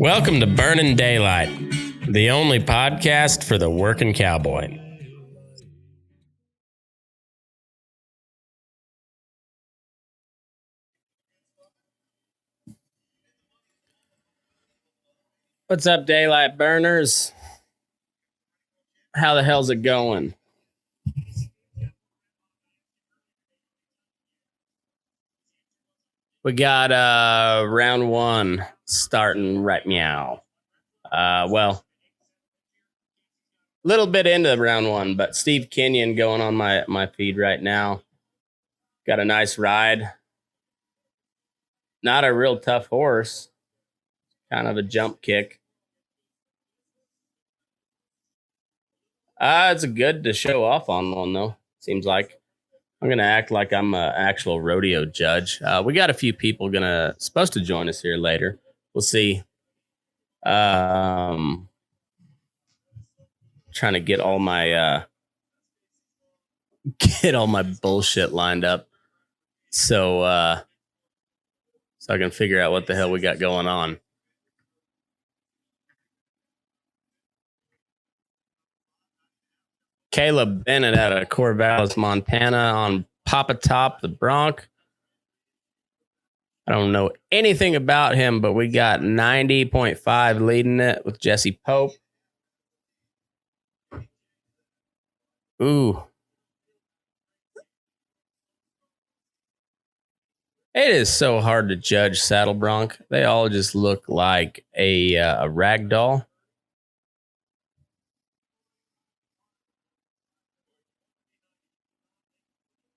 Welcome to Burnin' Daylight, the only podcast for the working cowboy. What's up, Daylight Burners? How the hell's it going? We got round one starting right meow. Well, a little bit into round one, but Steve Kenyon going on my feed right now. Got a nice ride. Not a real tough horse. Kind of a jump kick. It's a good to show off on one, though. Seems like. I'm going to act like I'm an actual rodeo judge. We got a few people supposed to join us here later. We'll see. Trying to get all my bullshit lined up so I can figure out what the hell we got going on. Caleb Bennett out of Corvallis, Montana on Papa Top, the Bronc. I don't know anything about him, but we got 90.5 leading it with Jesse Pope. Ooh. It is so hard to judge Saddle Bronc. They all just look like a rag doll.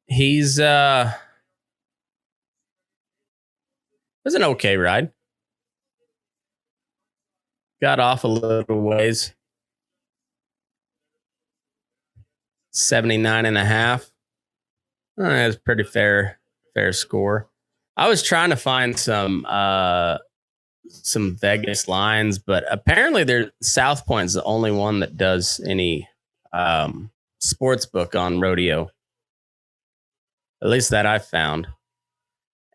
He's it was an okay ride. Got off a little ways. 79.5. That's pretty fair score. I was trying to find some Vegas lines, but apparently South Point's the only one that does any sports book on rodeo. At least that I found.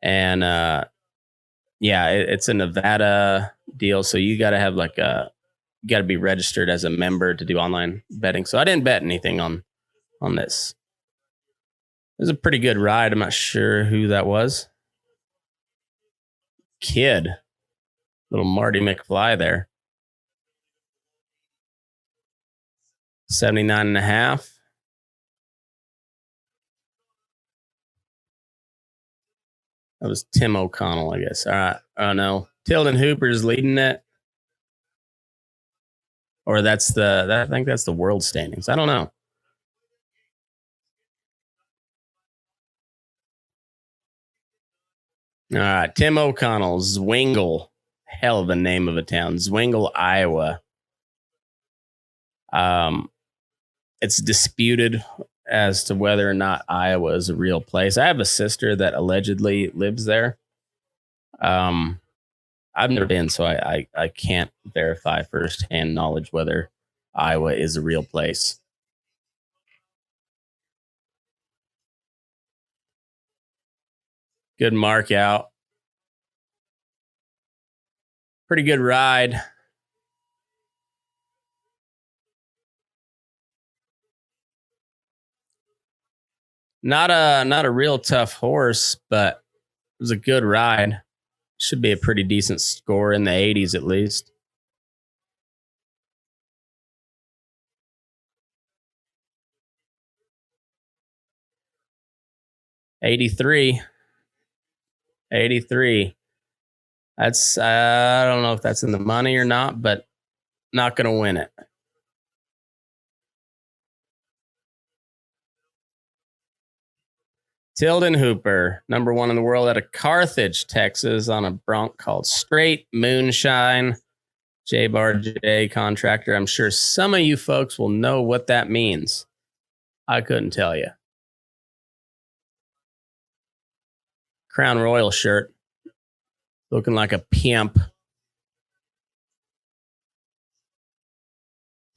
And it's a Nevada deal, so you got to have you got to be registered as a member to do online betting. So I didn't bet anything on this. It was a pretty good ride. I'm not sure who that was. Kid. Little Marty McFly there. 79.5. That was Tim O'Connell, I guess. All right. Oh, no. Tilden Hooper's leading it. Or I think that's the world standings. I don't know. All right. Tim O'Connell, Zwingle. Hell of a name of a town. Zwingle, Iowa. It's disputed as to whether or not Iowa is a real place. I have a sister that allegedly lives there. I've never been, so I can't verify firsthand knowledge whether Iowa is a real place. Good mark out. Pretty good ride. Not a real tough horse, but it was a good ride. Should be a pretty decent score in the 80s at least. $83. That's I don't know if that's in the money or not, but not going to win it. Tilden Hooper, number one in the world out of Carthage, Texas, on a bronc called Straight Moonshine. J-Bar J contractor. I'm sure some of you folks will know what that means. I couldn't tell you. Crown Royal shirt. Looking like a pimp.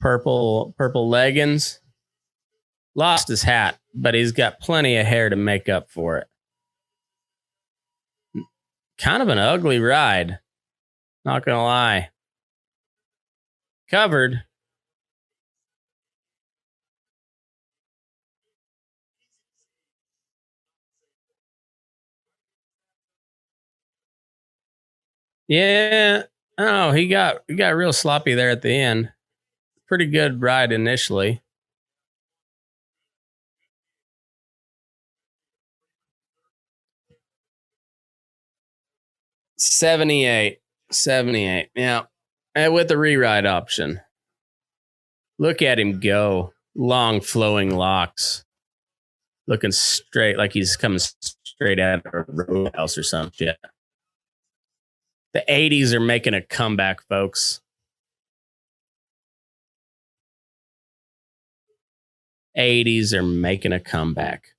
Purple leggings. Lost his hat, but he's got plenty of hair to make up for it. Kind of an ugly ride. Not going to lie. covered. Yeah. Oh, he got real sloppy there at the end. Pretty good ride initially. $78. Yeah. And with the re-ride option. Look at him go. Long flowing locks. Looking straight like he's coming straight out of a roadhouse or some shit. The 80s are making a comeback, folks. 80s are making a comeback.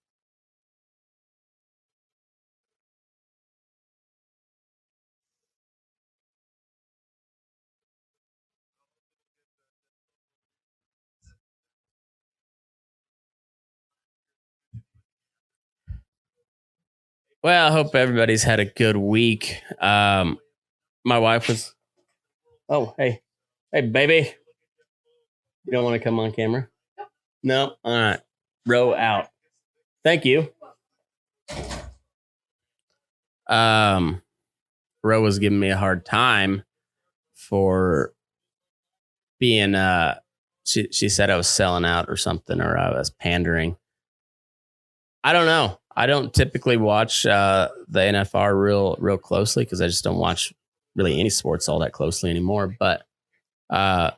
Well, I hope everybody's had a good week. My wife was. Oh, hey, baby. You don't want to come on camera? No. All right. Row out. Thank you. Row was giving me a hard time for being. She said I was selling out or something, or I was pandering. I don't know. I don't typically watch the NFR real closely because I just don't watch really any sports all that closely anymore. But the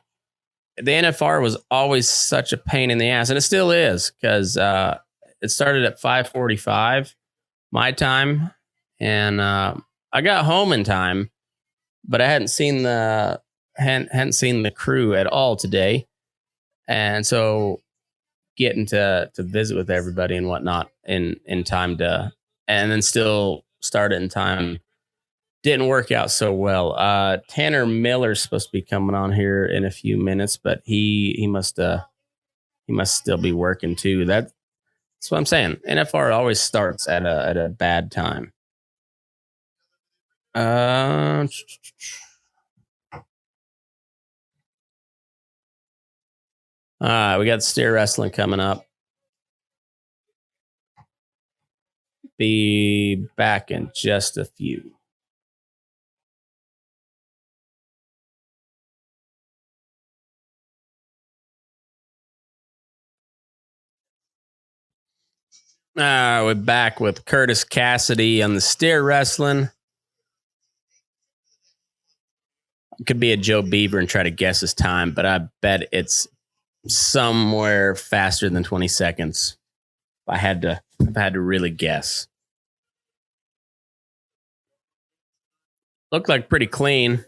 NFR was always such a pain in the ass, and it still is because it started at 5:45 my time, and I got home in time, but I hadn't seen the crew at all today, and so getting to visit with everybody and whatnot in time to, and then still start it in time didn't work out so well. Tanner Miller's supposed to be coming on here in a few minutes, but he must still be working too. That's what I'm saying. NFR always starts at a bad time. All right, we got steer wrestling coming up. Be back in just a few. We're back with Curtis Cassidy on the steer wrestling. Could be a Joe Beaver and try to guess his time, but I bet it's somewhere faster than 20 seconds. If I had to really guess. Looked like pretty clean.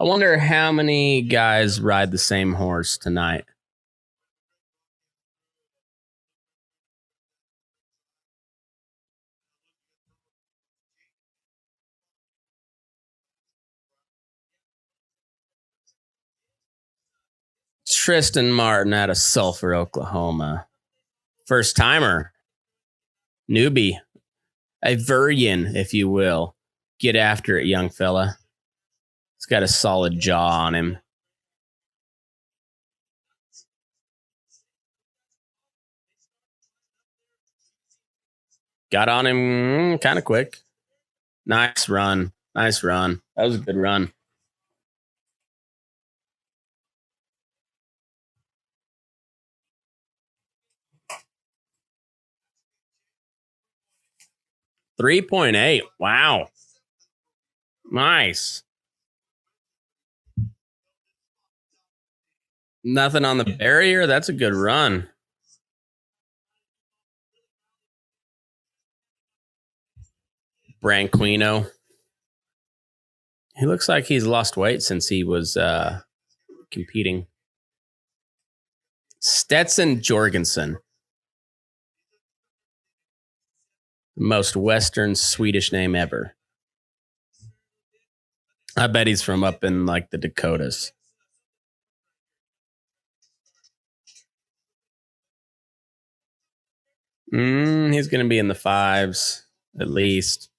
I wonder how many guys ride the same horse tonight. Tristan Martin out of Sulphur, Oklahoma. First timer. Newbie. A virgin, if you will. Get after it, young fella. He's got a solid jaw on him. Got on him kind of quick. Nice run. That was a good run. $3.8. Wow. Nice. Nothing on the barrier. That's a good run. Branquino. He looks like he's lost weight since he was competing. Stetson Jorgensen. The most Western Swedish name ever. I bet he's from up in like the Dakotas. He's going to be in the 5s at least.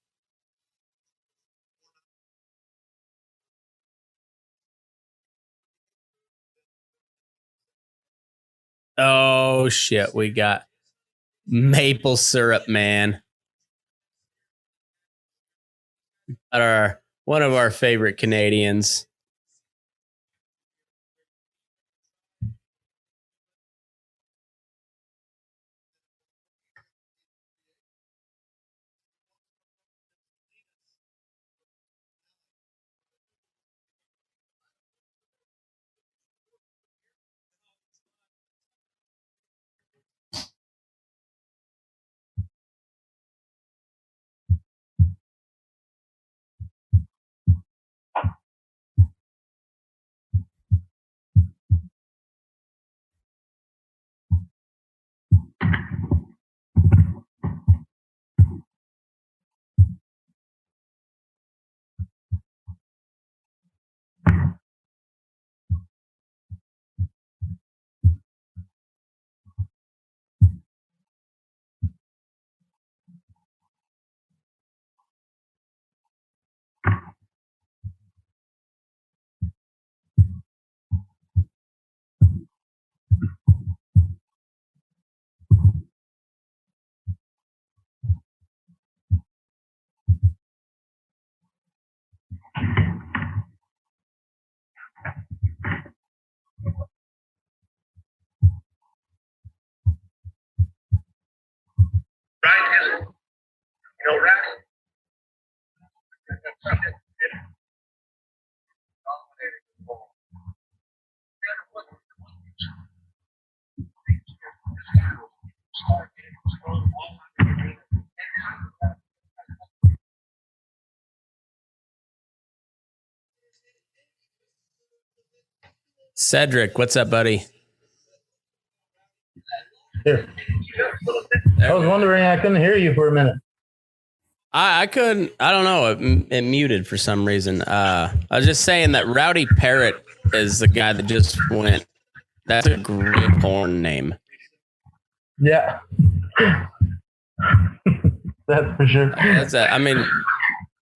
Oh shit, we got maple syrup, man. One of our favorite Canadians. Cedric, what's up, buddy? Here. I was wondering, I couldn't hear you for a minute. I couldn't. I don't know. It muted for some reason. I was just saying that Rowdy Parrot is the guy that just went. That's a great porn name. Yeah. That's for sure. I mean,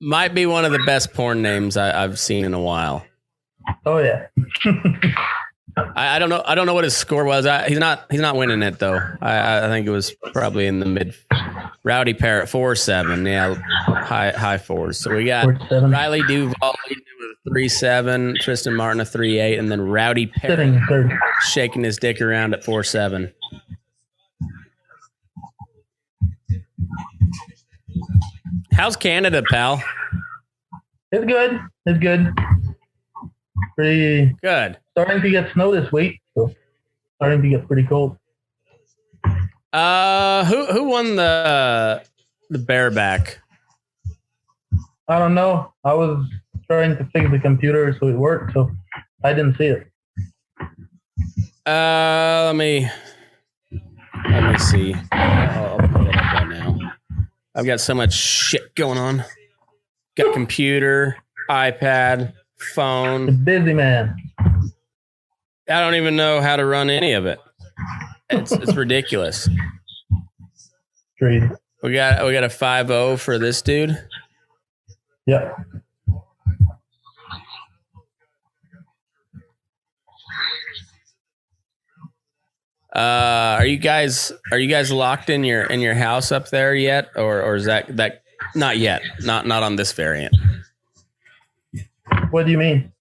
might be one of the best porn names I've seen in a while. Oh yeah. I don't know. I don't know what his score was. He's not winning it though. I think it was probably in the mid. Rowdy Parrot 4-7. Yeah, high 4s. So we got 4-7. Riley Duvall with a 3-7, Tristan Martin a 3-8, and then Rowdy Parrot shaking his dick around at 4-7. How's Canada, pal? It's good. It's good. Pretty good. Starting to get snow this week, so starting to get pretty cold. Who won the bareback? I don't know. I was trying to fix the computer so it worked, so I didn't see it. Let me see. I'll pull it up right now. I've got so much shit going on. Got computer, iPad, phone. You're busy, man. I don't even know how to run any of it. It's ridiculous. Crazy. We got a 5-0 for this dude. Yep. Are you guys locked in your house up there yet, or is that not yet? Not on this variant. What do you mean?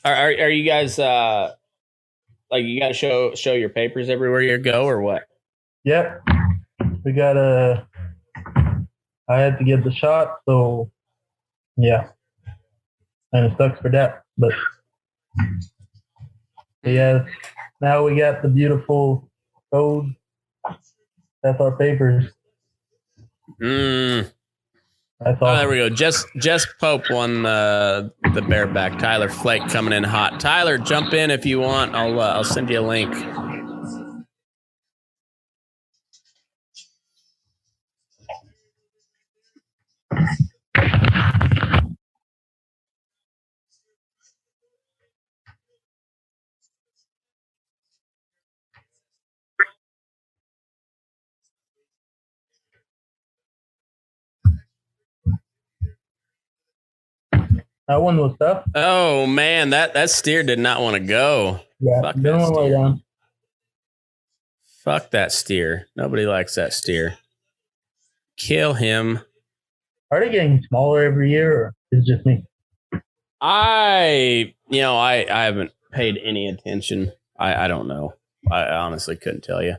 Are you guys like you gotta show your papers everywhere you go, or what? Yep. We gotta. I had to get the shot, so yeah, and it sucks for that, but yeah. Now we got the beautiful code. That's our papers. That's awesome. Oh, there we go. Jess Pope won the bareback. Tyler Flake coming in hot. Tyler, jump in if you want. I'll send you a link. That one was tough. Oh man, that steer did not want to go. Yeah, Fuck didn't that want to lay steer. down. Fuck that steer. Nobody likes that steer. Kill him. Are they getting smaller every year, or is it just me? I haven't paid any attention. I don't know. I honestly couldn't tell you.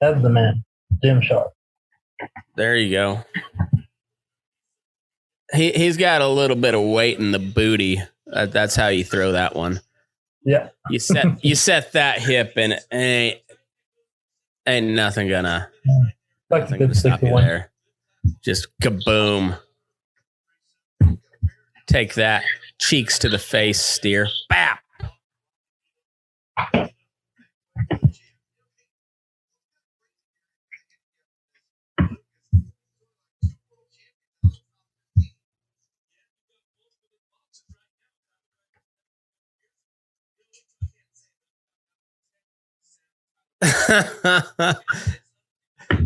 That's the man, Jim Sharp. There you go. He's got a little bit of weight in the booty. That's how you throw that one. Yeah. You set that hip and it ain't nothing gonna stop you there. Just kaboom. Take that. Cheeks to the face, steer. Bap.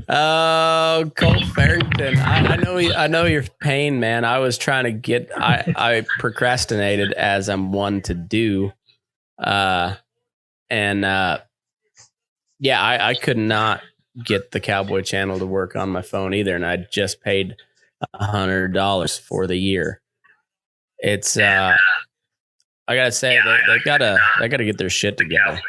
Oh, Colt Farrington. I know your pain, man. I was trying to get I procrastinated as I'm one to do. I could not get the Cowboy Channel to work on my phone either, and I just paid $100 for the year. It's I gotta say they gotta get their shit together.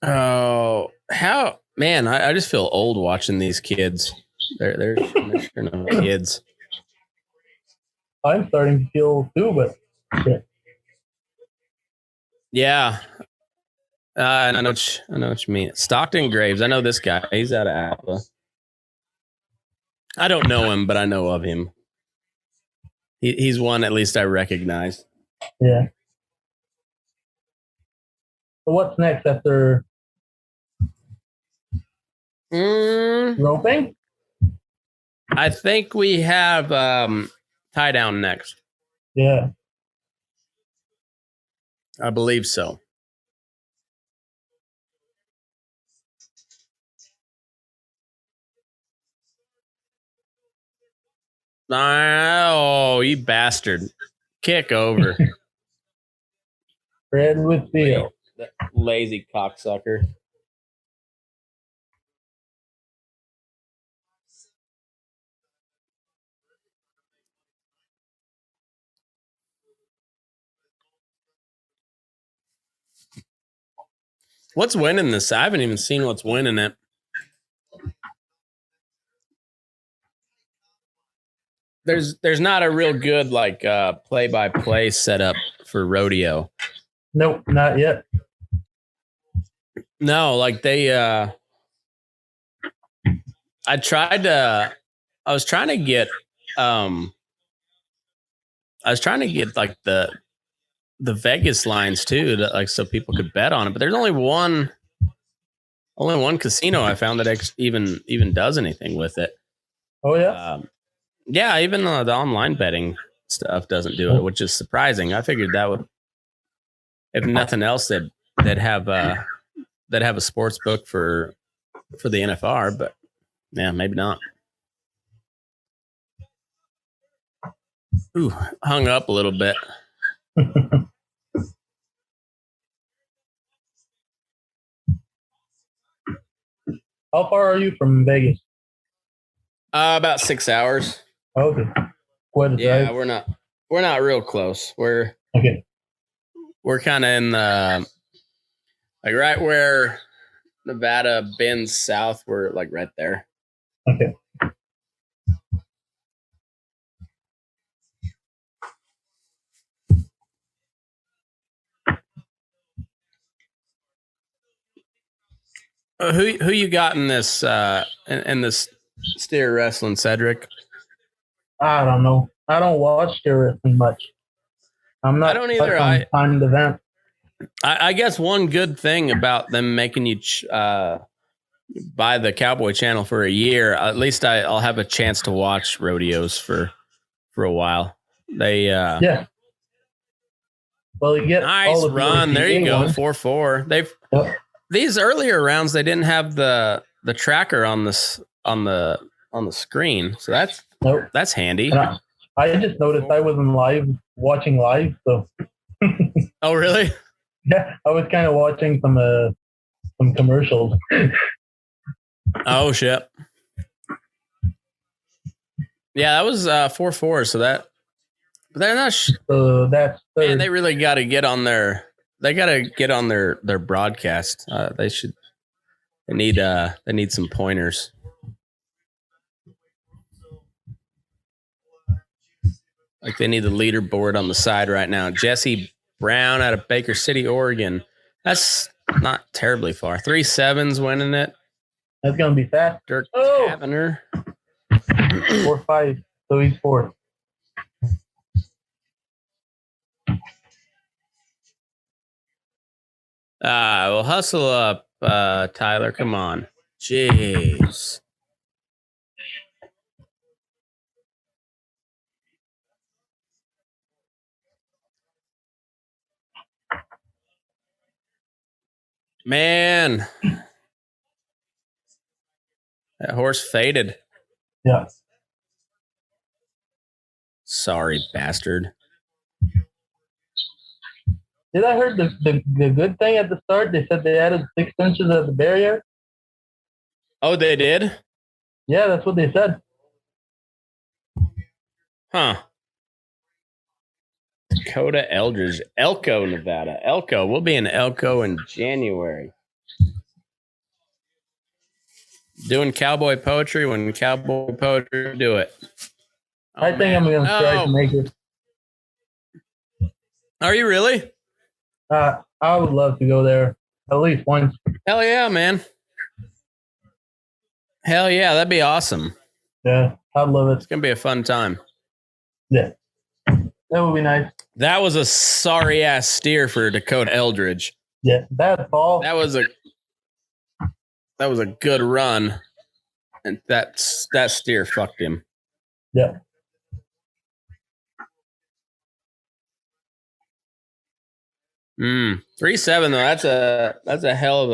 Oh, how man! I just feel old watching these kids. They're no kids. I'm starting to feel too, but shit. Yeah, I know what you mean. Stockton Graves. I know this guy. He's out of Alpha. I don't know him, but I know of him. He's one at least I recognize. Yeah. So what's next after roping? I think we have tie down next. Yeah. I believe so. Oh, you bastard. Kick over. Red with Field. Lazy cocksucker. What's winning this? I haven't even seen what's winning it. There's not a real good like play-by-play setup for rodeo. Nope, not yet. No, like they I was trying to get like the Vegas lines too, like so people could bet on it, but there's only one casino I found that even does anything with it. Oh yeah. Yeah, even the online betting stuff doesn't do it, which is surprising. I figured that would, if nothing else, they'd have a sports book for the NFR, but yeah, maybe not. Ooh, hung up a little bit. How far are you from Vegas? About 6 hours. Okay. Quite a drive. Yeah, we're not real close. We're kind of in the like right where Nevada bends south. We're like right there. Okay. Who you got in this in this steer wrestling, Cedric? I don't know. I don't watch steer wrestling much. I'm not. I don't either. Timed event. I guess one good thing about them making you buy the Cowboy Channel for a year, at least I'll have a chance to watch rodeos for a while. They yeah. Well, you get nice all the run. There you go, 4-4. They've these earlier rounds they didn't have the tracker on this on the screen, so that's handy. I just noticed I wasn't watching live, so. Oh really? Yeah, I was kind of watching some commercials. Oh shit! Yeah, that was 4-4. So that they're not. So that's third. Man, they really got to get on their. They got to get on their broadcast. They should. They need some pointers. Like they need the leaderboard on the side right now. Jesse Brown out of Baker City, Oregon. That's not terribly far. 3-7's winning it. That's gonna be fast. Dirk Tavener. 4-5. So he's fourth. Well, hustle up, Tyler. Come on. Jeez. Man. That horse faded. Yeah. Sorry, bastard. Did I heard the good thing at the start? They said they added 6 inches at the barrier. Oh, they did? Yeah, that's what they said. Huh. Dakota Eldridge, Elko, Nevada. Elko. We'll be in Elko in January. Doing cowboy poetry when cowboy poetry do it. I think I'm going to try to make it. Are you really? I would love to go there at least once. Hell yeah, man. Hell yeah, that'd be awesome. Yeah, I'd love it. It's going to be a fun time. Yeah. That would be nice. That was a sorry ass steer for Dakota Eldridge. Yeah, bad fall. That was a good run. And that steer fucked him. Yeah. Mm. 3-7 though. That's a hell of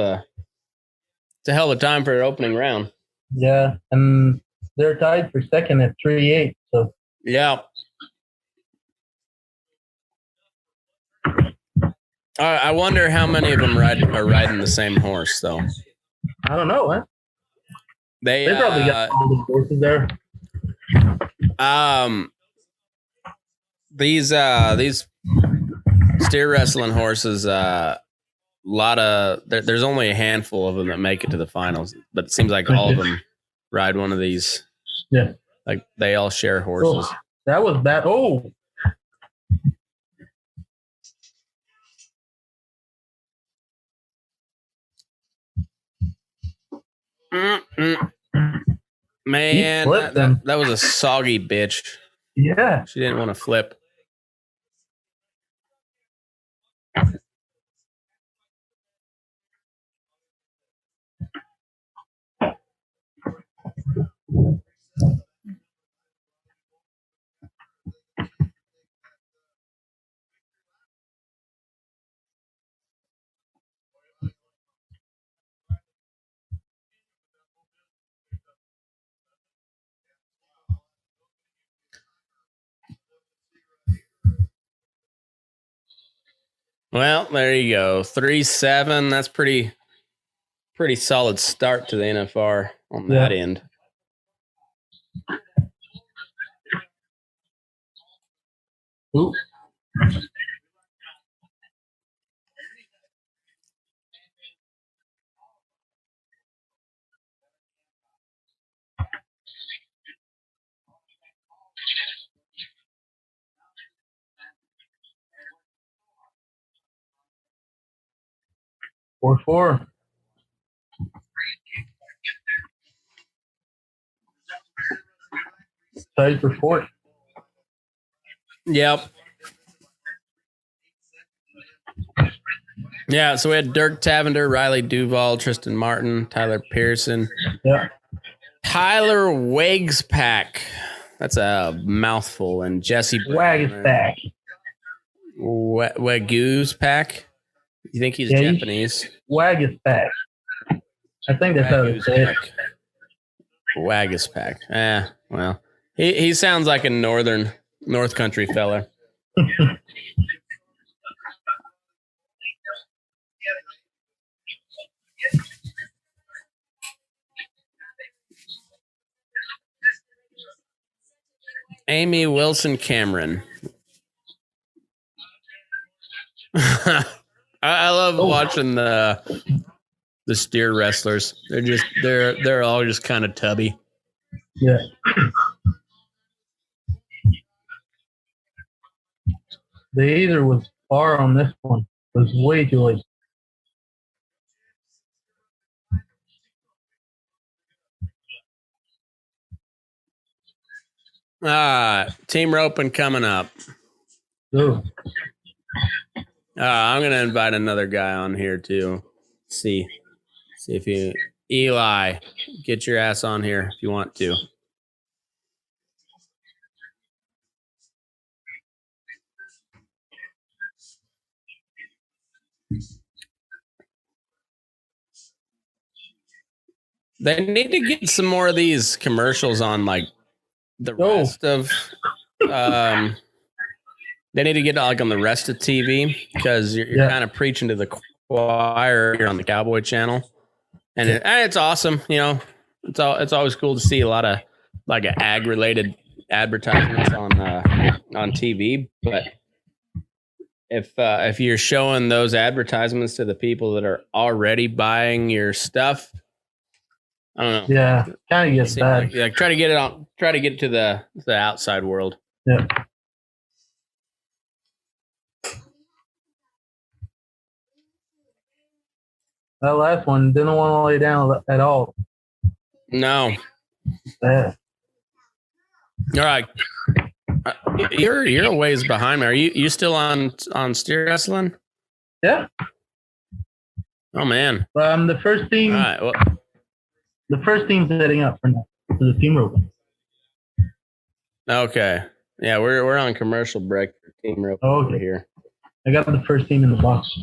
a time for an opening round. Yeah, and they're tied for second at 3-8. So yeah. I wonder how many of them are riding the same horse though. I don't know, huh? They probably got all the horses there. These steer wrestling horses, there's only a handful of them that make it to the finals, but it seems like all of them ride one of these. Yeah, like they all share horses. Oh, that was bad. Oh, man, that was a soggy bitch. Yeah, she didn't want to flip. Well, there you go. 3-7. That's pretty solid start to the NFR on that end. Ooh. Four. Tied for fourth. Yep. Yeah, so we had Dirk Tavender, Riley Duvall, Tristan Martin, Tyler Pearson. Yeah. Tyler Wagspack. That's a mouthful. And Jesse Wagspack. Wagoose Pack. You think he's Japanese? Wagspack. I think that's how it's said. Wagispack. Well, he sounds like a North Country fella. Amy Wilson Cameron. I love watching the steer wrestlers. They're all just kind of tubby. Yeah. The either was far on this one. It was way too late. Team roping coming up. Ooh. I'm gonna invite another guy on here too. See if you Eli, get your ass on here if you want to. They need to get some more of these commercials on like the rest of they need to get like on the rest of TV because you're kind of preaching to the choir here on the Cowboy channel. And it's awesome, you know. It's always cool to see a lot of like ag related advertisements on TV, but if you're showing those advertisements to the people that are already buying your stuff, I don't know. Yeah, kind of gets bad. Like try to get it to the outside world. Yeah. That last one didn't want to lay down at all. No. Yeah. All right. You're a ways behind me. Are you still on steer wrestling? Yeah. Oh man. The first team. All right. Well, the first team's setting up for now for the team roping. Okay. Yeah, we're on commercial break for team roping over here. I got the first team in the box.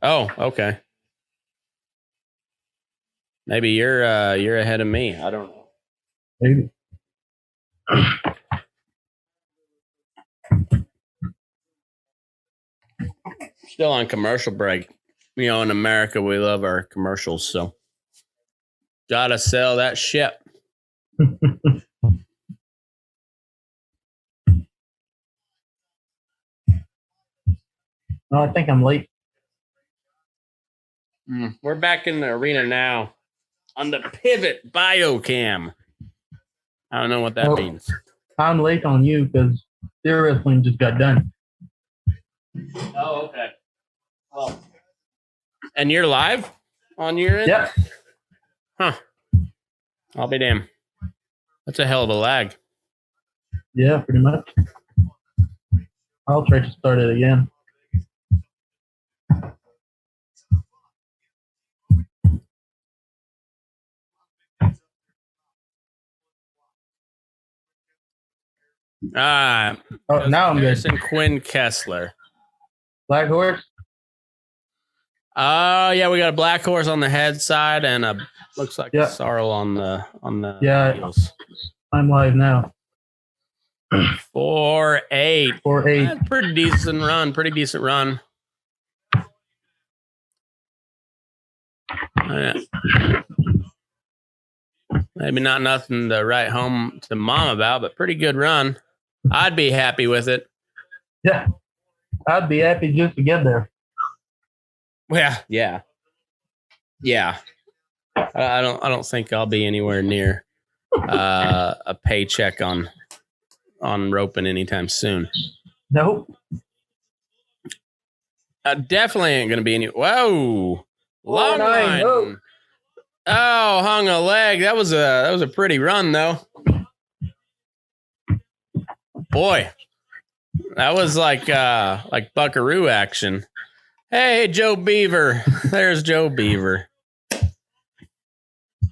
Oh, okay. Maybe you're ahead of me. I don't know. Maybe. Still on commercial break. You know, in America, we love our commercials, so gotta sell that shit. No, I think I'm late. We're back in the arena now on the pivot biocam. I don't know what that means. I'm late on you because steer wrestling just got done. Oh, okay. Well, and you're live on your end? Yep. Huh. I'll be damned. That's a hell of a lag. Yeah, pretty much. I'll try to start it again. Now I'm good. And Quinn Kessler. Black horse? Yeah, we got a black horse on the head side and a looks like a sorrel on the heels. I'm live now. 4-8. 4-8. That's pretty decent run. Maybe not nothing to write home to mom about, but pretty good run. I'd be happy with it. Yeah. I'd be happy just to get there. Yeah. I don't think I'll be anywhere near a paycheck on roping anytime soon. Nope. Definitely ain't gonna be any. Whoa, long line. Oh, hung a leg. That was a pretty run though. Boy, that was like buckaroo action. Hey, Joe Beaver. There's Joe Beaver.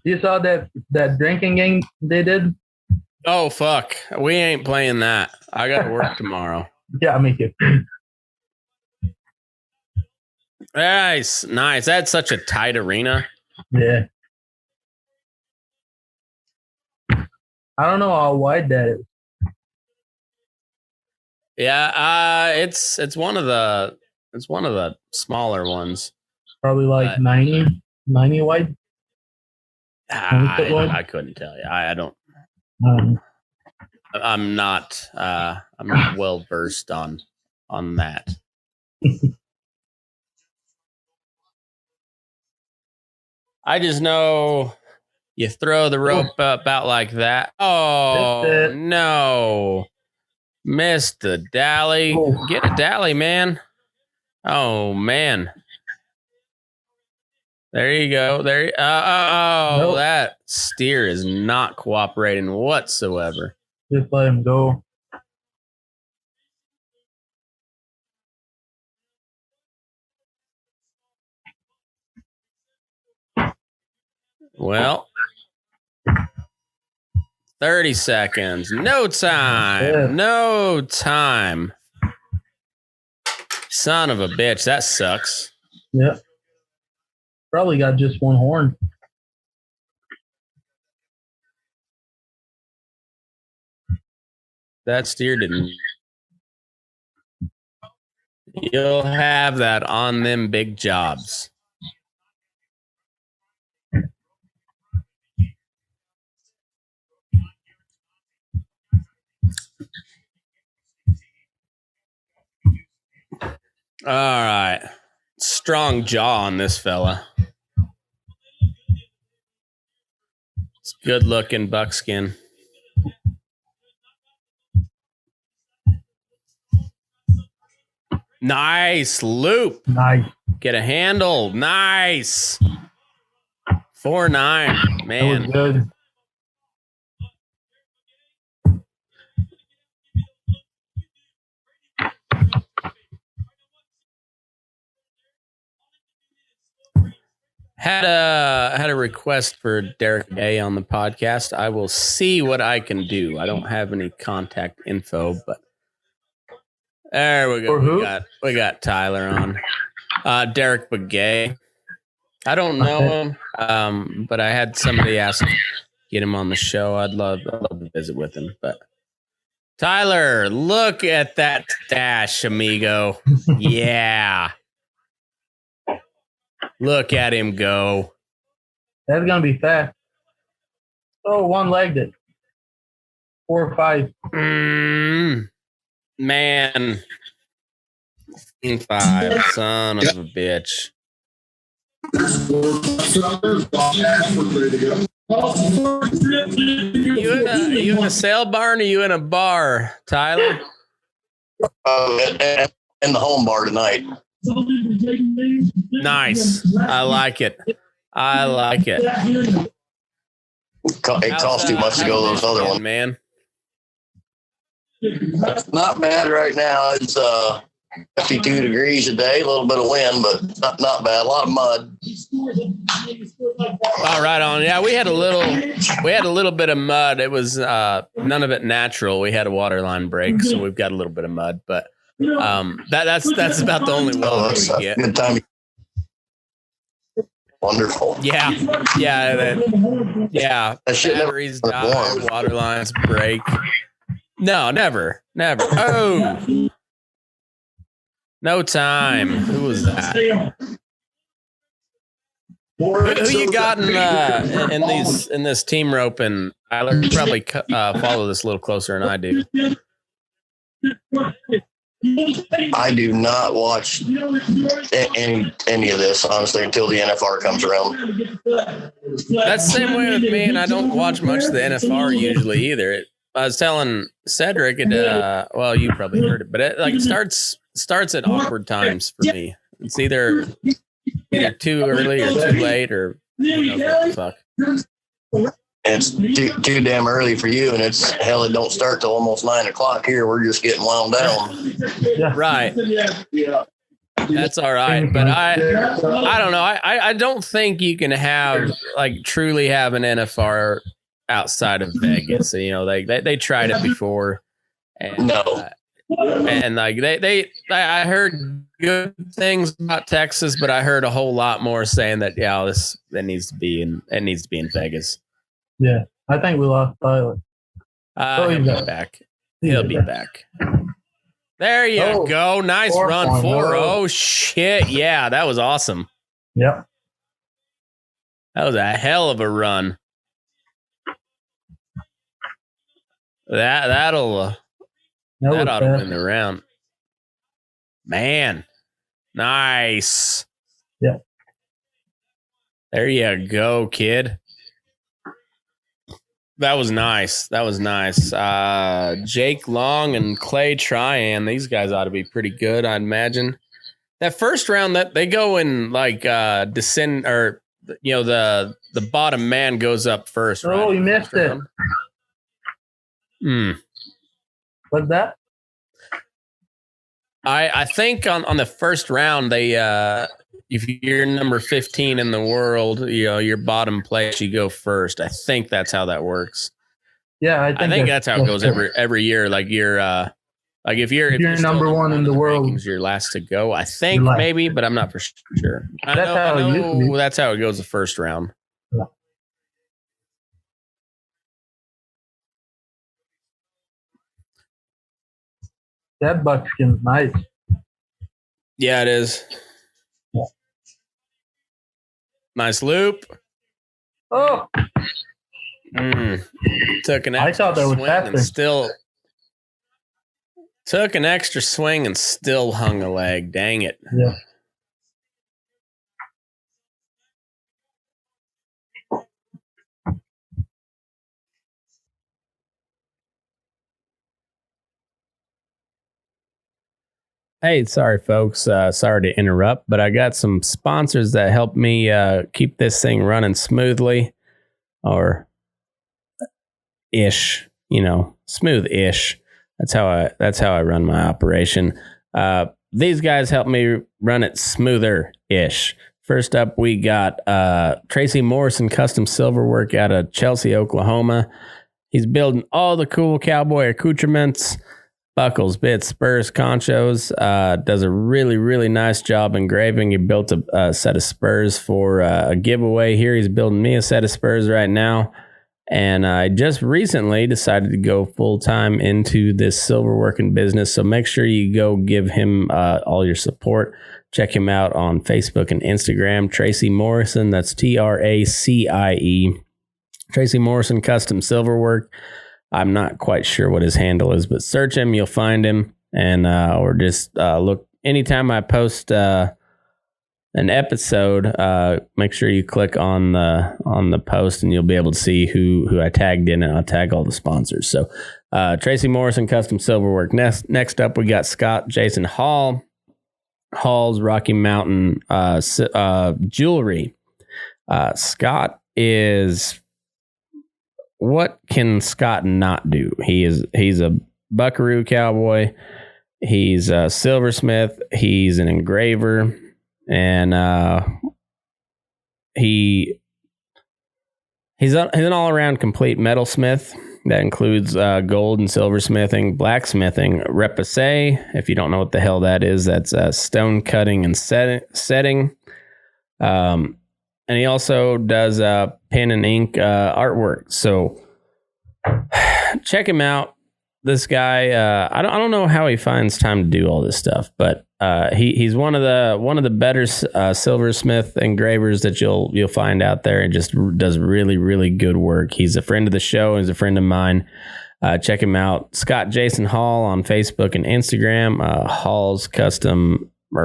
You saw that drinking game they did? Oh, fuck. We ain't playing that. I got to work tomorrow. Yeah, me too. Nice. That's such a tight arena. Yeah. I don't know how wide that is. Yeah, it's one of the smaller ones. Probably like 90 wide. I couldn't tell you. I don't. I'm not well versed on that. I just know you throw the rope up out like that. Oh no. Missed the dally. Get a dally, man. Oh man. There you go. That steer is not cooperating whatsoever. Just let him go. Well, 30 seconds. No time. No time. Son of a bitch. That sucks. Yeah. Probably got just one horn. That steer didn't. You'll have that on them big jobs. All right. Strong jaw on this fella. It's good looking buckskin. Nice loop. Nice. Get a handle. Nice. 4-9. Man. That was good. Had a request for Derek A on the podcast. I will see what I can do. I don't have any contact info, but there we go. For who? We got Tyler on. Derek Begay. I don't know him, but I had somebody ask get him on the show. I'd love to visit with him. But Tyler, look at that stash, amigo. Yeah. Look at him go. That's going to be fast. Oh, one-legged it. 4 or 5. Man. 5. Son of a bitch. You in a sale barn or you in a bar, Tyler? In the home bar tonight. Nice. I like it. It costs too much to go to those other ones. Man. Not bad right now. It's 52 degrees a day, a little bit of wind, but not bad. A lot of mud. All right on. Yeah, we had a little bit of mud. It was none of it natural. We had a water line break, so we've got a little bit of mud, but that's about the only water we get. Good time. Wonderful. Yeah. Batteries die, water lines break. No, never. Oh, no time. Who was that? Who you got in this team roping? Tyler, you probably follow this a little closer than I do. I do not watch any of this, honestly, until the NFR comes around. That's the same way with me, and I don't watch much of the NFR usually either. I was telling Cedric, well, you probably heard it, but it starts at awkward times for me. It's either too early or too late, or who knows what the fuck. It's too damn early for you, and it don't start till almost 9 o'clock here. We're just getting wound down. Right. That's all right. But I don't know. I don't think you can truly have an NFR outside of Vegas. You know, they tried it before. And, No. And I heard good things about Texas, but I heard a whole lot more saying that that needs to be in Vegas. Yeah, I think we lost Tyler. He'll be back. He'll be back. There you go. Nice run, 4-0. Oh shit! Yeah, that was awesome. Yep. That was a hell of a run. That ought to win the round. Man, nice. Yeah. There you go, kid. That was nice. Jake Long and Clay Tryan, these guys ought to be pretty good, I'd imagine. That first round, that they go in descend, or the bottom man goes up first. Oh, you missed it. What's that? I think on the first round, they if you're number 15 in the world, your bottom place, you go first. I think that's how that works. Yeah, I think that's how it goes every year. Like if you're number one in the world, rankings, you're last to go. I think maybe, but I'm not for sure. That's how it goes the first round. Yeah. That buckskin's nice. Yeah, it is. Yeah. Nice loop. Oh. Took an extra swing and still took an extra swing and still hung a leg. Dang it. Yeah. Hey, sorry, folks. Sorry to interrupt, but I got some sponsors that help me keep this thing running smoothly, or ish, smooth-ish. That's how I run my operation. These guys help me run it smoother-ish. First up, we got Tracy Morrison Custom Silverwork out of Chelsea, Oklahoma. He's building all the cool cowboy accoutrements. Buckles, bits, spurs, conchos. Does a really, really nice job engraving. He built a set of spurs for a giveaway here. He's building me a set of spurs right now. And I just recently decided to go full-time into this silverworking business. So make sure you go give him all your support. Check him out on Facebook and Instagram. Tracy Morrison, that's Tracie. Tracy Morrison Custom Silverwork. I'm not quite sure what his handle is, but search him, you'll find him, and or just look. Anytime I post an episode, make sure you click on the post, and you'll be able to see who I tagged in, and I'll tag all the sponsors. So, Tracy Morrison Custom Silverwork. Next up, we got Scott Jason Hall's Rocky Mountain Jewelry. Scott is. What can Scott not do? He's a buckaroo cowboy. He's a silversmith. He's an engraver, and he's an all-around complete metalsmith. That includes gold and silversmithing, blacksmithing, repoussé. If you don't know what the hell that is, that's stone cutting and setting. And he also does pen and ink artwork. So check him out. This guy, I don't know how he finds time to do all this stuff, but he's one of the better silversmith engravers that you'll find out there, and just does really, really good work. He's a friend of the show. He's a friend of mine. Check him out, Scott Jason Hall on Facebook and Instagram.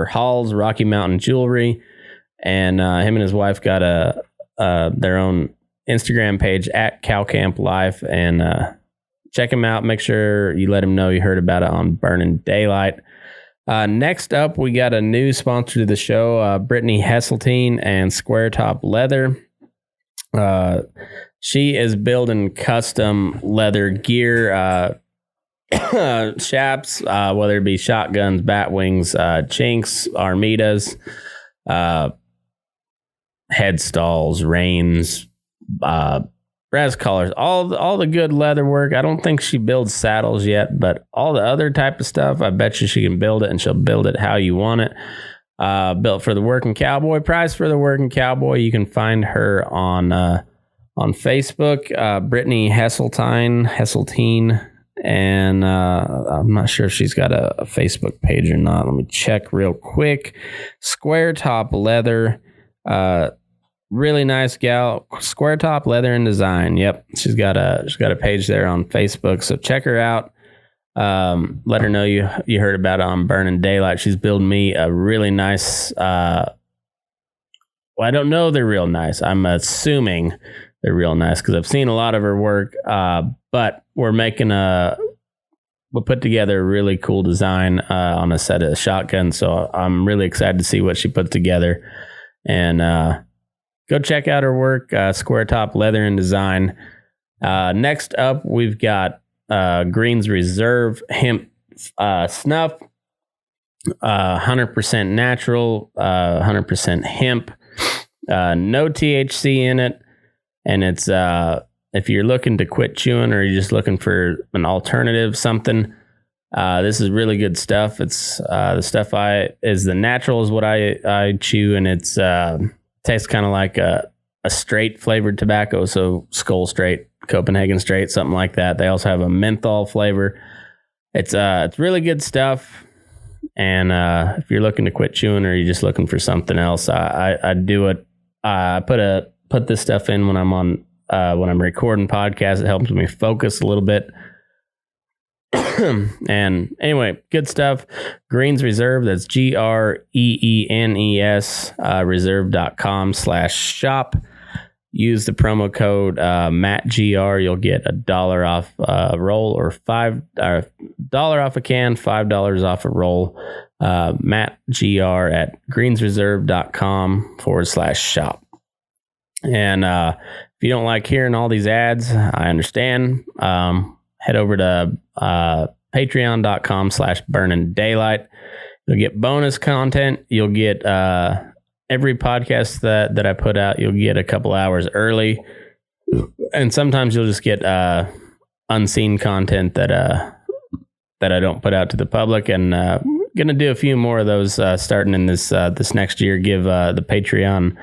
Hall's Rocky Mountain Jewelry. And him and his wife got their own Instagram page at Cow Camp Life, and check him out. Make sure you let him know you heard about it on Burnin Daylight. Next up, we got a new sponsor to the show, Brittany Hesseltine and Square Top Leather. She is building custom leather gear. Shaps, whether it be shotguns, bat wings, chinks, armitas, head stalls, reins, brass collars, all the good leather work. I don't think she builds saddles yet, but all the other type of stuff, I bet you she can build it, and she'll build it how you want it. Built for the working cowboy. Price for the working cowboy. You can find her on Facebook, Brittany Hesseltine, and I'm not sure if she's got a Facebook page or not. Let me check real quick. Square top leather. Really nice gal. Square top leather and design. Yep, she's got a page there on Facebook. So check her out. Let her know you heard about it on Burnin Daylight. She's building me a really nice. Well, I don't know they're real nice. I'm assuming they're real nice because I've seen a lot of her work. But we're we'll put together a really cool design on a set of shotguns. So I'm really excited to see what she put together. And go check out her work, Square Top Leather and Design. Next up, we've got Greens Reserve Hemp Snuff, 100% natural, 100% hemp, no THC in it. And it's if you're looking to quit chewing or you're just looking for an alternative, something, this is really good stuff. It's the stuff the natural is what I chew, and it's tastes kind of like a straight flavored tobacco, so Skull Straight, Copenhagen Straight, something like that. They also have a menthol flavor. It's really good stuff. And if you're looking to quit chewing or you're just looking for something else, I do it. I put this stuff in when I'm recording podcasts. It helps me focus a little bit. And anyway, good stuff. Greens Reserve, that's GREENES, reserve.com/shop. Use the promo code MattGR. You'll get $1 off a roll, or $5 off a can, $5 off a roll. MattGR at greensreserve.com/shop. And if you don't like hearing all these ads, I understand. Head over to patreon.com/burnin daylight. You'll get bonus content. You'll get every podcast that I put out, you'll get a couple hours early. And sometimes you'll just get unseen content that I don't put out to the public. And going to do a few more of those starting in this next year. Give the Patreon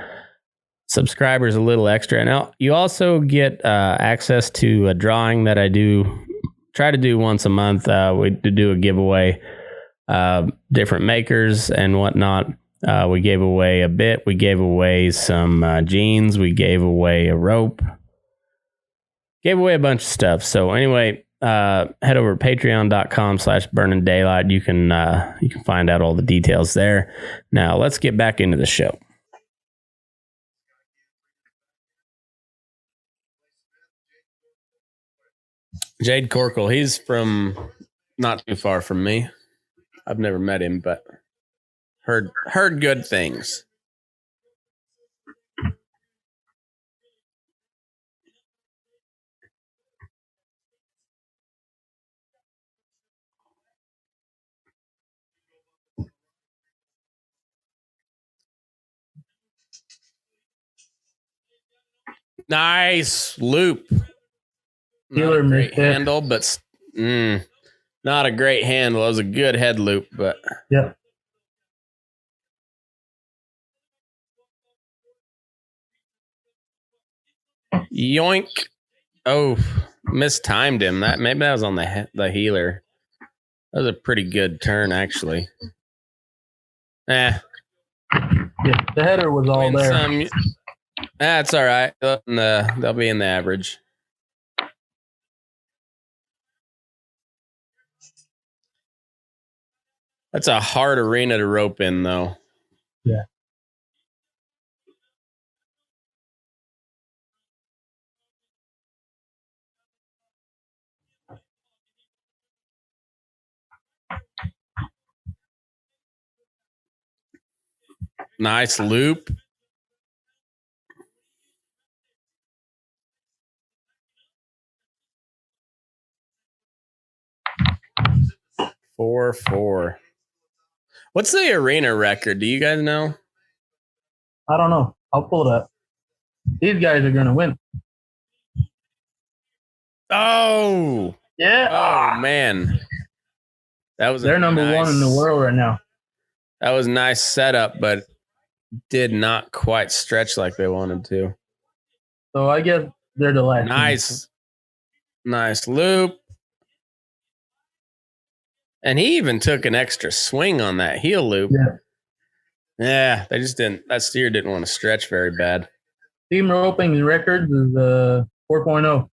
subscribers a little extra. Now, you also get access to a drawing that I try to do once a month. We do a giveaway, different makers and whatnot. We gave away a bit. We gave away some jeans. We gave away a rope. Gave away a bunch of stuff. So anyway, head over to patreon.com/burnin daylight. You can find out all the details there. Now let's get back into the show. Jade Corkel, he's from not too far from me. I've never met him, but heard good things. Nice loop. Not a great handle, but not a great handle. It was a good head loop, but yeah. Yoink. Oh, mistimed him. Maybe that was on the healer. That was a pretty good turn, actually. Yeah, the header was all there. That's all right. They'll be in the average. That's a hard arena to rope in, though. Yeah. Nice loop. 4-4. What's the arena record? Do you guys know? I don't know. I'll pull it up. These guys are going to win. Oh. Yeah. Oh, man. That was They're number one in the world right now. That was a nice setup, but did not quite stretch like they wanted to. So I guess they're the last. Nice loop. And he even took an extra swing on that heel loop. Yeah, they just didn't. That steer didn't want to stretch very bad. Team roping records is 4.0.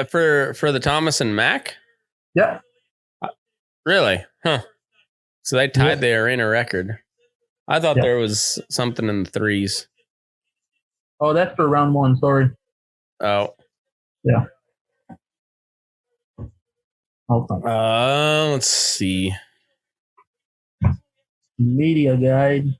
For the Thomas and Mack? Yeah. Really? Huh. So they tied the arena record. I thought there was something in the threes. Oh, that's for round one. Sorry. Oh. Yeah. Let's see. Media guide.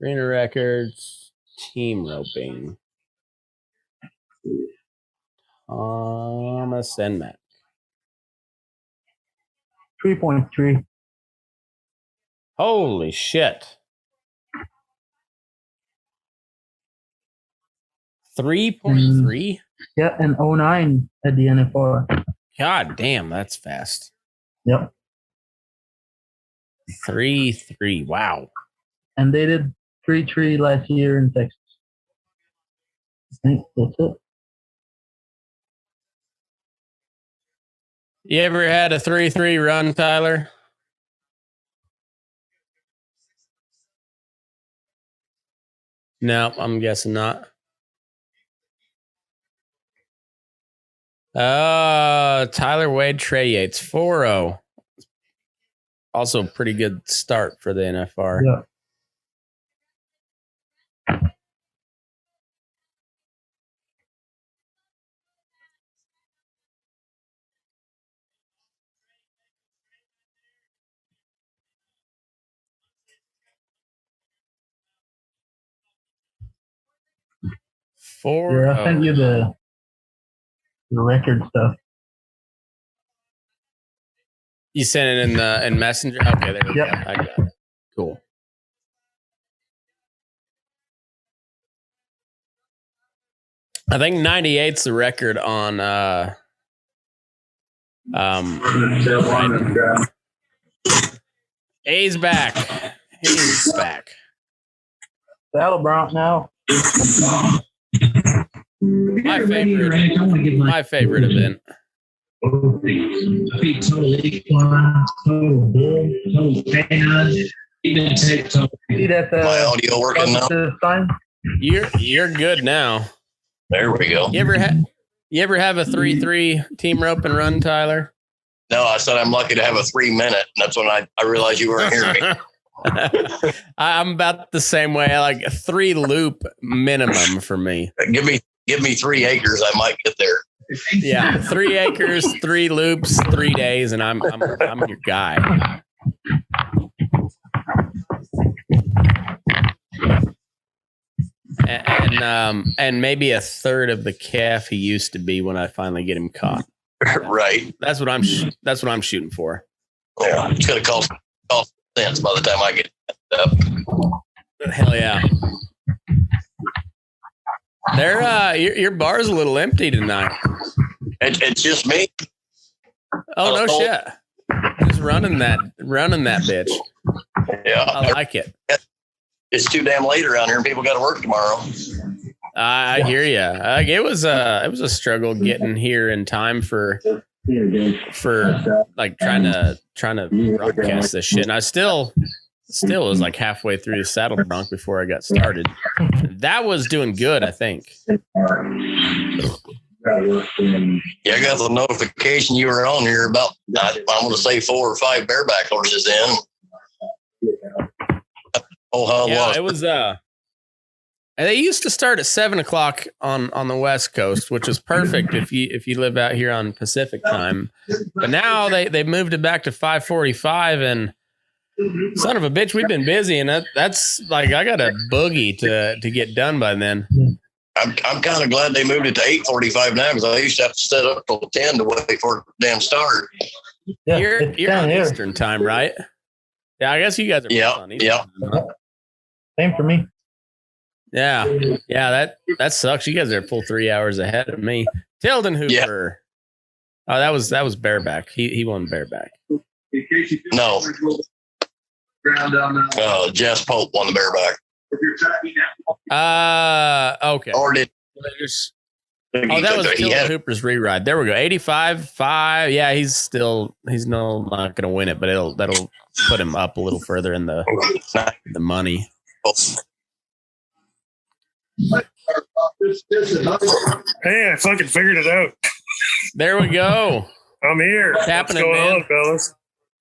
Arena records, team roping. Thomas and Mack. 3.3. Holy shit. 3.3? Yeah, and 09 at the NFR. God damn, that's fast. Yep. 3.3. Wow. And they did 3.3 last year in Texas. I think that's it. You ever had a 3.3 run, Tyler? No, I'm guessing not. Tyler Wade, Trey Yates, 4-0. Also a pretty good start for the NFR. Yeah. Yeah, I sent you the record stuff. You sent it in Messenger? Okay, there we go. I got it. Cool. I think 98's the record on A's back. He's back. Saddle Bronc now. My favorite event. See that my audio working now? Sign? You're good now. There we go. You ever have a 3-3 team rope and run, Tyler? No, I said I'm lucky to have a 3 minute. And that's when I realized you weren't hearing me. I'm about the same way. I like a 3 loop minimum for me. Give me 3 acres, I might get there. Yeah, 3 acres, 3 loops, 3 days, and I'm your guy. And maybe a third of the calf he used to be when I finally get him caught. Right. That's what I'm shooting for. Yeah, it's gonna cost cents by the time I get it up. Hell yeah. Your bar's a little empty tonight. It's just me. Oh no shit. Just running that bitch. Yeah. I like it. It's too damn late around here and people got to work tomorrow. I hear you. It was a struggle getting here in time for like trying to broadcast this shit. And I still was like halfway through the Saddle Bronc before I got started. That was doing good, I think. Yeah, I got the notification you were on here about, I'm going to say 4 or 5 bareback horses in. Oh, how yeah, it was And they used to start at 7:00 on the West Coast, which is perfect if you live out here on Pacific time. But now they moved it back to 5:45, and son of a bitch, we've been busy, and that's like I got a boogie to get done by then. I'm kind of glad they moved it to 8:45 now, because I used to have to set up till 10 to wait for it to damn start. Yeah, You're on Eastern time, right? Yeah, I guess you guys are on Eastern time, huh? Same for me. Yeah, that sucks. You guys are a full 3 hours ahead of me. Tilden Hooper. Yeah. Oh, that was bareback. He won bareback. No. Jess Pope won the bareback. Okay. Or did that was Tilden Hooper's re-ride. There we go. 85-5. Yeah, he's not going to win it, but that'll put him up a little further in the money. Hey, I fucking figured it out. There we go. I'm here. What's happening, going man? on, fellas?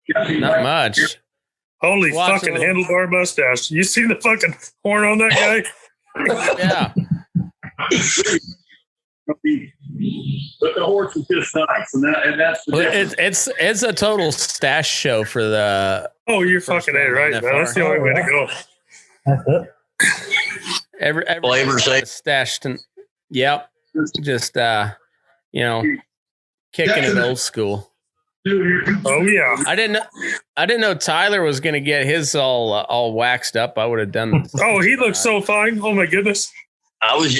Not much. Holy fucking handlebar mustache. You see the fucking horn on that guy? Yeah. But the horse is just nice, and that's the difference. It's a total stash show for the. Oh, you're fucking right, man. That's the only way to go. That's it. Every flavor stashed. Yep. Just kicking it old school. Oh yeah. I didn't know Tyler was gonna get his all waxed up. I would have done. Oh, he looks so fine. Oh my goodness. I was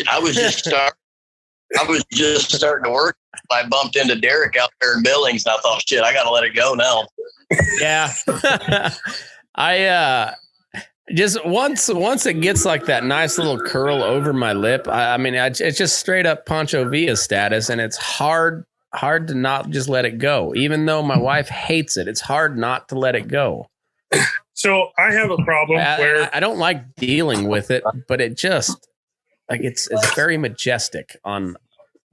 just starting to work. I bumped into Derek out there in Billings, and I thought, shit, I got to let it go now. Yeah. I just once it gets like that nice little curl over my lip, it's just straight up Pancho Villa status, and it's hard to not just let it go. Even though my wife hates it, it's hard not to let it go. So I have a problem where I don't like dealing with it, but it just it's very majestic on.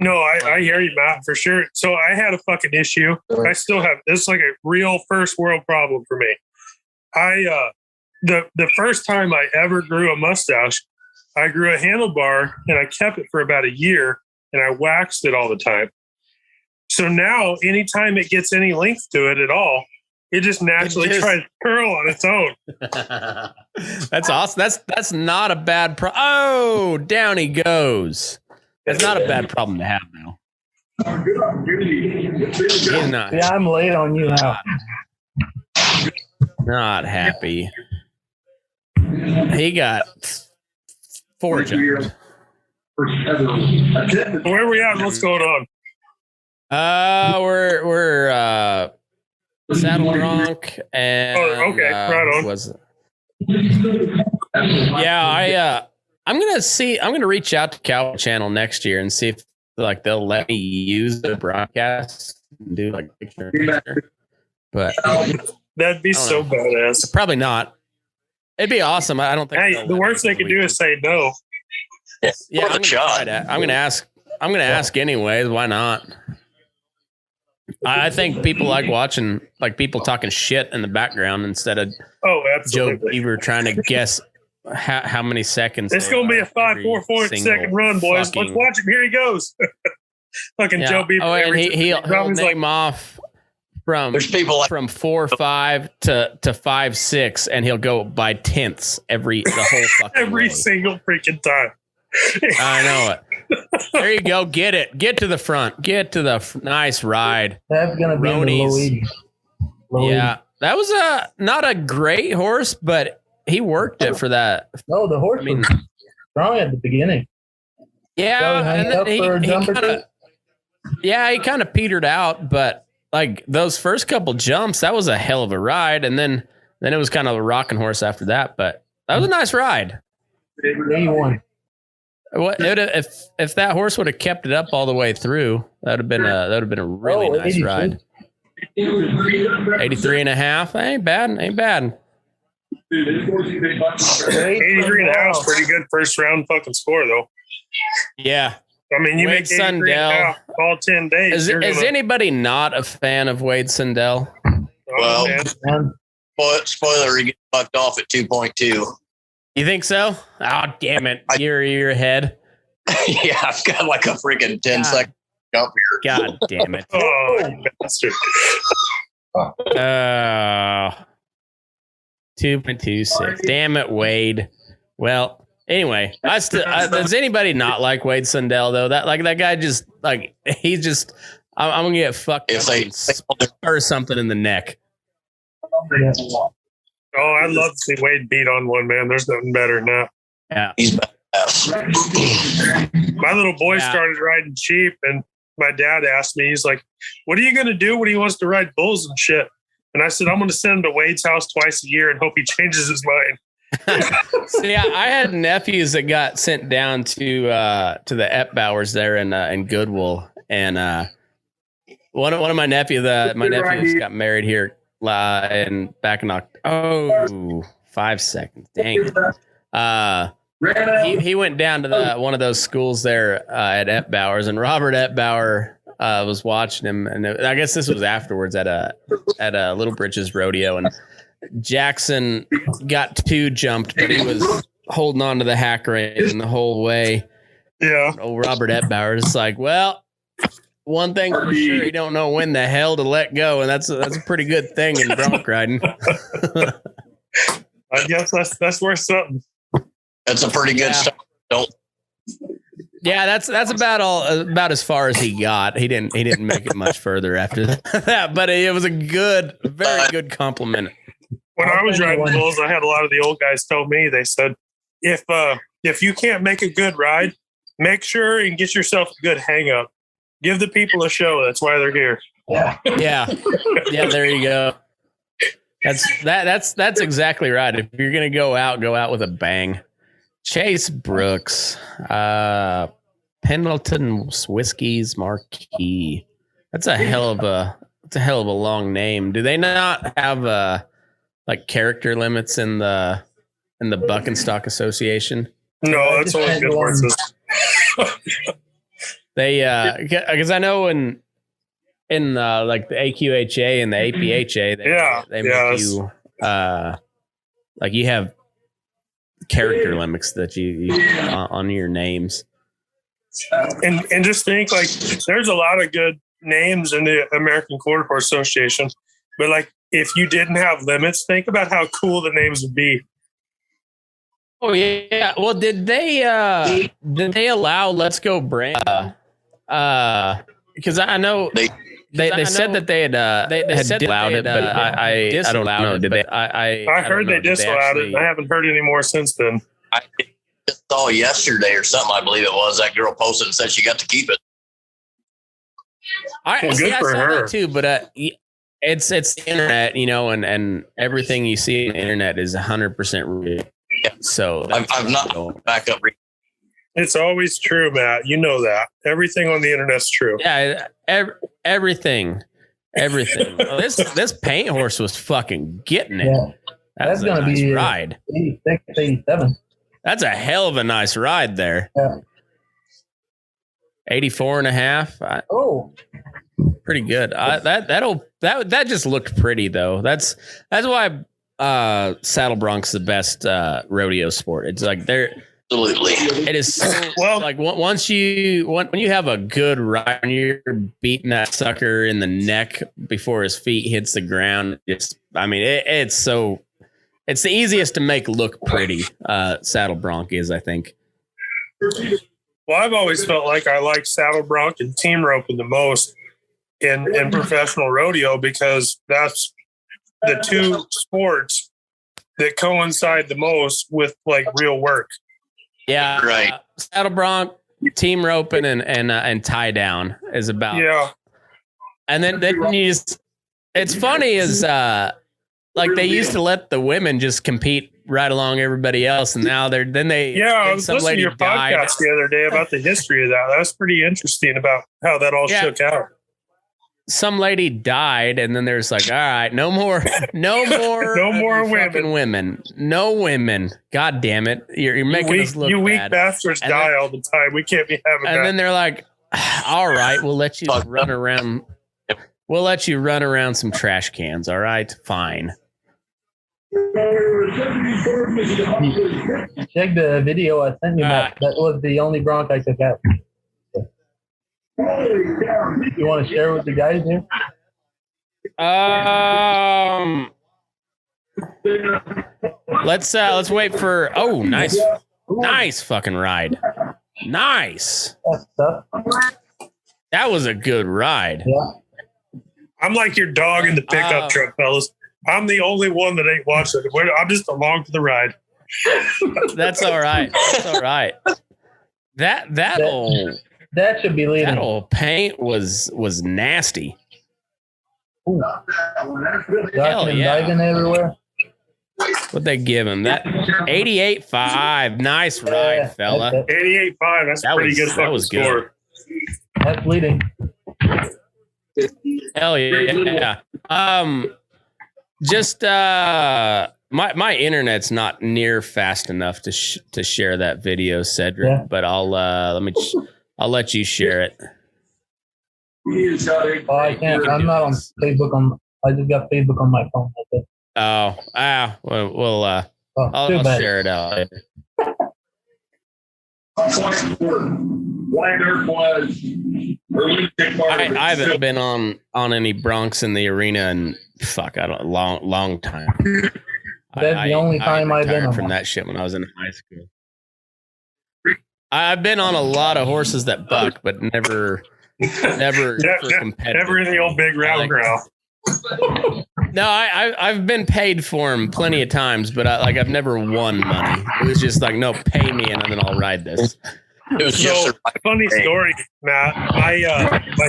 No, I hear you, Matt, for sure. So I had a fucking issue. I still have this, like a real first world problem for me. The first time I ever grew a mustache, I grew a handlebar and I kept it for about a year and I waxed it all the time. So now anytime it gets any length to it at all, it just naturally tries to curl on its own. That's awesome. That's not a bad Oh, down he goes. That's not a bad problem to have now. He's not. Yeah, I'm late on you now. Not happy. He got 4 jumps. Where are we at? What's going on? We're saddle drunk and right on. I'm gonna reach out to Cowboy Channel next year and see if they'll let me use the broadcast and do like picture. But that'd be so badass. Probably not. It'd be awesome. I don't think. Hey, the worst they could do is say no. Yeah, I'm gonna ask anyways. Why not? I think people like watching people talking shit in the background instead of Joe Beaver trying to guess how many seconds. It's going to be a 5.44 second run, boys. Let's watch him. Here he goes. Fucking Joe Beaver. Oh, and he'll name off from 4.5 to 5.6, and he'll go by tenths the whole fucking every way. Single freaking time. I know it. There you go. Get it. Get to the front. Get to the nice ride. That's gonna be the low Yeah, that was not a great horse, but he worked it for that. No, the horse was strong at the beginning. Yeah, and then he kind of petered out, but like those first couple jumps, that was a hell of a ride, and then it was kind of a rocking horse after that. But that was a nice ride. 81. If that horse would have kept it up all the way through, that would have been a really nice 82. ride. 83 and a half. Ain't bad. 83 and a half is pretty good first round fucking score though. Yeah. I mean, you Wade make 83 and a half all 10 days. Is anybody not a fan of Wade Sundell? Well, spoiler, he gets fucked off at 2.2. You think so? Oh, damn it. You're ahead. Yeah, I've got like a freaking 10-second jump here. God damn it. Oh, you bastard. 2.26. Damn it, Wade. Well, anyway, does anybody not like Wade Sundell though? That guy just like he's just I'm gonna get fucked If or something in the neck. Oh, I'd love to see Wade beat on one, man. There's nothing better than that. Yeah. He's badass. My little boy started riding cheap, and my dad asked me, he's like, what are you going to do when he wants to ride bulls and shit? And I said, I'm going to send him to Wade's house twice a year and hope he changes his mind. See, I had nephews that got sent down to the Epbauers there in Goodwill, and one of my nephews got married here and back in October. Oh, 5 seconds. Dang it. He went down to one of those schools there at Epbauer's, and Robert Epbauer was watching him, and I guess this was afterwards at a Little Britches rodeo, and Jackson got 2 jumped, but he was holding on to the hack rein the whole way. Yeah. Old Robert Epbauer is like, well, one thing for sure, he don't know when the hell to let go, and that's a pretty good thing in bronc riding. I guess that's worth something. That's a pretty good start. Yeah, that's about as far as he got. He didn't make it much further after that, but it was a very good compliment. When I was riding bulls, I had a lot of the old guys tell me, they said, if you can't make a good ride, make sure and get yourself a good hang up. Give the people a show. That's why they're here. Yeah. There you go. That's exactly right. If you're gonna go out with a bang. Chase Brooks, Pendleton Whiskey's Marquee. That's a hell of a long name. Do they not have like character limits in the Buck and Stock Association? No, that's only good horses. They because I know in like the AQHA and the APHA, they make you like you have character limits that you on your names. And just think, like, there's a lot of good names in the American Quarter Horse Association, but like if you didn't have limits, think about how cool the names would be. Oh yeah. Well, did they allow Let's Go Brand? Because I know they said that they had allowed it, but I don't know. Did they? I heard they disallowed it. I haven't heard any more since then. I just saw yesterday or something, I believe it was, that girl posted and said she got to keep it. Well, good for her too, but it's the internet, and everything you see on the internet is 100% real. Yeah. So I've not back up. It's always true, Matt. You know that everything on the internet's true. Yeah, everything. This paint horse was fucking getting it. Yeah. That's gonna be ride. 86, 87. That's a hell of a nice ride there. Yeah. 84.5. Oh, pretty good. That just looked pretty though. That's why saddle bronc's the best rodeo sport. It's like absolutely. It is so, like when you have a good ride, when you're beating that sucker in the neck before his feet hits the ground. It's the easiest to make look pretty. Saddle bronc is, I think. Well, I've always felt like I like saddle bronc and team roping the most in professional rodeo, because that's the two sports that coincide the most with like real work. Yeah, right. Saddle bronc, team roping, and tie down is about. Yeah, and then you just, it's funny is like they used to let the women just compete right along everybody else, and now I was listening to your podcast the other day about the history of that. That was pretty interesting about how that all shook out. Some lady died, and then there's like, all right, no more no more women, no women. God damn it, you're making us look you bad. Weak bastards and die all the time. We can't be having that. And then they're like, all right, we'll let you run around. We'll let you run around some trash cans. All right, fine. Check the video I sent you, Matt. That was the only bronc I took out. You want to share with the guys here? Let's wait for. Oh, nice fucking ride. Nice. That's tough. That was a good ride. Yeah. I'm like your dog in the pickup truck, fellas. I'm the only one that ain't watching it. I'm just along for the ride. That's all right. That's all right. That should be leading. That old paint was nasty. Ooh. Hell yeah. Diving everywhere. What'd they give him? That 88.5. Nice ride, fella. 88.5. That's that pretty was, good. That was score. good. That's leading. Hell yeah. Just my internet's not near fast enough to share that video, Cedric. Yeah. But I'll let you share it. Oh, I can't. I'm not on Facebook. I just got Facebook on my phone. That's it. Well, I'll share it out. I haven't been on any broncs in the arena in a long time. That's the only time I've been on from that shit when I was in high school. I've been on a lot of horses that buck, but never for competitive. Never in the old big round growl. No, I've been paid for them plenty of times, but I've never won money. It was just like, no, pay me and then I'll ride this. It was just a funny story, Matt. My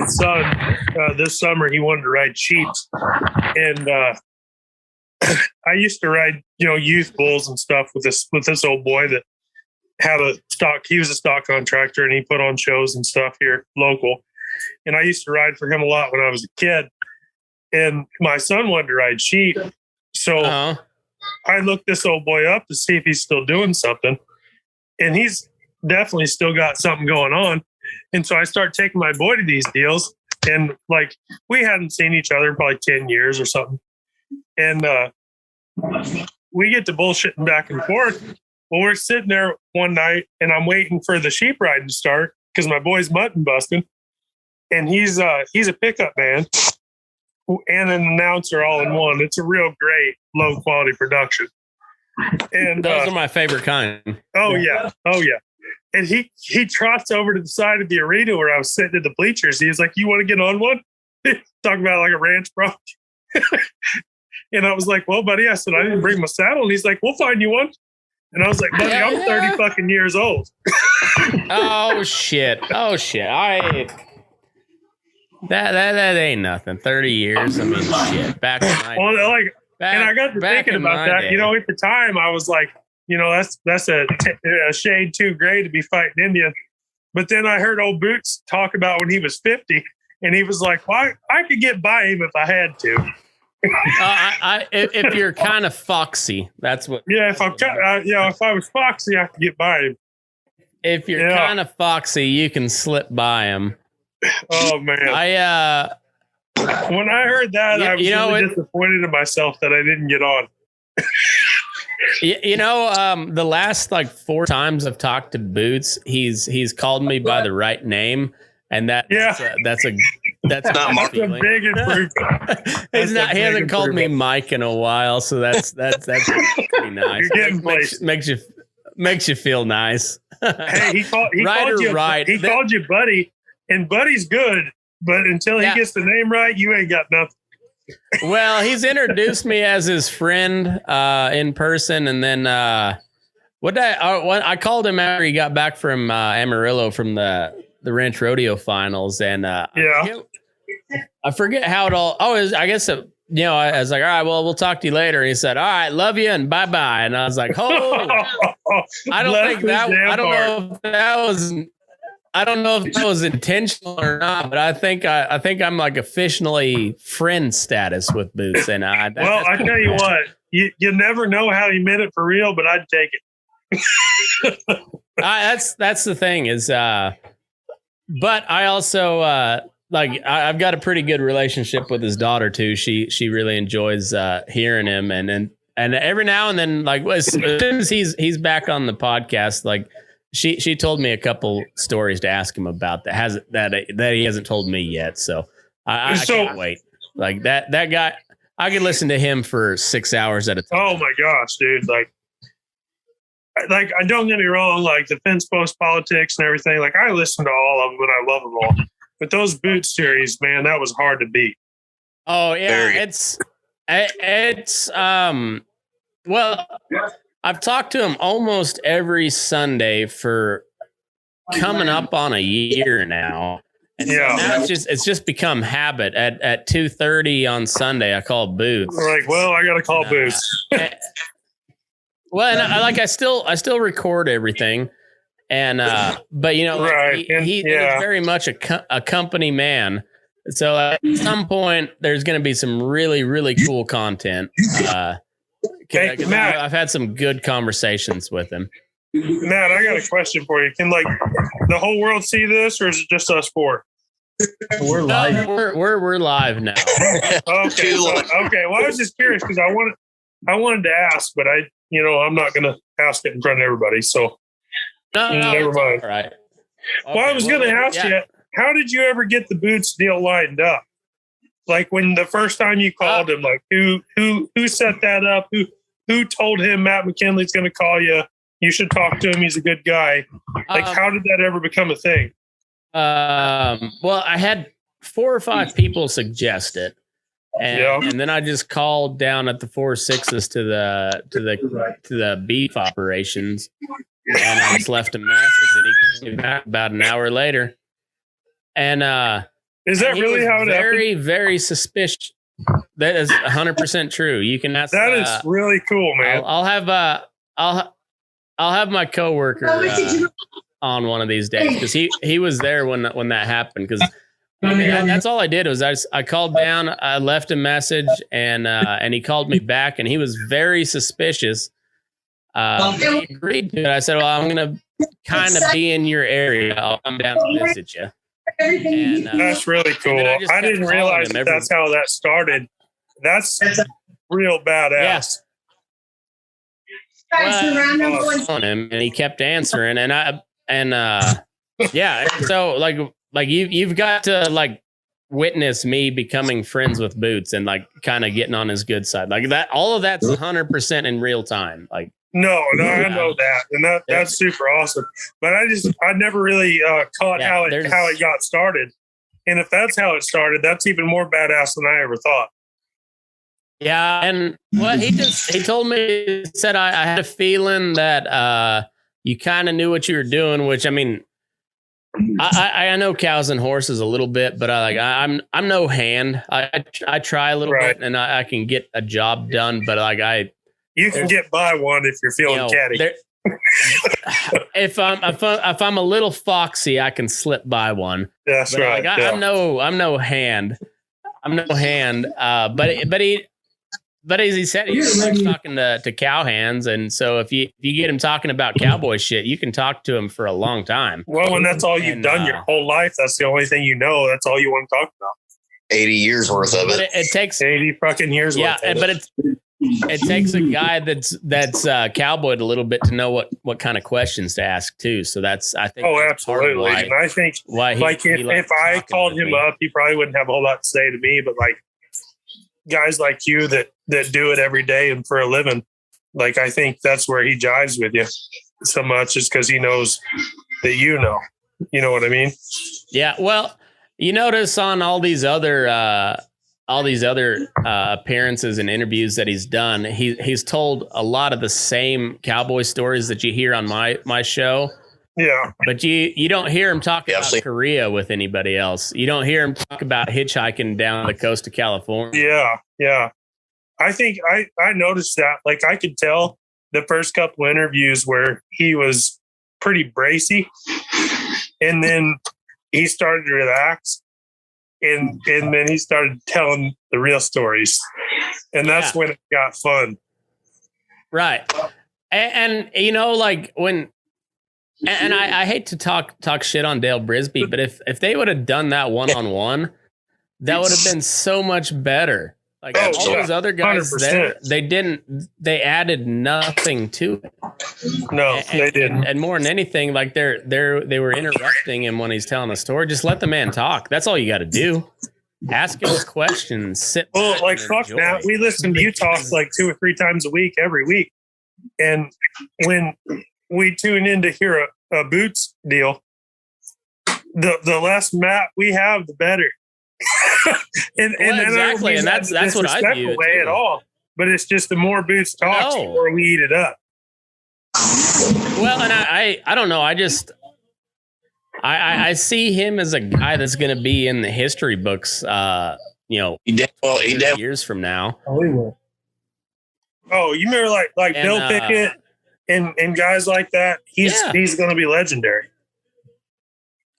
son this summer he wanted to ride sheeps, and I used to ride youth bulls and stuff with this old boy that had a stock. He was a stock contractor and he put on shows and stuff here local, and I used to ride for him a lot when I was a kid. And my son wanted to ride sheep. So I looked this old boy up to see if he's still doing something. And he's definitely still got something going on. And so I start taking my boy to these deals. And we hadn't seen each other in probably 10 years or something. And we get to bullshitting back and forth. Well, we're sitting there one night and I'm waiting for the sheep ride to start because my boy's mutton busting. And he's a pickup man and an announcer all in one. It's a real great low quality production. And those are my favorite kind. Oh yeah. And he trots over to the side of the arena where I was sitting in the bleachers. He was like, "You want to get on one?" Talking about like a ranch bronc. And I was like, "Well, buddy," I said, "I didn't bring my saddle." And he's like, "We'll find you one." And I was like, "Buddy, I'm 30 fucking years old." Oh shit. That ain't nothing. 30 years. I mean, shit. Back in my and I got to thinking about that. Day. At the time, I was like, that's a shade too gray to be fighting Indian. But then I heard old Boots talk about when he was 50, and he was like, "Well, I could get by him if I had to." If you're kind of foxy, that's what. Yeah, if I was foxy, I could get by him. If you're kind of foxy, you can slip by him. Oh man! When I heard that, I was really disappointed in myself that I didn't get on. The last 4 times I've talked to Boots, he's called me by the right name, and that's a big improvement. He hasn't called me Mike in a while, so that's pretty nice. You're getting makes you feel nice. Hey, he called you buddy. And Buddy's good, but until he gets the name right, you ain't got nothing. Well, he's introduced me as his friend in person, and then I called him after he got back from Amarillo from the Ranch Rodeo finals, and I forget how it all. I guess I was like, all right, well, we'll talk to you later. And he said, all right, love you and bye bye. And I was like, I don't know if that was intentional or not, but I think I'm officially friend status with Boots. And I tell you what, you never know how he meant it for real, but I'd take it. That's the thing is, but I also I've got a pretty good relationship with his daughter too. She really enjoys hearing him, and then And every now and then, like as soon as he's back on the podcast, like she told me a couple stories to ask him about that he hasn't told me yet. So I can't wait. Like that guy, I could listen to him for 6 hours at a time. Oh my gosh, dude! Like I don't get me wrong, like the fence post politics and everything. Like I listen to all of them and I love them all. But those boot series, man, that was hard to beat. Oh yeah, well, I've talked to him almost every Sunday for coming up on a year now. And Yeah. now it's just become habit. At 2:30 on Sunday, I call Boots. Like, well, I got to call Boots. Well, and I still record everything, and but you know, Right. he is very much a company man. So at some point, there's going to be some really, really cool content. Hey, Matt. I've had some good conversations with him. Matt, I got a question for you. Can like the whole world see this, or is it just us four? We're live. We're live now. Okay. Okay. Well, I was just curious because I wanted to ask, but I'm not going to ask it in front of everybody. So No, never mind. All right. Well, I was going to ask you, how did you ever get the Boots deal lined up? Like when the first time you called him, like who set that up? Who told him Matt McKinley's going to call you? You should talk to him. He's a good guy. Like, how did that ever become a thing? Well, I had 4 or 5 people suggest it, and then I just called down at the 4-6s to the beef operations, and I just left a message, and he came back about an hour later. And is that really how it happened? Very, very suspicious. That is 100% true. You can ask. That is really cool, man. I'll have my coworker on one of these days because he was there when that happened. Because that's all I did was I called down, I left a message, and he called me back, and he was very suspicious. He agreed to it. I said, "Well, I'm gonna kind of be in your area. I'll come down and visit you." And, that's really cool. I didn't realize that's how that started. That's real badass. On him, and he kept answering, so like you've got to like witness me becoming friends with Boots and like kind of getting on his good side, like that. All of that's 100% in real time. Like no, I know that, and that's super awesome. But I never really caught how it got started. And if that's how it started, that's even more badass than I ever thought. Yeah, and well, he told me, said I had a feeling that you kind of knew what you were doing, which I mean, I know cows and horses a little bit, but I'm no hand. I try a little bit, and I can get a job done, but you can get by one if you're feeling catty. If I'm a little foxy, I can slip by one. That's right. I'm no hand. But as he said, he likes talking to cowhands, and so if you get him talking about cowboy shit, you can talk to him for a long time. Well, when that's all you've done your whole life, that's the only thing you know. That's all you want to talk about. 80 years worth of it. It takes 80 fucking years. Yeah, but it takes a guy that's cowboyed a little bit to know what kind of questions to ask too. So that's I think. Oh, absolutely. And I think if I called him up, he probably wouldn't have a whole lot to say to me. But like guys like you that do it every day and for a living, like I think that's where he jives with you so much, is because he knows that you know what I mean. Yeah. Well, you notice on all these other appearances and interviews that he's done, he's told a lot of the same cowboy stories that you hear on my show. Yeah. But you don't hear him talk about Korea with anybody else. You don't hear him talk about hitchhiking down the coast of California. Yeah. Yeah. I think I noticed that. Like I could tell the first couple interviews where he was pretty bracy, and then he started to relax. And then he started telling the real stories, and that's when it got fun. Right. And like when, and I hate to talk shit on Dale Brisby, but if they would have done that one-on-one, that would have been so much better. Like Oh, all those other guys 100%. there, they added nothing to it. No, they didn't. And more than anything, like they were interrupting him when he's telling a story. Just let the man talk. That's all you got to do. Ask him a question. Sit. Well, back like and fuck enjoy. now. We listen to you talk like 2 or 3 times a week, every week. And when we tune in to hear a Boots deal, the less Matt we have, the better. and exactly, and that's what I view way at all. But it's just the more Boots talks, the more we eat it up. Well, and I don't know. I see him as a guy that's going to be in the history books. Years from now. Oh, he will. Oh, you remember like Bill Pickett and guys like that? He's going to be legendary.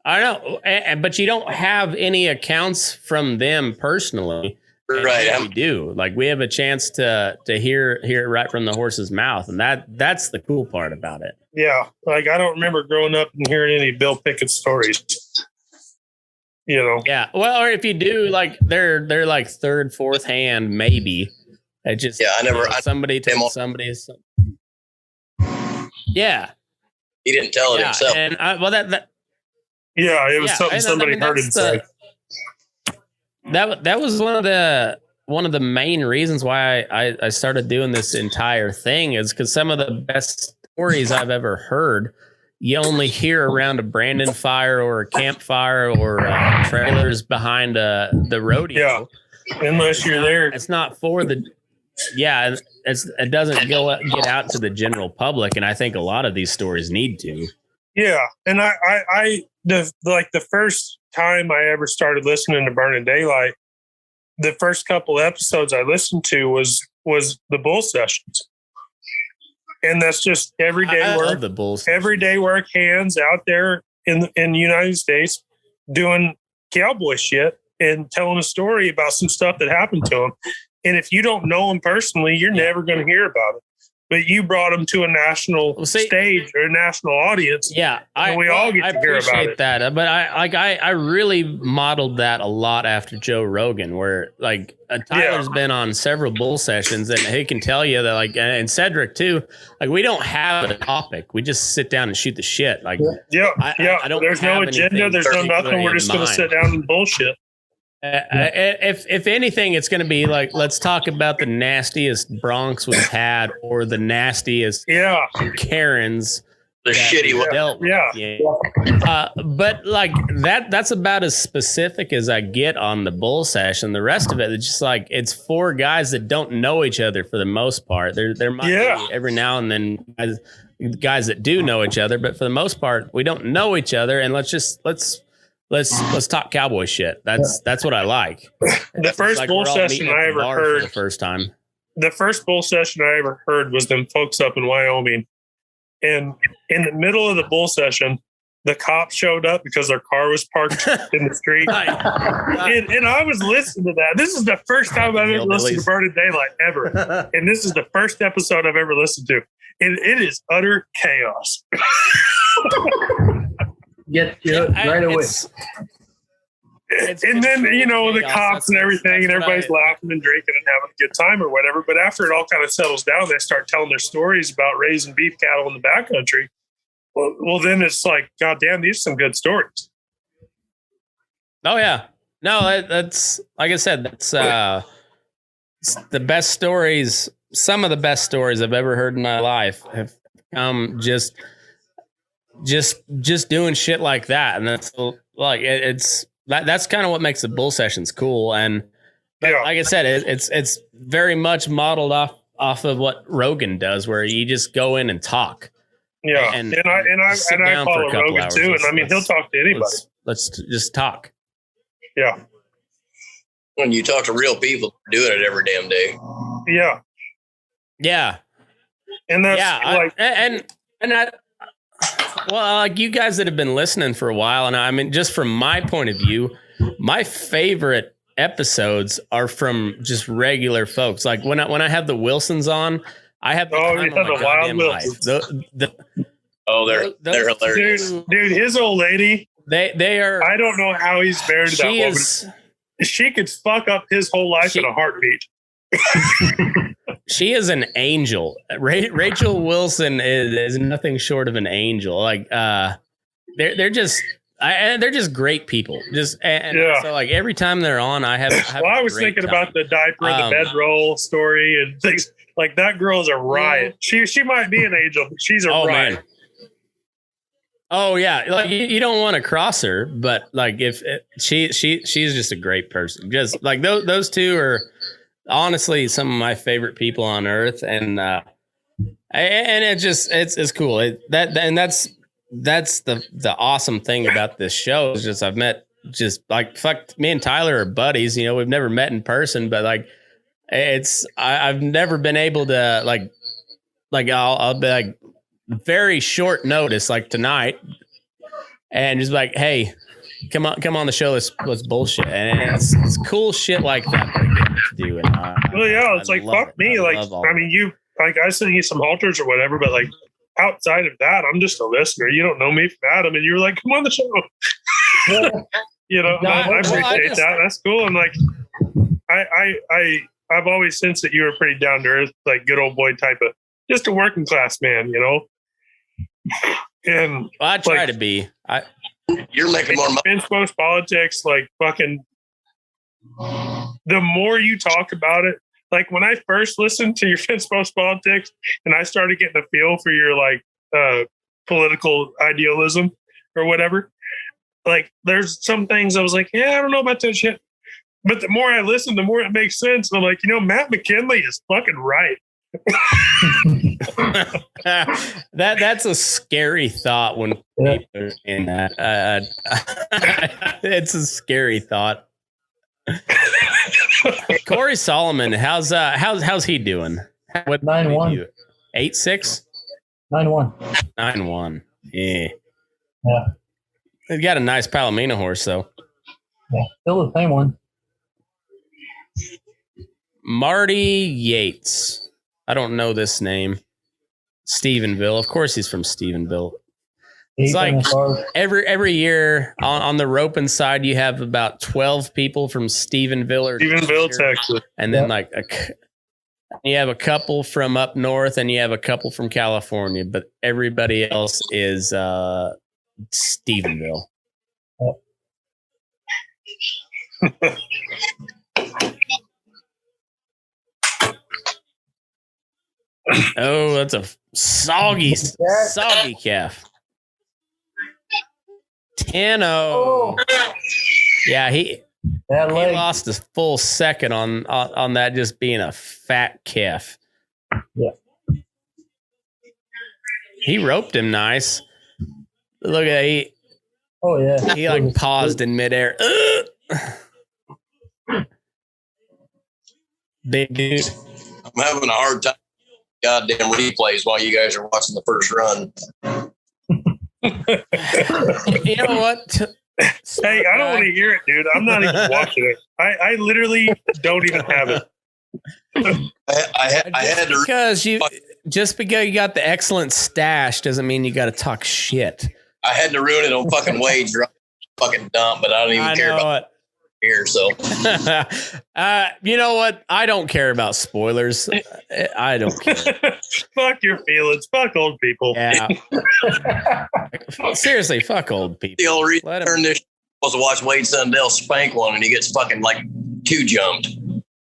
I know, but you don't have any accounts from them personally. Right. We do. Like we have a chance to hear it right from the horse's mouth, and that's the cool part about it. Yeah, like I don't remember growing up and hearing any Bill Pickett stories. Yeah. Well, or if you do, like they're like third, fourth hand, maybe. It just I never. Somebody told somebody. Yeah. He didn't tell it himself. And that. Yeah, it was something somebody heard him say. That was one of the main reasons why I started doing this entire thing is because some of the best stories I've ever heard, you only hear around a Brandon fire or a campfire or trailers behind the rodeo. Yeah, unless you're there. It's not for the. Yeah, it doesn't get out to the general public, and I think a lot of these stories need to. Yeah, and the first time I ever started listening to Burnin' Daylight, the first couple episodes I listened to was the bull sessions, and that's just everyday work. Love the bulls. Everyday work, hands out there in the United States doing cowboy shit and telling a story about some stuff that happened to them. And if you don't know them personally, you're never going to hear about it. But you brought them to a national stage or a national audience. Yeah, we all get to hear about it. That, but I really modeled that a lot after Joe Rogan, where like Tyler's been on several bull sessions, and he can tell you that and Cedric too. Like we don't have a topic; we just sit down and shoot the shit. Like I don't. There's no agenda. There's no nothing. We're just going to sit down and bullshit. If anything, it's going to be like, let's talk about the nastiest Bronx we've had, or the nastiest Karens, the shitty one. Dealt with. But like that's about as specific as I get on the bull session. The rest of it, it's just like it's 4 guys that don't know each other for the most part. There might be every now and then guys that do know each other, but for the most part, we don't know each other. And let's talk cowboy shit. That's what I like. The first bull session I ever heard for the first time. The first bull session I ever heard was them folks up in Wyoming. And in the middle of the bull session, the cops showed up because their car was parked in the street. And I was listening to that. This is the first time I've ever listened to Burnin' Daylight ever. And this is the first episode I've ever listened to. And it is utter chaos. Get you right away. And then, the cops and everything, and everybody's laughing and drinking and having a good time or whatever. But after it all kind of settles down, they start telling their stories about raising beef cattle in the backcountry. Well, then it's like, God damn, these are some good stories. Oh, yeah. No, that's, like I said, that's the best stories. Some of the best stories I've ever heard in my life have come just doing shit like that. And that's like, that's kind of what makes the bull sessions cool. And like I said, it's very much modeled off of what Rogan does, where you just go in and talk. Yeah. And I follow Rogan too. And I mean, he'll talk to anybody. Let's just talk. Yeah. When you talk to real people doing it every damn day. Yeah. Yeah. And that's well, like you guys that have been listening for a while, and I mean, just from my point of view, my favorite episodes are from just regular folks. Like when I have the Wilsons on, I have the wild Wilsons. They're hilarious, dude. His old lady, they are. I don't know how he's married to that woman. she could fuck up his whole life in a heartbeat. She is an angel. Rachel Wilson is nothing short of an angel. Like they're just great people. So like every time they're on, I have well, I was thinking about the diaper and the bedroll story and things like that. Girl is a riot. She might be an angel, but she's a riot. Man. Oh yeah, like you don't want to cross her, but like if she's just a great person. Just like those two are honestly some of my favorite people on earth, and it's cool. That's the awesome thing about this show is just I've met just like me and Tyler are buddies. You know, we've never met in person, but like I've never been able to like I'll be like very short notice like tonight and just like, hey, come on the show, let's bullshit. And it's cool shit like that I get to do. And it's like fuck me. Like I mean, you like I sent you some halters or whatever, but like outside of that, I'm just a listener. You don't know me from Adam, and you're like, come on the show. You know, I appreciate that. That's cool. And like I've always sensed that you were pretty down to earth, like good old boy type of just a working class man, you know. And I try to be. You're making more money. Fence post politics, like fucking. The more you talk about it, like when I first listened to your fence post politics, and I started getting a feel for your like political idealism or whatever. Like there's some things I was like, yeah, I don't know about that shit. But the more I listen, the more it makes sense. And I'm like, you know, Matt McKinley is fucking right. That's a scary thought when people are in that. It's a scary thought. Corey Solomon, how's he doing? What 9-1. 8-6? 9-1. 9-1. Yeah. Yeah. He's got a nice Palomino horse though. Yeah, still the same one. Marty Yates. I don't know this name. Stephenville. Of course he's from Stephenville. It's like every year on the roping side, you have about 12 people from Stephenville, Texas. And then you have a couple from up north and you have a couple from California, but everybody else is Stephenville. Oh, that's a soggy calf. 10-0. Oh. Yeah, he lost a full second on that just being a fat calf. Yeah. He roped him nice. Look at he. Oh yeah. He like paused in midair. Big dude. I'm having a hard time. Goddamn replays while you guys are watching the first run. You know what? Hey, I don't want to hear it, dude. I'm not even watching it. I literally don't even have it. I had to because you got the excellent stash doesn't mean you got to talk shit. I had to ruin it on fucking Wade's fucking dump, but I don't even care about it here. So, you know what? I don't care about spoilers. I don't care. Fuck your feelings. Fuck old people. Yeah. Seriously, fuck old people. The only reason I turned this was to watch Wade Sundell spank one, and he gets fucking like 2 jumped.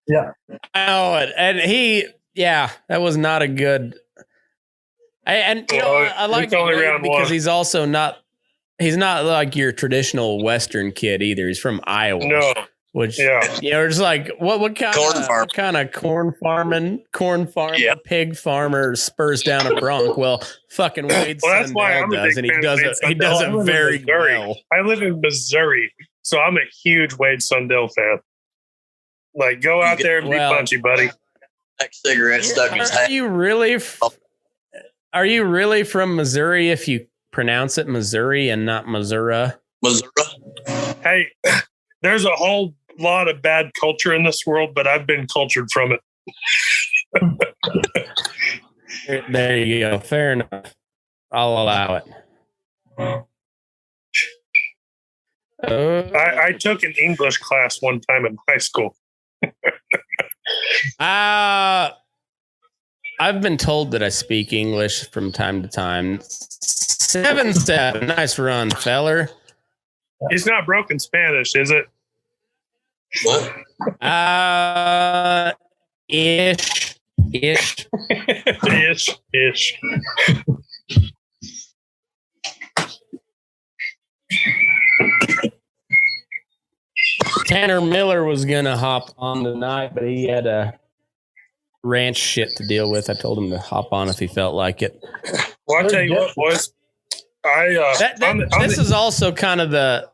Yeah. Oh, and that was not a good. And you know, I like Wade because he's also not. He's not like your traditional Western kid either. He's from Iowa. No. Which, it's like, what kind of corn farming, pig farmer spurs down a bronc? Well, fucking Wade Sundell does, and he does it very well. I live in Missouri, so I'm a huge Wade Sundell fan. Like, go out there and be punchy, buddy. Next cigarette stuck in his head. Are you really from Missouri if you pronounce it Missouri and not Missouri? Missouri. Hey, there's a whole lot of bad culture in this world, but I've been cultured from it. There you go. Fair enough. I'll allow it. I took an English class one time in high school. I've been told that I speak English from time to time. 7-7. Nice run, feller. It's not broken Spanish, is it? What? Ish. Ish. Tanner Miller was going to hop on tonight, but he had a ranch shit to deal with. I told him to hop on if he felt like it. Well, I'll tell you what, boys. This is also kind of the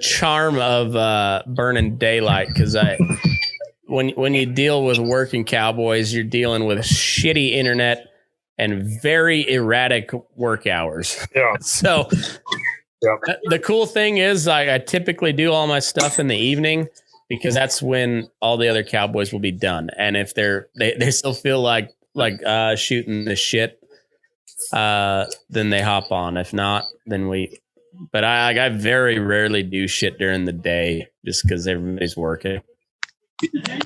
charm of Burnin daylight, because when you deal with working cowboys, you're dealing with shitty internet and very erratic work hours. Yeah. So the cool thing is I typically do all my stuff in the evening, because that's when all the other cowboys will be done. And if they still feel like shooting the shit, then they hop on. If not, then but I very rarely do shit during the day, just because everybody's working. Imagine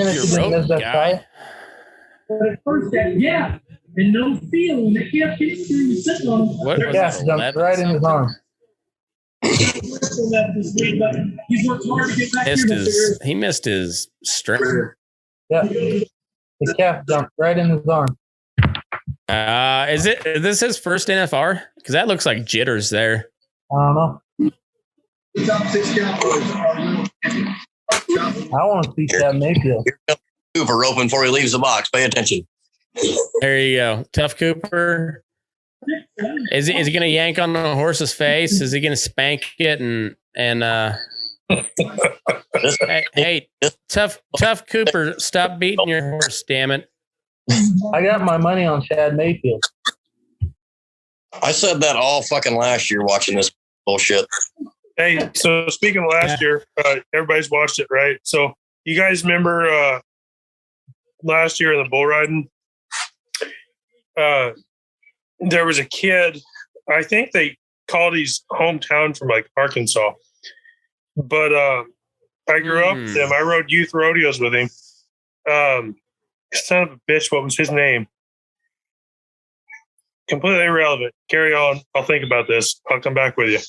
if you didn't miss that guy. Yeah. And no feeling. They can't keep sitting on them. What was Yeah, jumped right in his arm. He's worked hard to get back here. He missed his string. Yeah. The calf jumped right in his arm. Is this his first NFR? Because that looks like jitters there. I don't know. I want to see Chad Mayfield. Cooper roping before he leaves the box. Pay attention. There you go. Tough Cooper. Is he going to yank on the horse's face? Is he going to spank it and hey, tough Cooper, stop beating your horse, damn it. I got my money on Chad Mayfield. I said that all fucking last year watching this bullshit. Hey, so speaking of last year, everybody's watched it, right? So you guys remember last year in the bull riding? There was a kid, I think they called his hometown from like Arkansas. But I grew up with him. I rode youth rodeos with him. Son of a bitch, what was his name? Completely irrelevant. Carry on. I'll think about this. I'll come back with you.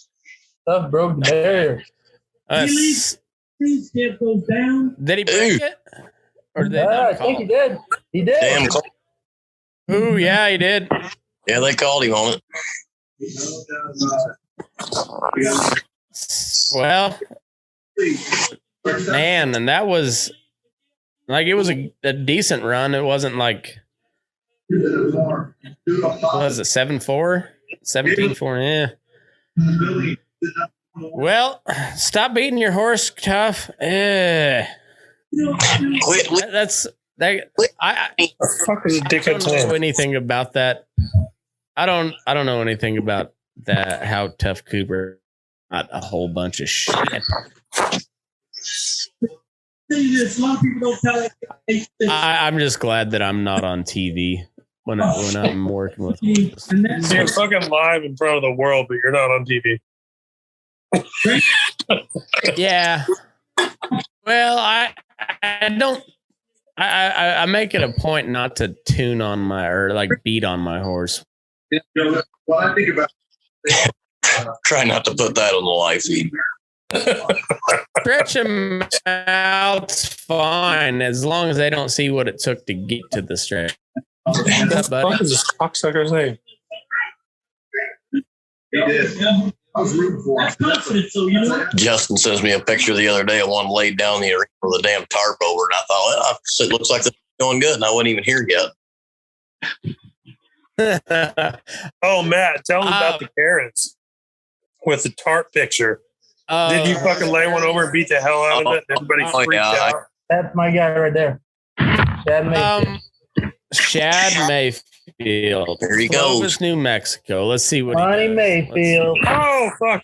Stuff broke the barrier. Did he break it? Or did they I think he did. He did. Damn. Ooh, yeah, he did. Yeah, they called him on it. Well, man, and that was like, it was a decent run. It wasn't like, what was it, 7-4? 17-4, yeah. Well, stop beating your horse, Tough. I don't know anything about that. I don't know anything about that. How Tough Cooper got a whole bunch of shit. I'm just glad that I'm not on TV when I'm working with horses. You're fucking live in front of the world, but you're not on TV. Yeah. Well, I make it a point not to tune on beat on my horse. Well, I think about Try not to put that on the live feed. Stretch them out's fine as long as they don't see what it took to get to the stretch. What is this cocksucker's name? he did. I was rooting for him. Justin sends me a picture the other day of one laid down in the arena with a damn tarp over, and I thought, well, it looks like it's going good, and I wasn't even here yet. Oh, Matt, tell them about the Karens with the tarp picture. Did you fucking lay one over and beat the hell out of it? Everybody freaked out. That's my guy right there. Chad Mayfield. Shad Mayfield. There he goes. Clovis, New Mexico. Let's see what Bonnie he does. Mayfield. Oh, fuck.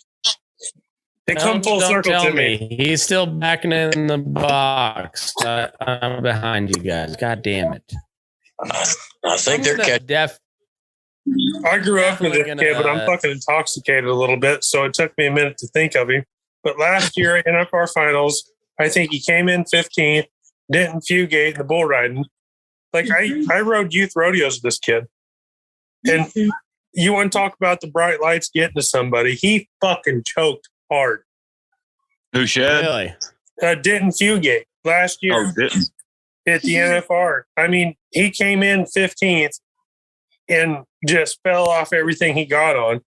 They come full circle tell to me. He's still backing in the box. I'm behind you guys. God damn it. I think they're catching. I grew up with this kid, but I'm fucking intoxicated a little bit, so it took me a minute to think of him. But last year at NFR Finals, I think he came in 15th, didn't fugate in the bull riding. Like, I rode youth rodeos with this kid. And you want to talk about the bright lights getting to somebody. He fucking choked hard. Who shed? Really? Didn't fugate last year. Oh, didn't. At the NFR. I mean, he came in 15th and just fell off everything he got on.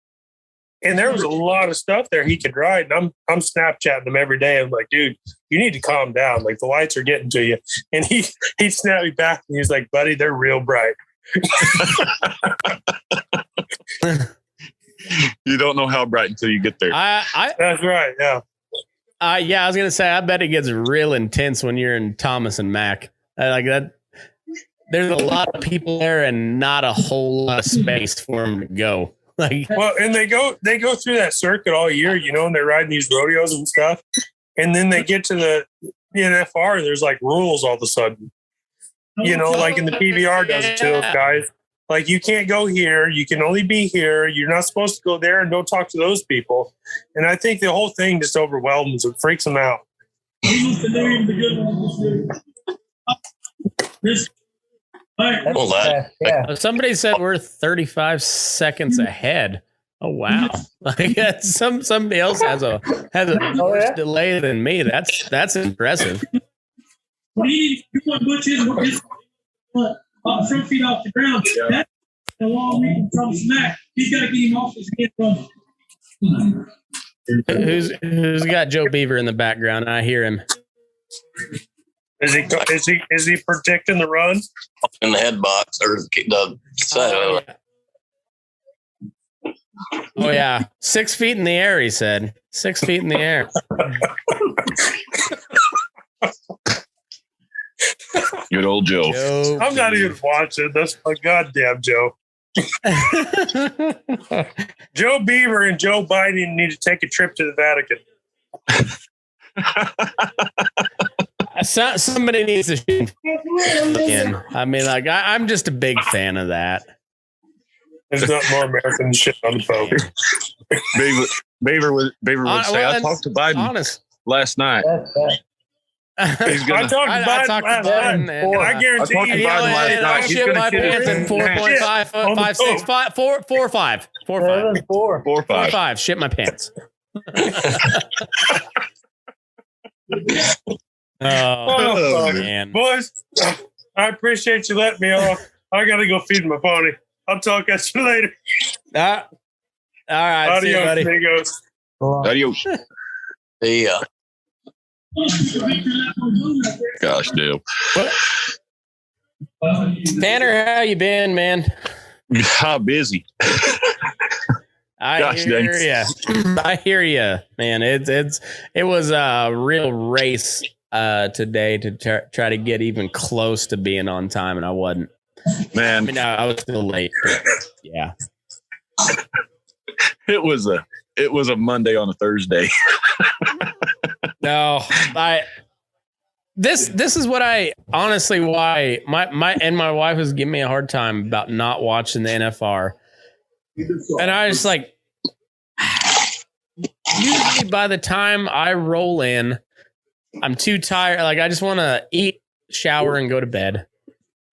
And there was a lot of stuff there he could ride. And I'm Snapchatting him every day. I'm like, dude, you need to calm down. Like, the lights are getting to you. And he snapped me back and he was like, buddy, they're real bright. You don't know how bright until you get there. That's right. Yeah. Yeah, I was gonna say, I bet it gets real intense when you're in Thomas and Mack. Like that, there's a lot of people there and not a whole lot of space for them to go. Like, well, and they go through that circuit all year, you know, and they're riding these rodeos and stuff, and then they get to the NFR and there's like rules all of a sudden, you know, like in the PBR does it to those guys. Like, you can't go here. You can only be here. You're not supposed to go there, and don't talk to those people. And I think the whole thing just overwhelms and freaks them out. Somebody said we're 35 seconds ahead. Oh wow! Like, somebody else has a worse delay than me. That's impressive. You want Butch front feet off the ground. That's a long read from Smack. He's got to get him off his head from. Who's got Joe Beaver in the background? I hear him. Is he predicting the run? In the head box or the side. Oh yeah, 6 feet in the air. He said 6 feet in the air. Good old Joe. I'm not even watching. That's my goddamn Joe. Joe Beaver and Joe Biden need to take a trip to the Vatican. Somebody needs to shoot in. I mean, like, I'm just a big fan of that. There's not more American than shit on the phone. Beaver would say, I talked to Biden last night. He's gonna, I talked to Biden last night. I guarantee you. I shit my pants in 4.5, 5, 6, 5, 4, 4, 5, 4, 5, 4, 5. Shit my pants. Oh man, boys, I appreciate you letting me off. I gotta go feed my pony. I'll talk at you later. All right, adios, see you, buddy. amigos. Adios. Yeah. Gosh, Dale. Tanner, how you been, man? How busy? I hear you, man. It was a real race today to try to get even close to being on time, and I wasn't. Man, I mean, I was still late. Yeah. It was a Monday on a Thursday. No, this is what I honestly why my wife was giving me a hard time about not watching the NFR. And I was like, usually by the time I roll in, I'm too tired. Like, I just want to eat, shower, and go to bed.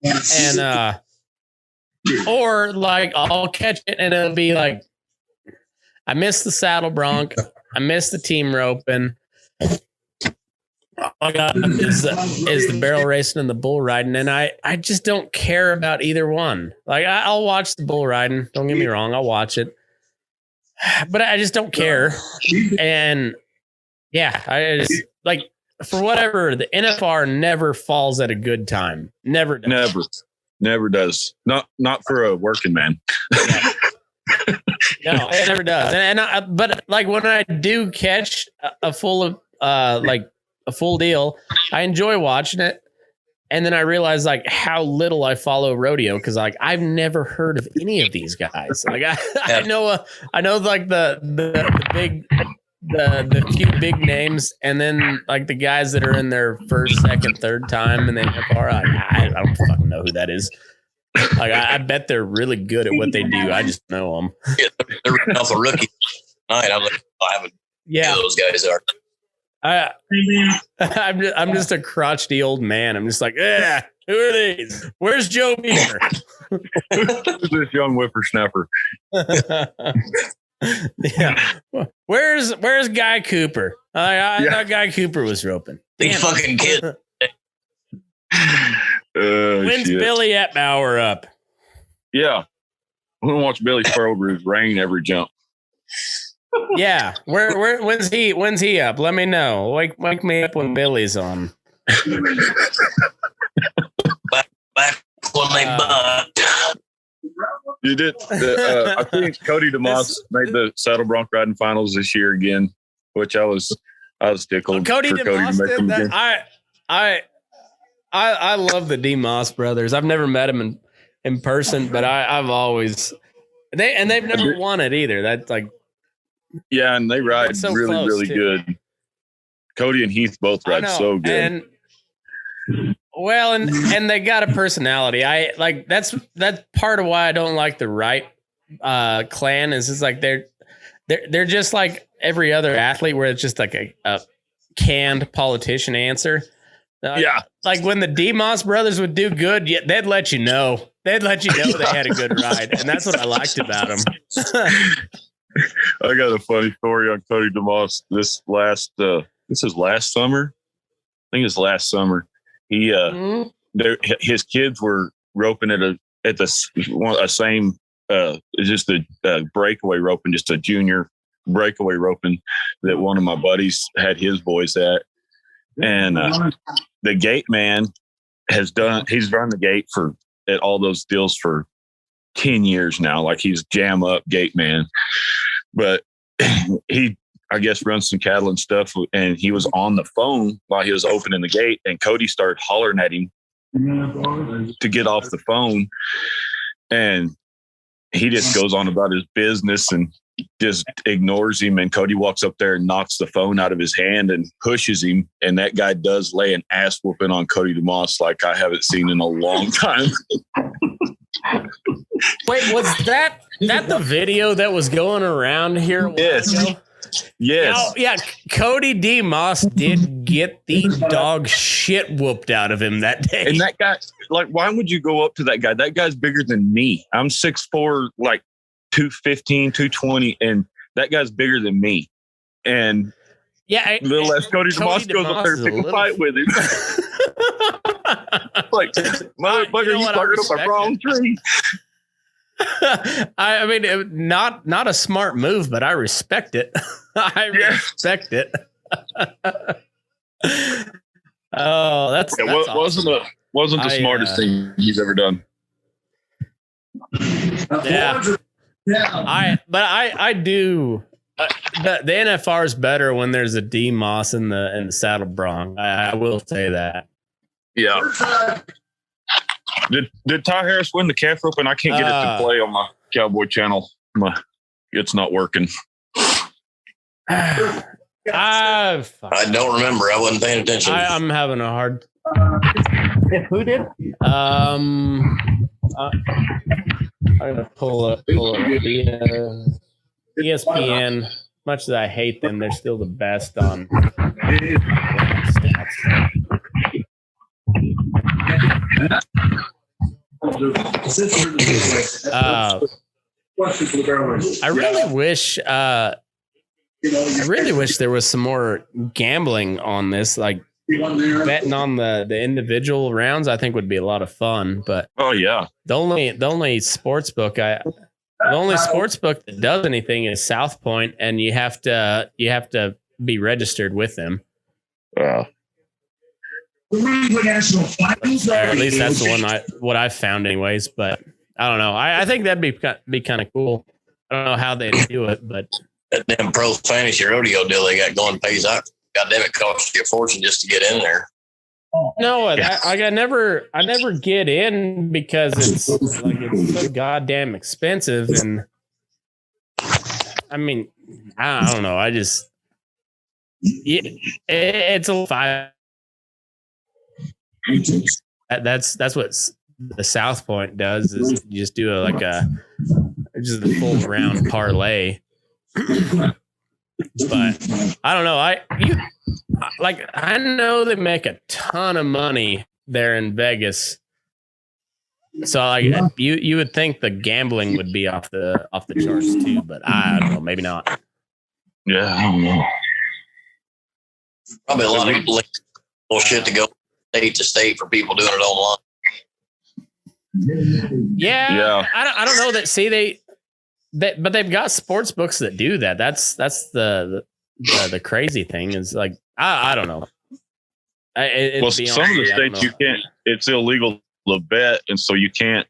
And or like I'll catch it and it'll be like, I missed the saddle bronc, I missed the team roping. All I got is the barrel racing and the bull riding, and I just don't care about either one. Like, I'll watch the bull riding. Don't get me wrong, I'll watch it, but I just don't care. And yeah, I just, like, for whatever, the NFR never falls at a good time. Never does. Never does. Not for a working man. Yeah. No, it never does. But like, when I do catch a full deal, I enjoy watching it. And then I realize like how little I follow rodeo, because like I've never heard of any of these guys. Like I know like the few big names, and then like the guys that are in their first, second, third time in the NFR. I don't fucking know who that is. Like I bet they're really good at what they do. I just know them. Yeah, they're running off a rookie tonight. I'm like, I haven't. Yeah, those guys are. I'm just a crotchety old man. I'm just like, yeah. Who are these? Where's Joe Beaver? Who's this young whippersnapper? Yeah. Where's Guy Cooper? I thought Guy Cooper was roping. Big fucking kid. When's Billy Etbauer up? Yeah. I'm gonna watch Billy far over his rain every jump. Yeah. When's he up? Let me know. Wake me up when Billy's on. Back when they bucked. You did. I think Cody DeMoss made the saddle bronc riding finals this year again, which I was tickled. Cody DeMoss did that. I love the DeMoss brothers. I've never met them in person, but I've always they've never won it either. That's like and they ride so really good. Cody and Heath both ride so good. And they got a personality. I like that's part of why I don't like the Wright clan is it's like they're just like every other athlete where it's just like a canned politician answer. Like when the DeMoss brothers would do good, they'd let you know. They'd let you know they had a good ride, and that's what I liked about them. I got a funny story on Cody DeMoss. This is last summer. I think it's last summer. He his kids were roping at the same just a breakaway roping, just a junior breakaway roping that one of my buddies had his boys at, and the gate man he's run the gate at all those deals for 10 years now. Like he's jam up gate man, but he I guess runs some cattle and stuff. And he was on the phone while he was opening the gate, and Cody started hollering at him to get off the phone. And he just goes on about his business and just ignores him. And Cody walks up there and knocks the phone out of his hand and pushes him. And that guy does lay an ass whooping on Cody DeMoss like I haven't seen in a long time. Wait, was that the video that was going around here a while ago? Yes. Oh, yeah, Cody DeMoss did get the dog shit whooped out of him that day. And that guy, like, why would you go up to that guy? That guy's bigger than me. I'm 6'4", like 215, 220, and that guy's bigger than me. And little ass Cody DeMoss goes up there and pick a fight with him. Like, motherfucker, you started up a wrong tree. I mean, not a smart move, but I respect it. Respect it. Oh, that's awesome. Wasn't the smartest thing he's ever done. Yeah. I do. The NFR is better when there's a DeMoss in the saddle bronc. I will say that. Yeah. Did Ty Harris win the calf rope? And I can't get it to play on my Cowboy channel. It's not working. I don't remember. I wasn't paying attention. I'm having a hard. Who did? I'm gonna pull up the ESPN. Much as I hate them, they're still the best on stats. I really wish there was some more gambling on this, like betting on the individual rounds. I think would be a lot of fun. But the only sports book that does anything is South Point, and you have to be registered with them. Wow. Or at least that's the one I've found anyways, but I don't know. I think that'd be kind of cool. I don't know how they do it, but that damn pro fantasy rodeo deal they got going pays out. Goddamn, it costs you a fortune just to get in there. No, I never get in because it's so goddamn expensive, and I mean, I don't know. It's a 5. That's what the South Point does is you just do a full round parlay. But I don't know. I know they make a ton of money there in Vegas. So you would think the gambling would be off the charts too, but I don't know, maybe not. Yeah, I don't know. Probably a lot of bullshit to go state to state for people doing it online. Yeah. I don't know that. See, but they've got sports books that do that. That's the crazy thing is like I don't know. Some of the states you can't. It's illegal to bet, and so you can't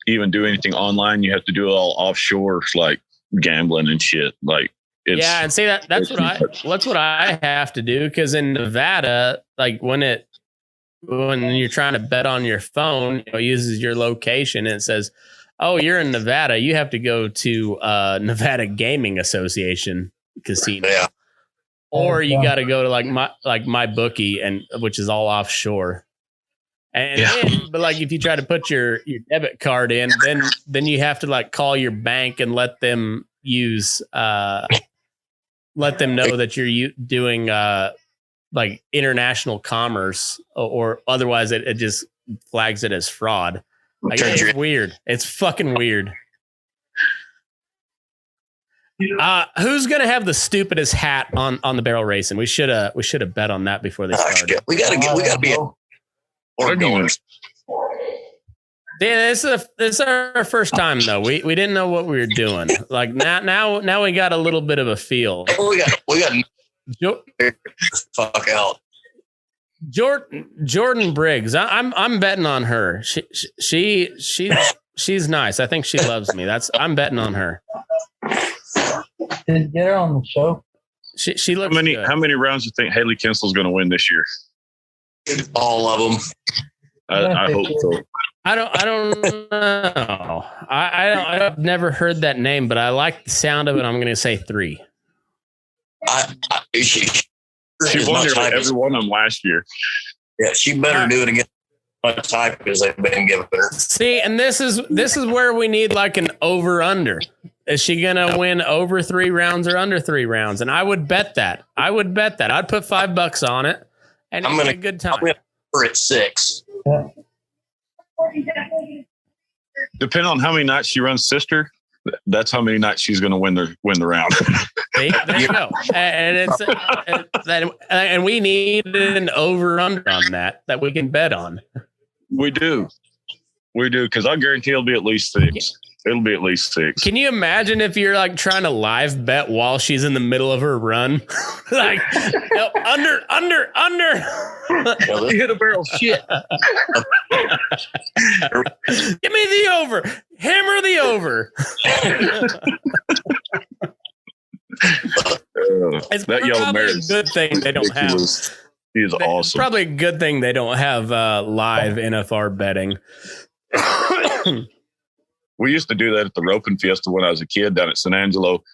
even do anything online. You have to do it all offshore, like gambling and shit. Like and see that's what I have to do because in Nevada, like when you're trying to bet on your phone, it uses your location and it says, "Oh, you're in Nevada. You have to go to Nevada Gaming Association casino." Yeah. Or you got to go to my bookie, and which is all offshore. But like if you try to put your debit card in, then you have to like call your bank and let them know that you're doing like international commerce, or otherwise it just flags it as fraud. Like, it's weird. It's fucking weird. Who's gonna have the stupidest hat on the barrel racing? We should have bet on that before they started. We gotta be or goers. Yeah, this is our first time though. We didn't know what we were doing. Like now we got a little bit of a feel. We got fuck out. Jordan Briggs. I'm betting on her. She's nice. I think she loves me. I'm betting on her. Did you get her on the show? She looks good. How many rounds do you think Haley Kinsel's going to win this year? All of them. I hope so. I don't know. I've never heard that name, but I like the sound of it. I'm going to say 3. She won every one of them last year. Yeah, she better do it again. Much type as they've been giving her. See, and this is where we need like an over under. Is she gonna win over 3 rounds or under 3 rounds? And I would bet that. I'd put $5 on it, and it's a good time. We're at 6. Yeah. Depending on how many nights she runs sister, that's how many nights she's going to win the round. See, there you go. And we need an over under on that we can bet on. We do, because I guarantee it'll be at least 6. It'll be at least 6. Can you imagine if you're like trying to live bet while she's in the middle of her run? Like, no, under. You hit a barrel. Shit. Give me the over. Hammer the over. It's that yellow mare is a good thing they don't have. He is awesome. Probably a good thing they don't have live NFR betting. We used to do that at the roping fiesta when I was a kid down at San Angelo,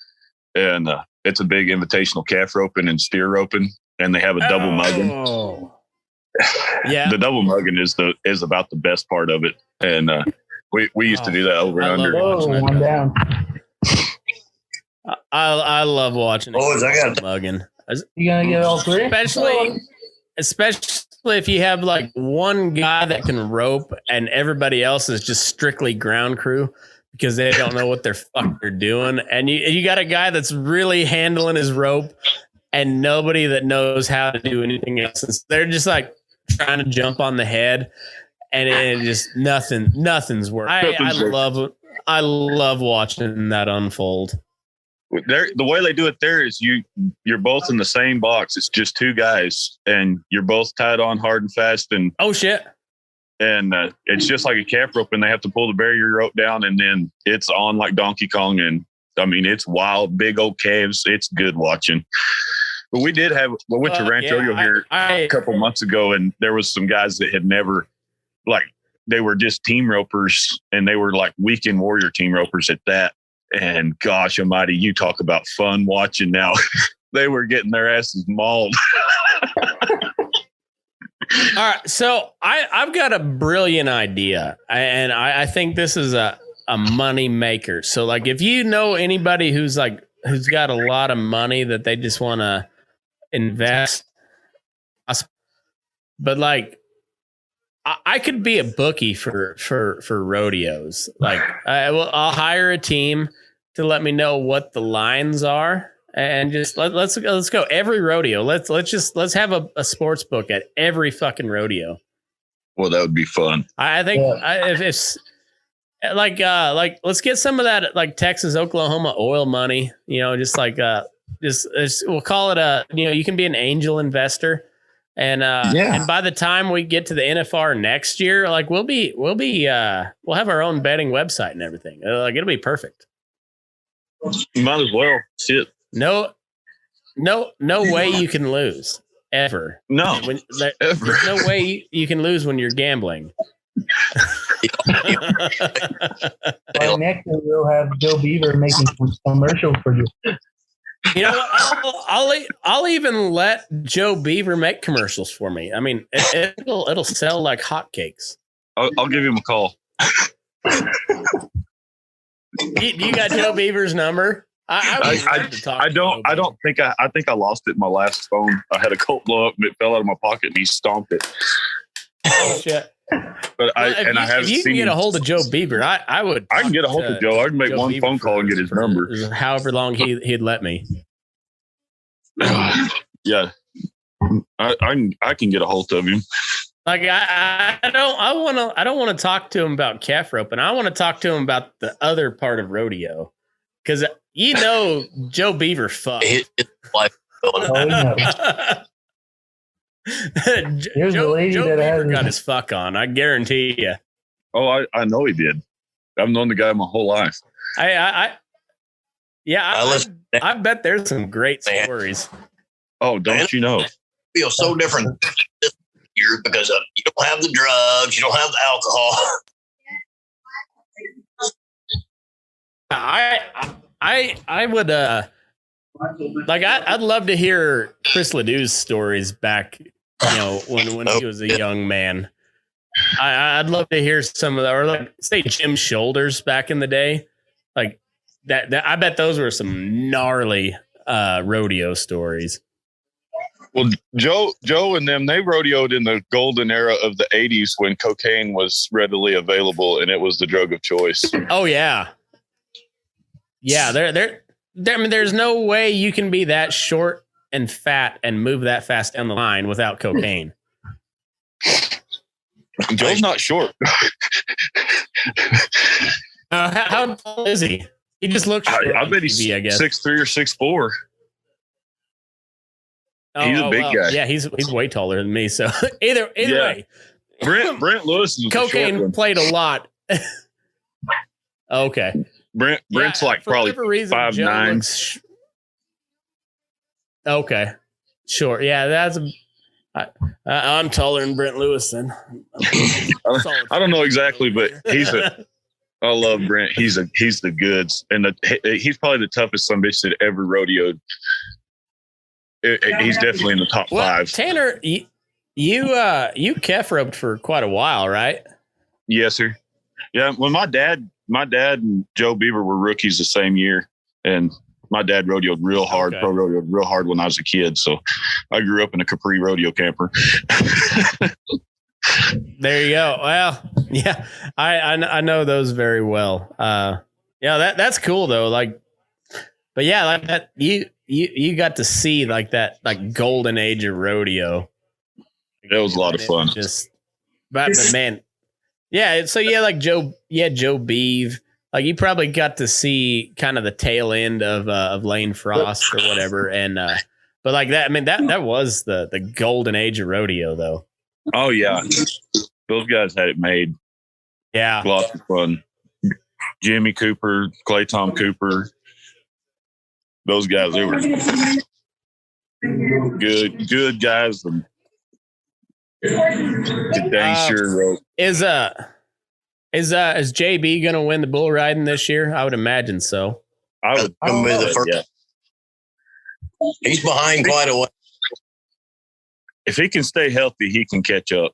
and it's a big invitational calf roping and steer roping, and they have a double mugging. Yeah, the double mugging is about the best part of it, and we used to do that over and under. One down. I love watching mugging. You gonna get all 3? Especially if you have like one guy that can rope and everybody else is just strictly ground crew because they don't know what they're doing. And you got a guy that's really handling his rope and nobody that knows how to do anything else. And they're just like trying to jump on the head and it just nothing's working. I love watching that unfold. The way they do it there is you're both in the same box. It's just 2 guys, and you're both tied on hard and fast. And oh shit! And it's just like a calf rope, and they have to pull the barrier rope down, and then it's on like Donkey Kong. And I mean, it's wild, big old caves. It's good watching. But we went to Ranch Rodeo here a couple months ago, and there was some guys that had never, like, they were just team ropers, and they were like weekend warrior team ropers at that. And gosh almighty, you talk about fun watching now. They were getting their asses mauled. right, so I've got a brilliant idea, and I think this is a money maker. So, like, if you know anybody who's got a lot of money that they just want to invest, but like, I could be a bookie for rodeos. Like, I'll hire a team to let me know what the lines are. And just let's go every rodeo. Let's have a sports book at every fucking rodeo. Well, that would be fun. I think if it's like let's get some of that like Texas, Oklahoma oil money. You know, just we'll call it you can be an angel investor, and and by the time we get to the NFR next year, like we'll have our own betting website and everything. Like it'll be perfect. Might as well. Shit. No way you can lose ever. No, ever. There's no way you can lose when you're gambling. Well, next year we'll have Joe Beaver making some commercials for you. You know what? I'll even let Joe Beaver make commercials for me. I mean, it'll sell like hotcakes. I'll give him a call. You got Joe Beaver's number? I don't think I think I lost it in my last phone. I had a Colt blow up and it fell out of my pocket and he stomped it. Oh shit. But I haven't if you can get a hold of Joe Beaver, I would. I can get a hold of Joe. I can make Joe one Beaver phone call and get his number. However long he'd let me. Yeah. I can get a hold of him. Like I don't want to talk to him about calf roping. I want to talk to him about the other part of rodeo. Because Joe Beaver fucked. Here's the lady Joe that Beaver has got his fuck on. I guarantee you. Oh, I know he did. I've known the guy my whole life. I bet there's some great stories. Oh, don't you know? Feel so different this year because you don't have the drugs, you don't have the alcohol. I would I'd love to hear Chris Ledoux's stories back, when he was a young man. I'd love to hear some of that, or like say Jim Shoulders back in the day, like that. I bet those were some gnarly rodeo stories. Well, Joe and them, they rodeoed in the golden era of the 80s when cocaine was readily available and it was the drug of choice. Oh yeah. Yeah, I mean, there's no way you can be that short and fat and move that fast down the line without cocaine. Joe's not short. How tall is he? He just looks short. I bet he's 6'3" or 6'4". He's a big guy. Yeah, he's way taller than me. So either way, Brent Lewis is cocaine played a lot. Okay. Brent's like probably 5'9". Okay, sure. Yeah, I'm taller than Brent Lewis. Then I don't know exactly, but I love Brent. He's the goods, and he's probably the toughest son of a bitch that ever rodeoed. He's definitely in the top 5. Tanner, you calf roped for quite a while, right? Yes, sir. Yeah, when my dad and Joe Beaver were rookies the same year, and my dad rodeoed real hard, pro rodeoed real hard when I was a kid. So I grew up in a Capri rodeo camper. There you go. Well, yeah, I know those very well. Yeah, that's cool though. Like, but yeah, like that you got to see like that like golden age of rodeo. It was a lot of fun. But man. Yeah, so like Joe Beav. Like you probably got to see kind of the tail end of Lane Frost or whatever, and but like that, I mean that was the golden age of rodeo, though. Oh yeah, those guys had it made. Yeah, lots of fun. Jimmy Cooper, Clay Tom Cooper, those guys, they were good guys. Dang sure wrote. Is JB gonna win the bull riding this year? I would imagine so. I would come with the first. Yeah. He's behind quite a way. if he can stay healthy, he can catch up.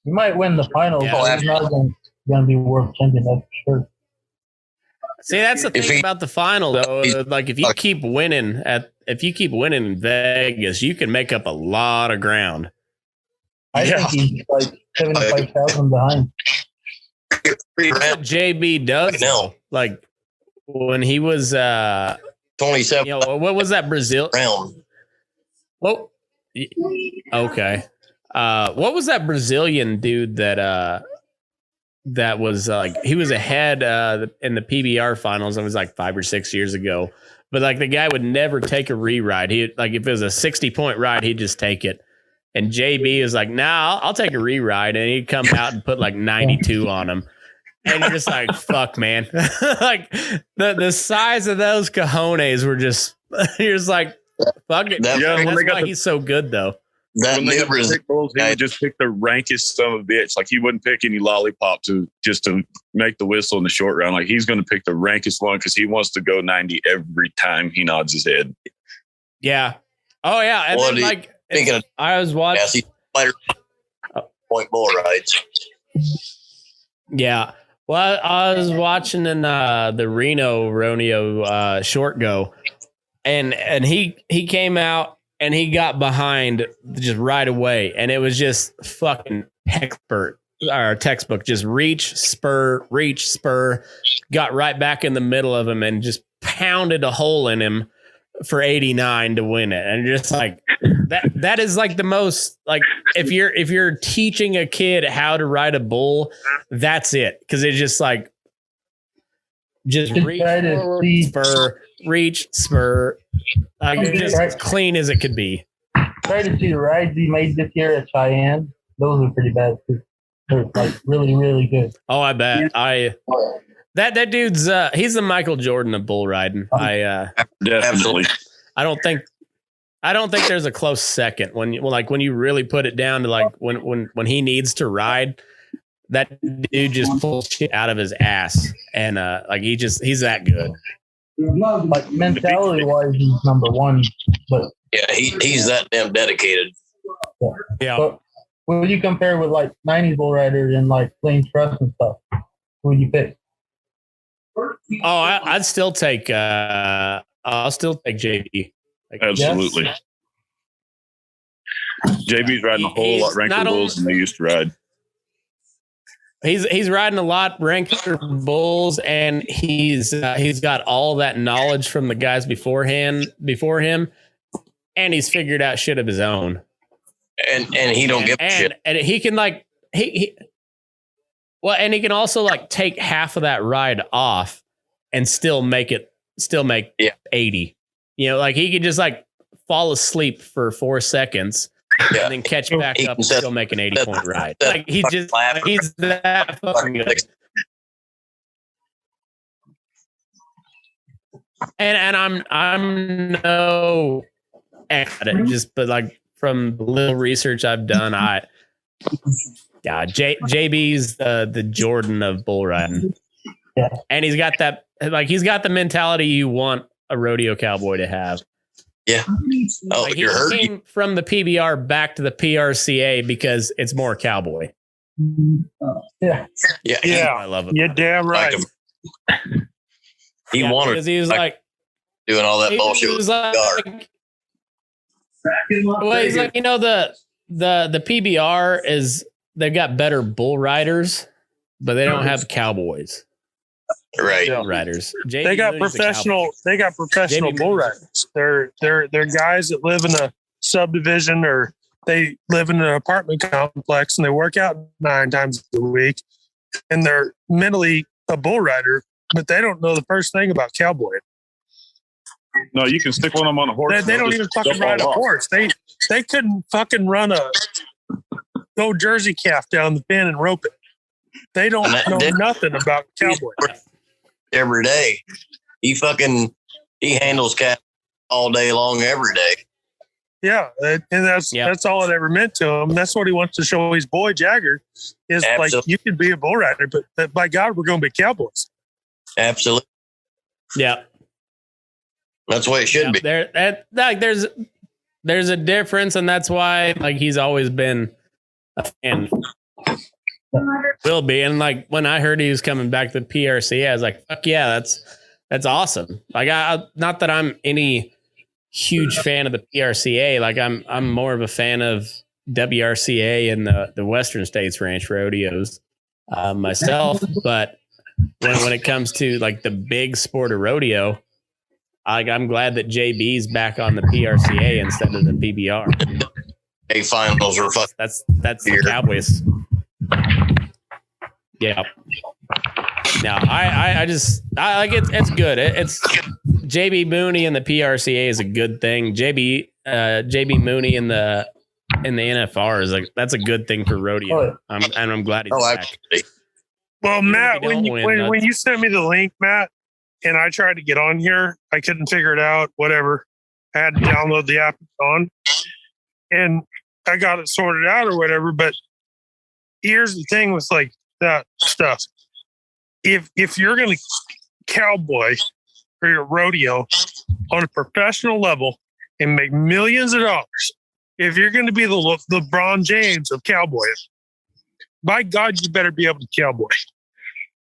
He might win the finals, Yeah. but he's not going to be world champion. That's for sure. See, that's the thing about the final, though. Like, if you keep winning in Vegas, you can make up a lot of ground. I think he's like 75,000 behind. JB does No. like when he was 27 what was that Brazil round. Well, okay. What was that Brazilian dude that was like he was ahead in the PBR finals? It was like 5 or 6 years ago. But like the guy would never take a re-ride. He like if it was a 60-point ride, he'd just take it. And JB was like, "Nah, I'll take a re-ride," and he'd come out and put like 92 on him. And you're just like, "Fuck, man!" Like the size of those cojones were just. You're just like, "Fuck it." That's why he's so good, though. That when they got the pick bulls, he would just pick the rankest son of a bitch. Like he wouldn't pick any lollipop to make the whistle in the short round. Like he's going to pick the rankest one because he wants to go 90 every time he nods his head. Yeah. Oh yeah. And then, like I was watching point bull rides. Yeah. Well, I was watching in the Reno Rodeo short go, and he came out and he got behind just right away, and it was just fucking textbook, just reach, spur, got right back in the middle of him and just pounded a hole in him for 89 to win it. And just like that is like the most, like if you're teaching a kid how to ride a bull, that's it. Cause it's just like, just reach forward, reach, spur, like just as clean as it could be. Try to see the rides he made this year at Cheyenne. Those are pretty bad too. They're like really, really good. Oh, I bet. That dude's he's the Michael Jordan of bull riding. Definitely. I don't think there's a close second when you really put it down to like when he needs to ride, that dude just pulls shit out of his ass, and like he's that good. Like mentality wise, he's number one. But yeah, he's that damn dedicated. Yeah. But when you compare with like 90s bull riders and like Plains Trust and stuff, who would you pick? Oh, I'd still take. I'll still take JB. Absolutely. Yes. JB's riding a whole lot ranker bulls than they used to ride. He's riding a lot ranker bulls, and he's got all that knowledge from the guys before him, and he's figured out shit of his own. And he don't give a shit. And he can like and he can also like take half of that ride off and still make 80. You know, like he could just like fall asleep for 4 seconds and then catch back up and still make an 80-point ride. Like he's that fucking good. And I'm no expert at it, but like from the little research I've done, JB's the Jordan of bull riding. Yeah. And he's got the mentality you want a rodeo cowboy to have. Yeah. Oh, like he came from the PBR back to the PRCA because it's more cowboy. Yeah. Yeah. I love it. You're damn right. He wanted because he was like doing all that bullshit. He was like, well, he's like, you know, the PBR they've got better bull riders, but they don't have cowboys. Right. Riders. They got professional bull riders. They're guys that live in a subdivision or they live in an apartment complex and they work out 9 times a week and they're mentally a bull rider, but they don't know the first thing about cowboy. No, you can stick one of them on a horse. They don't even fucking ride a horse. They couldn't fucking run a go Jersey calf down the pen and rope it. They don't know nothing about cowboy. Every day. He handles cat all day long every day. Yeah, and that's all it ever meant to him. That's what he wants to show his boy Jagger is like you can be a bull rider, but by God, we're going to be cowboys. there's a difference, and that's why like he's always been a fan. Will be. And like when I heard he was coming back to the PRCA, I was like, fuck yeah, that's awesome. Like not that I'm any huge fan of the PRCA. Like I'm more of a fan of WRCA and the Western States Ranch rodeos myself. But when it comes to like the big sport of rodeo, I'm glad that JB's back on the PRCA instead of the PBR. A finals are fun. That's the Cowboys. Yeah. No, I like it. It's good. It's JB Mooney and the PRCA is a good thing. JB Mooney in the NFR is like that's a good thing for rodeo. I'm glad he's back. Absolutely. Well, Matt, when you sent me the link, Matt, and I tried to get on here, I couldn't figure it out. Whatever, I had to download the app on, and I got it sorted out or whatever. But here's the thing with like that stuff: if you're going to cowboy or your rodeo on a professional level and make millions of dollars, if you're going to be the LeBron James of cowboying, by God, you better be able to cowboy.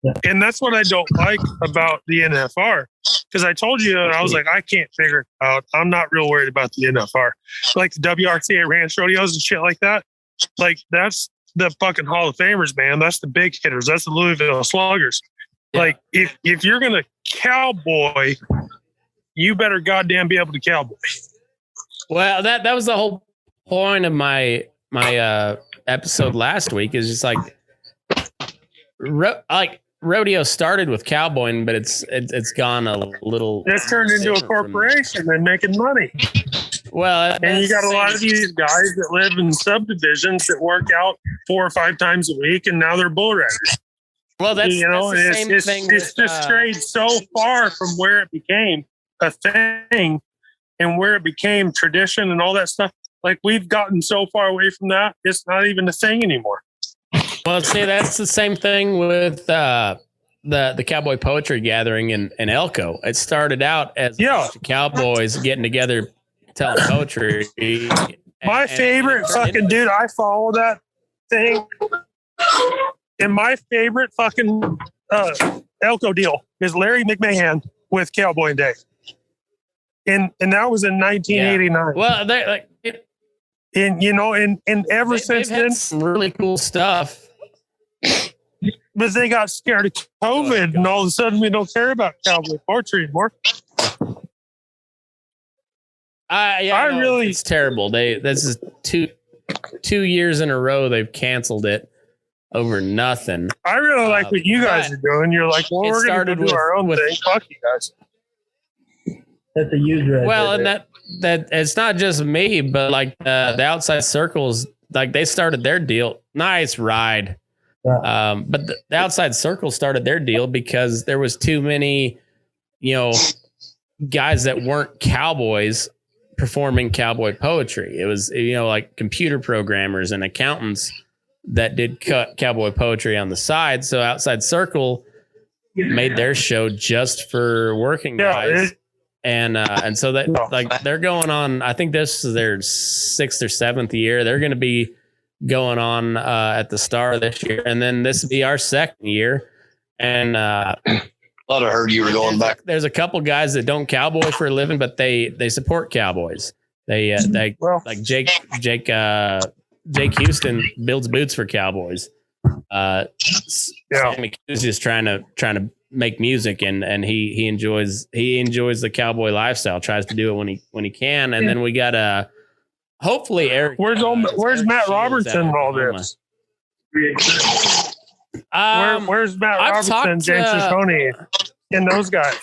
Yeah. And that's what I don't like about the NFR. Because I told you, I was like, I can't figure it out. I'm not real worried about the NFR. Like the WRCA ranch rodeos and shit like that. Like that's the fucking Hall of Famers, man. That's the big hitters. That's the Louisville Sluggers. Yeah. Like if you're going to cowboy, you better goddamn be able to cowboy. Well, that was the whole point of my episode last week is just like rodeo started with cowboying, but it's gone a little. It's turned into a corporation and making money. Well, and you got a lot of these guys that live in subdivisions that work out 4 or 5 times a week, and now they're bull riders. Well, that's the same thing. It's just strayed so far from where it became a thing and where it became tradition and all that stuff. Like we've gotten so far away from that, it's not even a thing anymore. Well, see, that's the same thing with the cowboy poetry gathering in Elko. It started out as a bunch of cowboys getting together, telling poetry. My favorite fucking dude, I follow that thing. And my favorite fucking Elko deal is Larry McMahon with Cowboy Day. And that was in 1989. Yeah. Well, they like. And ever since then, some really cool stuff. But they got scared of COVID, and all of a sudden we don't care about cowboy poetry anymore. It's terrible. This is two years in a row they've canceled it over nothing. I really like what you guys are doing. You're like, well, we're going to do our own thing. Fuck you guys. That's a user. Well, and that it's not just me, but like the outside circles, like they started their deal. Nice ride. Yeah. But the outside circle started their deal because there was too many, guys that weren't cowboys performing cowboy poetry. It was, like computer programmers and accountants that did cowboy poetry on the side. So outside circle made their show just for working guys. And so that like they're going on, I think this is their 6th or 7th year. They're going to be going on at the Star this year. And then this will be our 2nd year. And I thought I heard you were going back. There's a couple guys that don't cowboy for a living, but they support cowboys. They like Jake Houston builds boots for cowboys. Sammy is just trying to make music and he enjoys the cowboy lifestyle, tries to do it when he can. And then we got hopefully Eric. Where's Matt Robertson and all this? Where's Matt Robertson, James Shoshone, and those guys?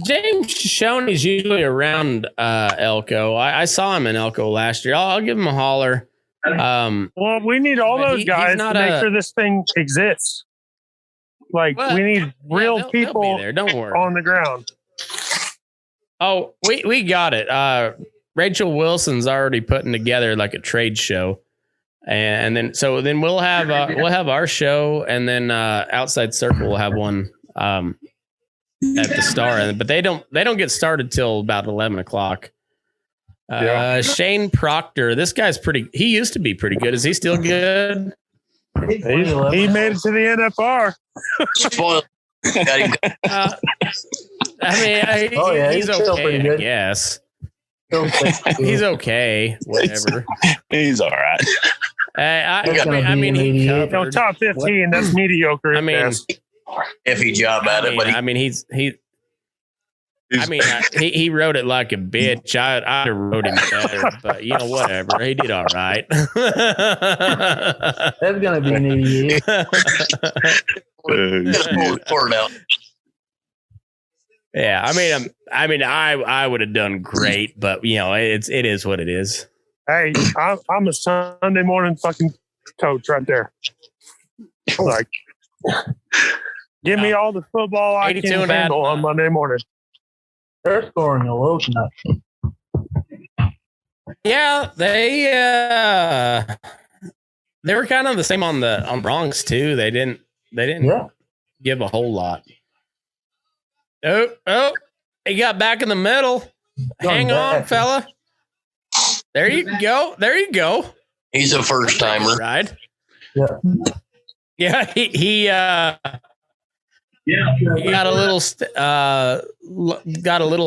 James Shoshone's usually around Elko. I saw him in Elko last year. I'll give him a holler. Well, we need all those guys to make sure this thing exists. Like we need real people there. Don't worry. On the ground. Oh, we got it. Rachel Wilson's already putting together like a trade show, and then we'll have our show, and then Outside Circle will have one at the Star, but they don't get started till about 11 o'clock. Shane Proctor. This guy's he used to be pretty good. Is he still good? He made it to the NFR. Spoil. Got him. He's okay, pretty good. Yes. He's okay. Whatever. He's all right. He covered. Top 15. That's mediocre. Iffy job at it, but he wrote it like a bitch. I'd have wrote him better, but whatever. He did all right. That's gonna be an idiot. Yeah, I would have done great, but it is what it is. Hey, I'm a Sunday morning fucking coach right there. Like, give me all the football I can handle on Monday morning. They're scoring a low tonight. Yeah, they were kind of the same on Bronx too. They didn't give a whole lot. Oh, he got back in the middle. Hang on, fella. There you go. He's a first timer. Right. Yeah. He got a little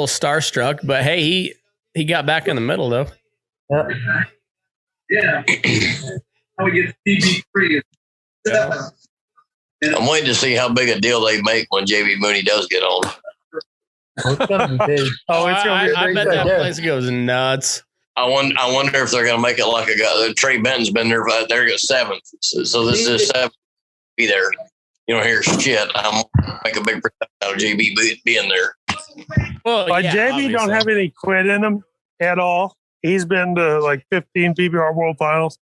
starstruck, but hey, he got back in the middle though. Yeah. How we get TV free. I'm waiting to see how big a deal they make when JB Mooney does get on. It's gonna be big. I bet that place goes nuts. I wonder if they're going to make it like a guy. Trey Benton's been there, but they're at 7th. So this is 7th. Be there. You don't hear shit. I'm make a big percent out of JB being there. Well, JB obviously don't have any quit in him at all. He's been to like 15 PBR World Finals.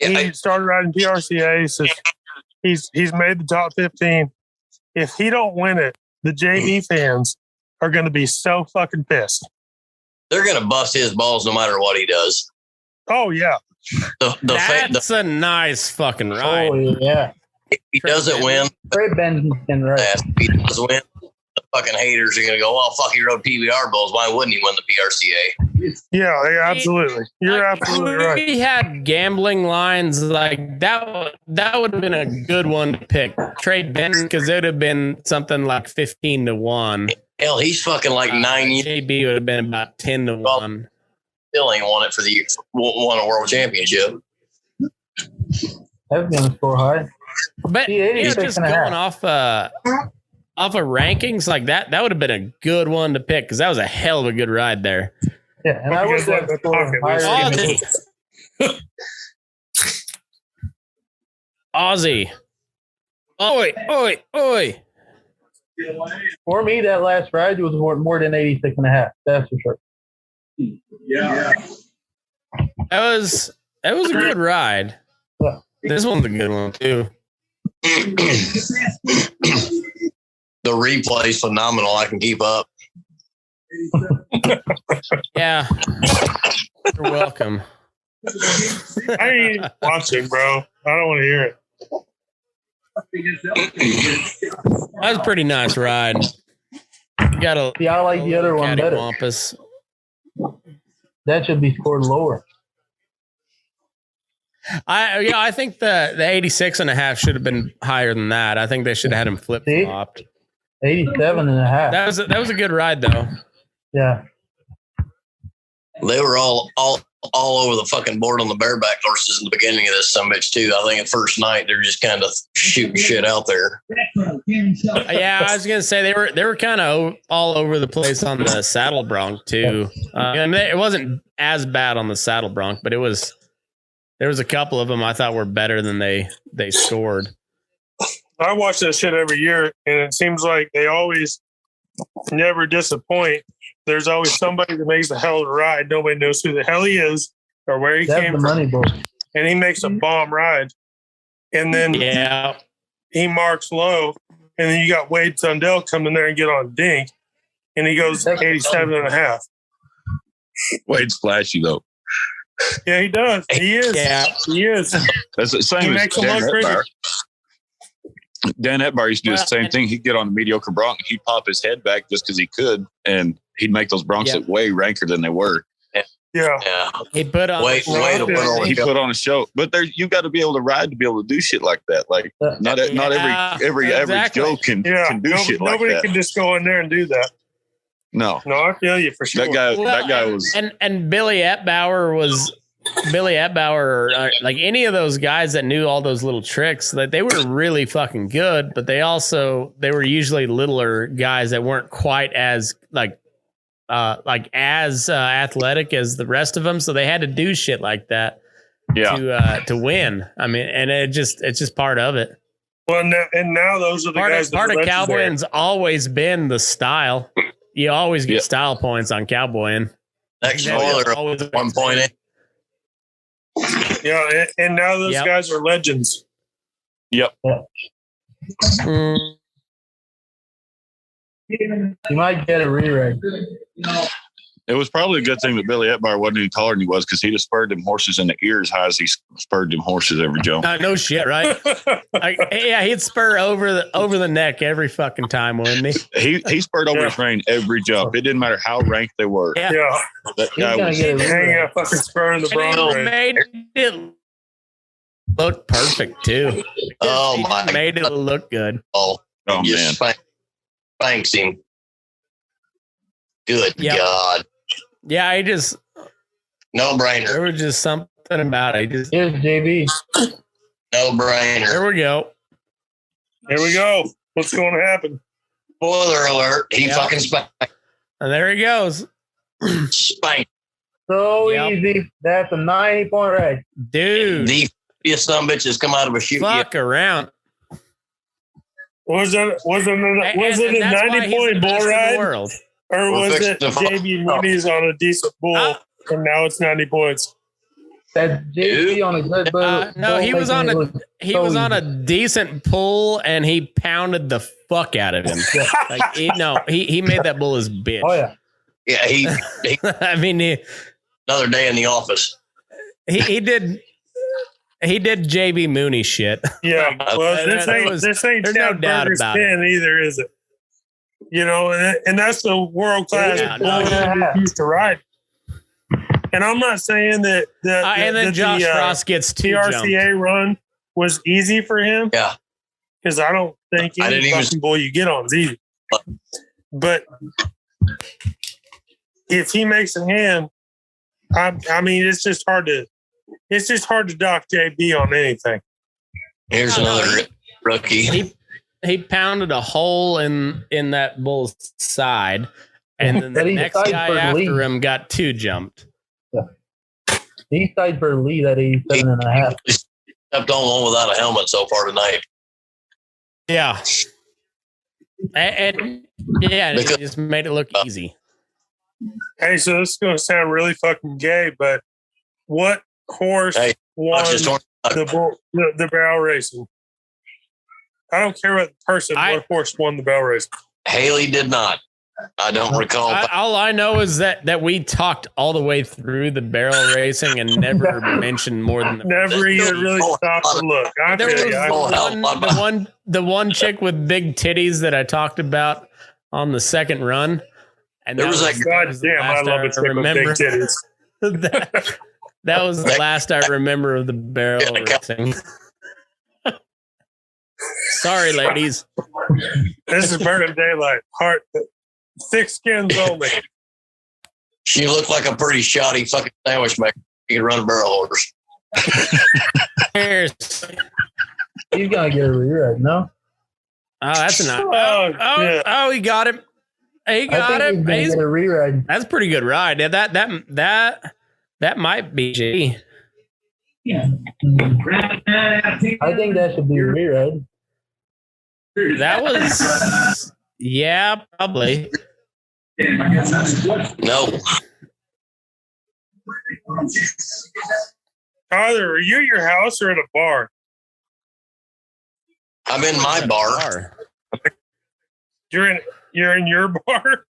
Yeah, he started riding PRCA. So he's made the top 15. If he don't win it, the JB fans are going to be so fucking pissed. They're going to bust his balls no matter what he does. Oh, yeah. That's a nice fucking ride. Oh, yeah. If he doesn't win, Trey Benton's been right. If he does win, the fucking haters are going to go, well, fuck, he rode PBR bulls. Why wouldn't he win the PRCA? Yeah, absolutely. You're absolutely right. We had gambling lines like that would have been a good one to pick. Trey Benton, because it would have been something like 15-1. Hell, he's fucking like 9 years. JB would have been about 10-1. Still ain't won it for the year. Won a world championship. That's going to score high. But just going off of rankings like that would have been a good one to pick because that was a hell of a good ride there. Yeah, and I was at the Aussie. Oi. For me, that last ride was more than 86.5. That's for sure. Yeah. That was a good ride. Yeah. This one's a good one too. The replay's phenomenal. I can keep up. Yeah. You're welcome. I ain't watching, bro. I don't want to hear it. That was a pretty nice ride. You I like the other one better. Wampus. That should be scored lower. I think the 86.5 should have been higher than that. I think they should have had him flip flopped. 87.5. That was a good ride though. Yeah. They were all over the fucking board on the bareback horses in the beginning of this summit too. I think at first night they're just kind of shooting shit out there. Yeah, I was gonna say they were kind of all over the place on the saddle bronc too. And it wasn't as bad on the saddle bronc, but there was a couple of them I thought were better than they scored. I watch that shit every year, and it seems like they always never disappoint. There's always somebody that makes a hell of a ride. Nobody knows who the hell he is or where he came from. Money, and he makes a bomb ride. And then he marks low. And then you got Wade Sundell come in there and get on dink. And he goes 87.5. Wade's flashy, though. Yeah, he does. He is. Yeah. He is. That's the same as Dan Etbar. Dan Etbar used to do the same thing. He'd get on a mediocre bronc. He'd pop his head back just because he could. And he'd make those broncs look way ranker than they were. Yeah. Yeah. He put on. Wait to put on a He show. put on a show, but there you got to be able to ride to be able to do shit like that. Like not every average Joe can do shit like nobody that. can just go in there and do that. No, I feel you for sure. That guy was and Billy Atbauer like any of those guys that knew all those little tricks, that they were really fucking good, but they were usually littler guys that weren't quite as as athletic as the rest of them, so they had to do shit like that to win. I mean, and it's just part of it. Well, now those are the guys. Part of cowboying's always been the style. You always get style points on cowboying. Next spoiler, 1.8. Yeah, and now those guys are legends. Yep. You might get a re-reg. It was probably a good thing that Billy Atbauer wasn't any taller than he was, because he'd have spurred them horses in the ear as high as he spurred them horses every Joe. No shit, right? He'd spur over the neck every fucking time, wouldn't he? He spurred over his rein every jump. It didn't matter how ranked they were. Yeah. That guy was hanging a fucking spur in the bronze. Made it look perfect too. Oh my! Made it look good. Oh man! Thanks him. Good God. Yeah, I just no brainer. There was just something about it. Here's JB. No brainer. Here we go. Here we go. What's going to happen? Spoiler alert. He fucking spanked. And there he goes. Spanked. So easy. That's a 90-point reg. Dude. The some bitches come out of a shoot. Fuck around. Was it a 90-point bull ride? World. Or was it JB Moody's on a decent bull and now it's 90 points? That's JB on a good bull. No, he was on a decent pull and he pounded the fuck out of him. He made that bull his bitch. Oh yeah. Yeah, he I mean, another day in the office. He did JB Mooney shit. Yeah. Well, this ain't no doubt Burger's about pin either, is it? You know, and that's the world class bull used to ride. And I'm not saying that Josh Frost gets two RCA run was easy for him. Yeah, because I don't think any fucking bull you get on is easy. But if he makes a hand, I mean, it's just hard to dock JB on anything. Here's another rookie. He pounded a hole in that bull's side, and then the next guy after him got two jumped. Yeah. He's tied for a lead at 87.5. He stepped on one without a helmet so far tonight. Yeah. And he just made it look easy. Hey, so this is going to sound really fucking gay, but what horse won the barrel racing? I don't care about the person. What horse won the barrel racing? Haley did not. I don't recall. All I know is that we talked all the way through the barrel racing and never mentioned more than never even really stopped to look. The one chick with big titties that I talked about on the second run, and there was like, goddamn, I love a chick with big titties. that was the last I remember of the barrel racing. Sorry, ladies. This is Burnin daylight. Thick skins only. She looked like a pretty shoddy fucking sandwich maker. You could run a barrel horse. He's gonna get a re-ride, no? Oh, that's enough. He got him. He got him. He's get a re-ride. That's a pretty good ride. Yeah, that might be G. Yeah. I think that should be a re-ride. That was, probably. No. Tyler, are you at your house or at a bar? I'm in my bar. You're in your bar?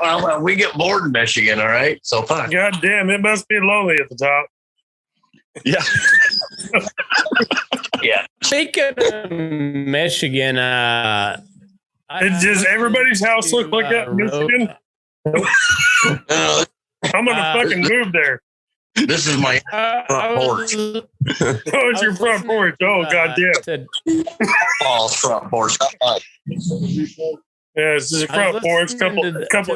Well, we get bored in Michigan, all right? So fine. God damn, it must be lonely at the top. Yeah. Yeah. Speaking of Michigan, does everybody's house look like that in Michigan? No, I'm gonna fucking move there. This is my front porch. Oh, it's your front porch. Oh, goddamn. Front porch. Yeah, this is a front porch. Couple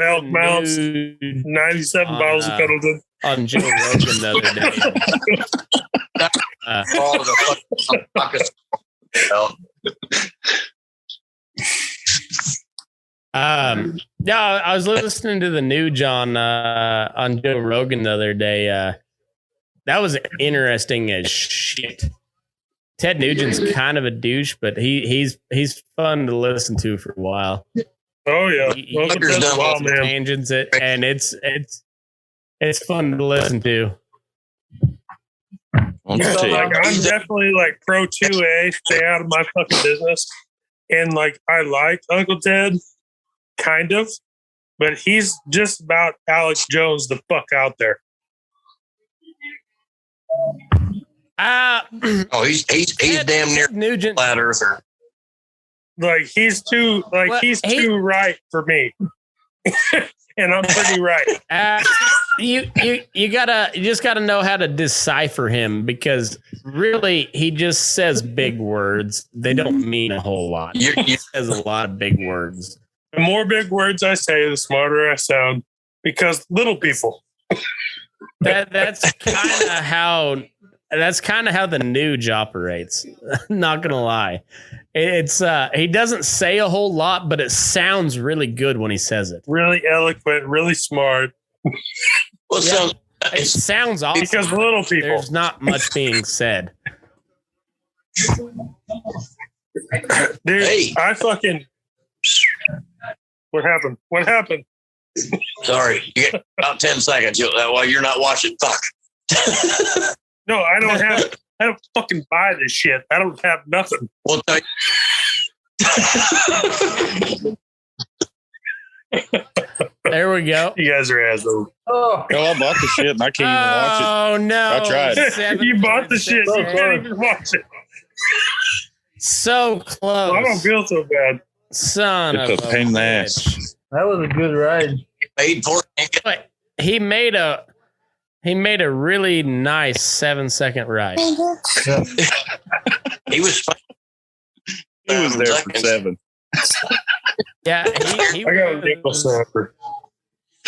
elk mounts. 97 bottles of Pendleton. On Joe Rogan the other day. All the fucking yeah, I was listening to the Nuge on Joe Rogan the other day. That was interesting as shit. Ted Nugent's kind of a douche, but he's fun to listen to for a while. Oh yeah, He does tangents and it's fun to listen to. I'm definitely like pro 2A, stay out of my fucking business. And like I like Uncle Ted, kind of, but he's just about Alex Jones the fuck out there. he's damn near Nugent flat earther. Like he's too too right for me. And I'm pretty right. You just gotta know how to decipher him, because really he just says big words. They don't mean a whole lot. He says a lot of big words. The more big words I say, the smarter I sound, because little people. That's kind of how the Nuge operates. Not gonna lie. It's he doesn't say a whole lot, but it sounds really good when he says it. Really eloquent, really smart. Well, yeah, it sounds awesome. Because little people. There's not much being said. Dude, hey. I fucking... What happened? What happened? Sorry, you get about 10 seconds while you're not watching. Fuck. No, I don't fucking buy this shit. I don't have nothing. Well, there we go. You guys are assholes. Oh, I bought the shit and I can't even watch it. Oh no! I tried. You bought the shit. You can't even watch it. So close. Well, I don't feel so bad. Son It's of a pain in the bitch. ass. that was a good ride. paid for it. But he made a really nice 7-second ride. He was. He was there for 7. Yeah, he I got a nickel snapper.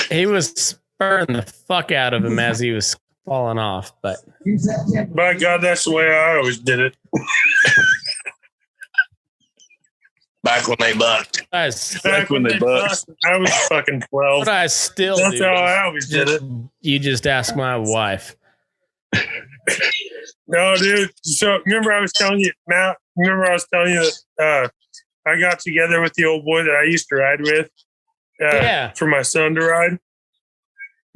He was spurring the fuck out of him as he was falling off. But By God, that's the way I always did it. Back when they bucked. Back when they bucked. I was fucking 12. what I still That's do. how I always did it. You just ask my wife. No, dude. So remember I was telling you, Matt, that I got together with the old boy that I used to ride with for my son to ride.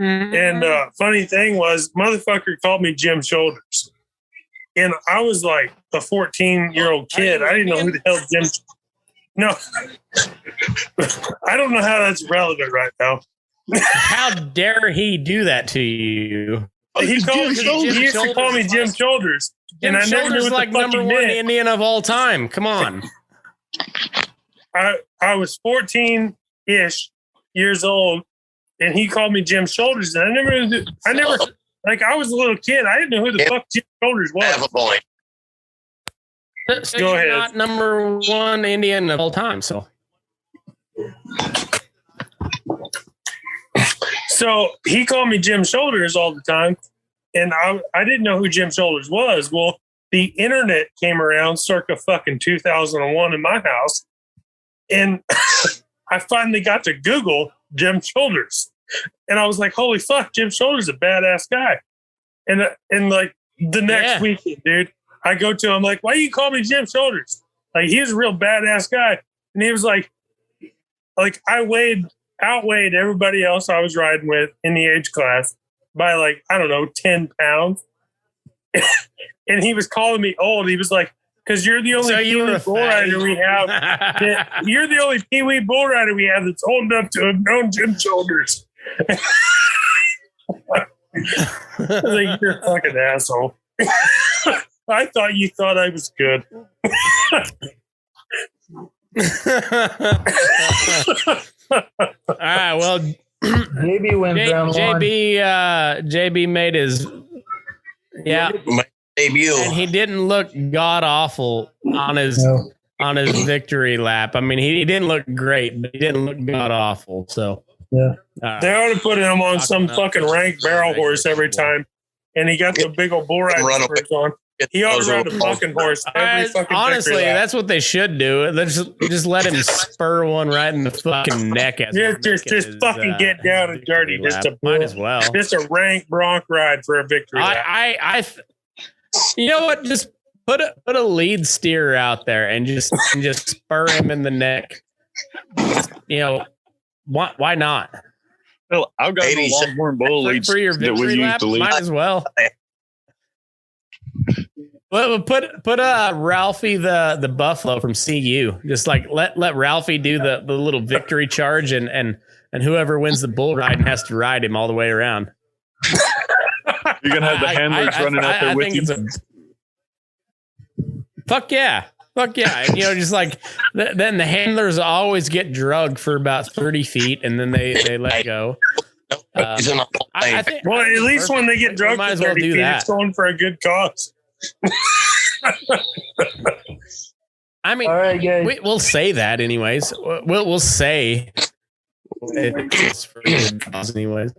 Mm-hmm. And funny thing was, motherfucker called me Jim Shoulders. And I was like a 14-year-old kid. I didn't know who the hell Jim... No. I don't know how that's relevant right now. How dare he do that to you? He used to call me Jim Shoulders. Jim and I never knew Shoulders what like the fuck number he one meant. Indian of all time. Come on. I was 14-ish years old, and he called me Jim Shoulders. And I was a little kid. I didn't know who the fuck Jim Shoulders I have was. a point. So Go you're ahead. not number one Indian of all time. So So he called me Jim Shoulders all the time, and I didn't know who Jim Shoulders was. Well, the internet came around circa fucking 2001 in my house, and I finally got to Google Jim Shoulders, and I was like, "Holy fuck, Jim Shoulders is a badass guy." And like the next weekend, dude, I go to him like, "Why you call me Jim Shoulders?" Like he's a real badass guy, and he was like outweighed everybody else I was riding with in the age class by like, I don't know, 10 pounds. And he was calling me old. He was like, because you're the only Pee-wee bull rider we have. You're the only Pee-wee bull rider we have that's old enough to have known Jim Shoulders. I was like, you're a fucking asshole. I thought you thought I was good. all right, well, JB wins round one. JB made his My debut. and he didn't look god awful on his victory lap. I mean, he didn't look great, but he didn't look god awful. So Yeah. They ought to put him on some fucking rank barrel horse every time, and he got the big old bull ride spurs on. He ought to ride a fucking horse every fucking honestly, victory lap. that's what they should do. Let's just let him spur one right in the fucking neck. As Just fucking get down and dirty. Might as well. Just a rank bronc ride for a victory lap. You know what? Just put a lead steer out there and just spur him in the neck. You know, why not? Well, I've got a Longhorn bull leads for your that we victory used lap. to lead. Might as well. Well, put Ralphie the buffalo from CU. Just like let Ralphie do the little victory charge and whoever wins the bull ride has to ride him all the way around. You're gonna have the handlers running out there with you. Fuck yeah. You know, just like then the handlers always get drugged for about 30 feet and then they let go. I think, well, at least when they get drugged for 30 feet, it's going for a good cause. I mean, all right, guys. We'll say that anyways. We'll say it's for a good cause anyways.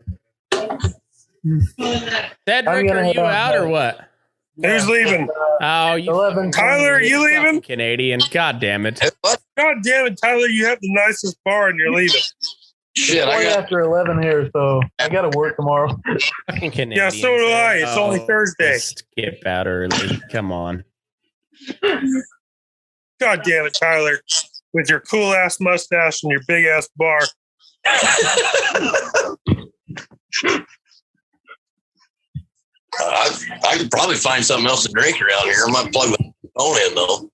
Cedric, are you out or what? Who's leaving? Oh, 11. Tyler, are you leaving? Canadian. God damn it. God damn it, Tyler, you have the nicest bar and you're leaving. Shit, I got after 11 here, so I got to work tomorrow. Fucking Canadian. Yeah, so do I. It's only Thursday. Skip out early. Come on. God damn it, Tyler. With your cool ass mustache and your big ass bar. I could probably find something else to drink around here. I might plug the phone in though.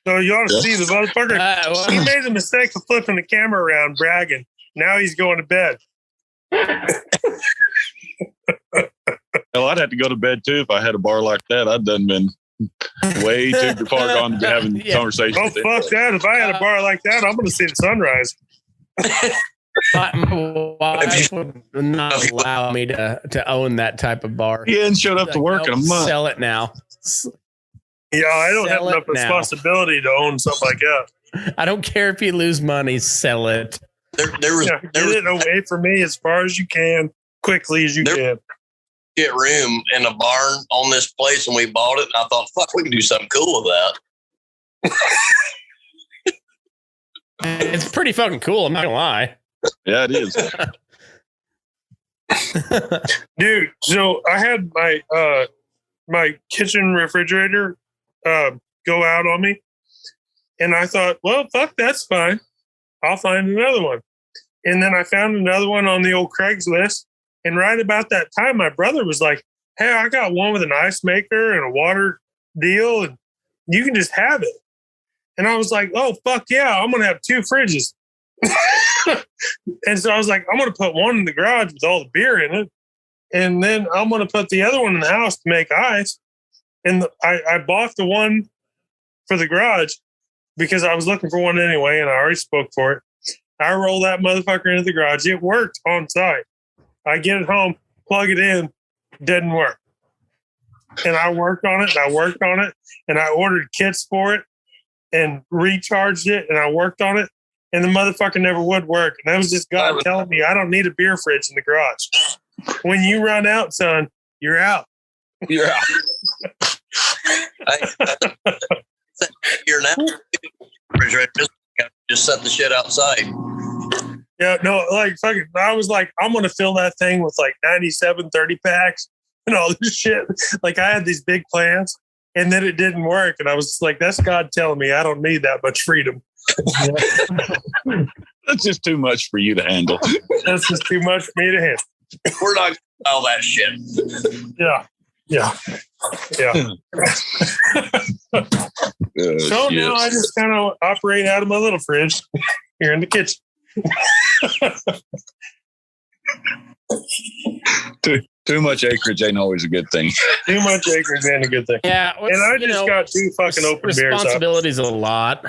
So you ought to see the motherfucker. He made the mistake of flipping the camera around, bragging. Now he's going to bed. Hell, I'd have to go to bed too if I had a bar like that. I'd done been way too far gone to be having conversations. Oh, fuck that. If I had a bar like that, I'm going to see the sunrise. My wife would not allow me to own that type of bar. He hadn't showed up to work in a month. Sell it now. Yeah, I don't have enough responsibility to own something like that. I don't care if you lose money, sell it. There was it away from me as far as you can, quickly as you can. Get room in a barn on this place, and we bought it. And I thought, fuck, we can do something cool with that. It's pretty fucking cool. I'm not gonna lie. Yeah, it is. Dude, so I had my kitchen refrigerator go out on me, and I thought, well, fuck, that's fine. I'll find another one. And then I found another one on the old Craigslist. And right about that time, my brother was like, hey, I got one with an ice maker and a water deal, and you can just have it. And I was like, oh, fuck yeah, I'm going to have 2 fridges. And so I was like, I'm going to put one in the garage with all the beer in it. And then I'm going to put the other one in the house to make ice. And I bought the one for the garage because I was looking for one anyway, and I already spoke for it. I roll that motherfucker into the garage. It worked on site. I get it home, plug it in, didn't work. And I worked on it, and I worked on it, and I ordered kits for it and recharged it, and I worked on it, and the motherfucker never would work. And that was just God telling me I don't need a beer fridge in the garage. When you run out, son, you're out. You're out. You're now. Just set the shit outside. Yeah, no, like fucking, I was like, I'm gonna fill that thing with like 97 30 packs and all this shit. Like I had these big plans, and then it didn't work, and I was like, that's God telling me I don't need that much freedom. That's just too much for you to handle. That's just too much for me to handle. We're not all that shit. Yeah. So now I just kind of operate out of my little fridge here in the kitchen. Too much acreage ain't always a good thing. Too much acreage ain't a good thing. Yeah, and I just got 2 fucking open beers. Responsibility's a lot.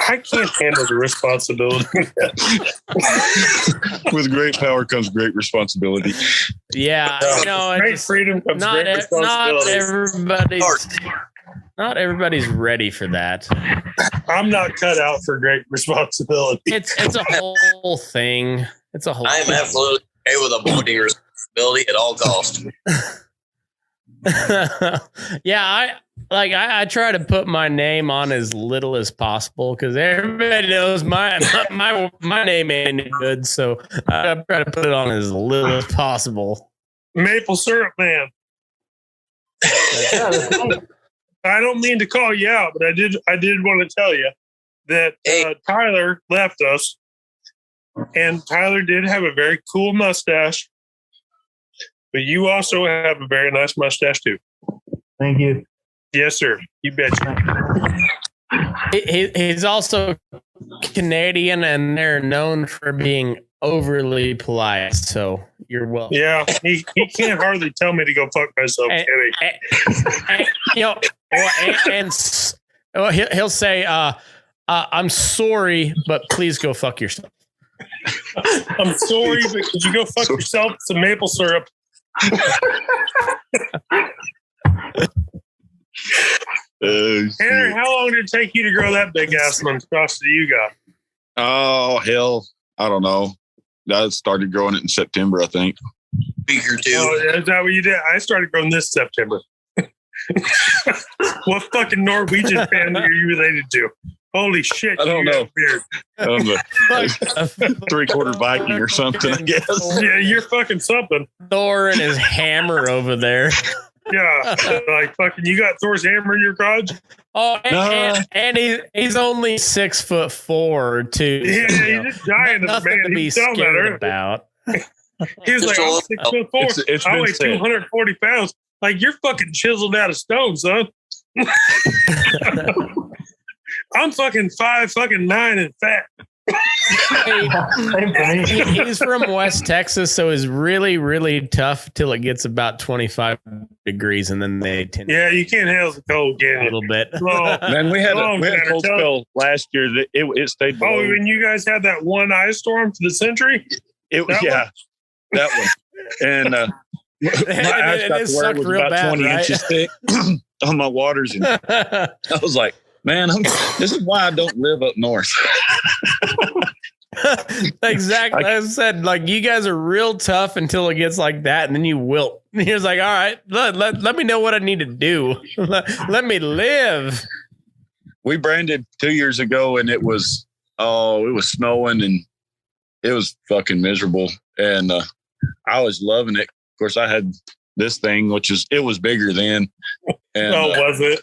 I can't handle the responsibility. With great power comes great responsibility. Yeah, Great freedom comes not, great responsibility. not everybody's ready for that. I'm not cut out for great responsibility. It's a whole thing. It's a whole. I am absolutely okay with avoiding responsibility at all costs. Yeah, I try to put my name on as little as possible because everybody knows my name ain't good, so I try to put it on as little as possible. Maple syrup man. I don't mean to call you out, but I did want to tell you that Tyler left us, and Tyler did have a very cool mustache, but you also have a very nice mustache too. Thank you. Yes, sir. You betcha. He's also Canadian, and they're known for being overly polite. So you're welcome. Yeah, he can't hardly tell me to go fuck myself, can he? He'll say, "I'm sorry, but please go fuck yourself." I'm sorry, but could you go fuck yourself with some maple syrup? Henry, how long did it take you to grow that big ass monstrosity you got? Oh, hell. I don't know. I started growing it in September, I think. Week or two. Oh, is that what you did? I started growing this September. What fucking Norwegian family are you related to? Holy shit. I don't know. Beard. I'm a 3/4 Viking or something, I guess. Yeah, you're fucking something. Thor and his hammer over there. Yeah, like fucking, you got Thor's hammer in your garage? Oh, and he's only 6'4" too. Yeah, he's just giant. Nothing to be scared about. He was like, I'm 6'4". I weigh 240 pounds. Like, you're fucking chiseled out of stone, son. I'm fucking 5'9" and fat. He's from West Texas, so it's really, really tough till it gets about 25 degrees, and then they tend. Yeah, you can't handle the cold, can you? A little bit. Man, we had a cold spell last year that it stayed below. Oh, when you guys had that one ice storm for the century? That one. And my ice got to where it was about bad, 20 inches thick on my waters, and I was like, man, this is why I don't live up north. Exactly. As I said, like, you guys are real tough until it gets like that, and then you wilt. And he was like, all right, let me know what I need to do. Let me live. We branded 2 years ago, and it was snowing, and it was fucking miserable. And I was loving it. Of course, I had this thing, it was bigger then. And, was it?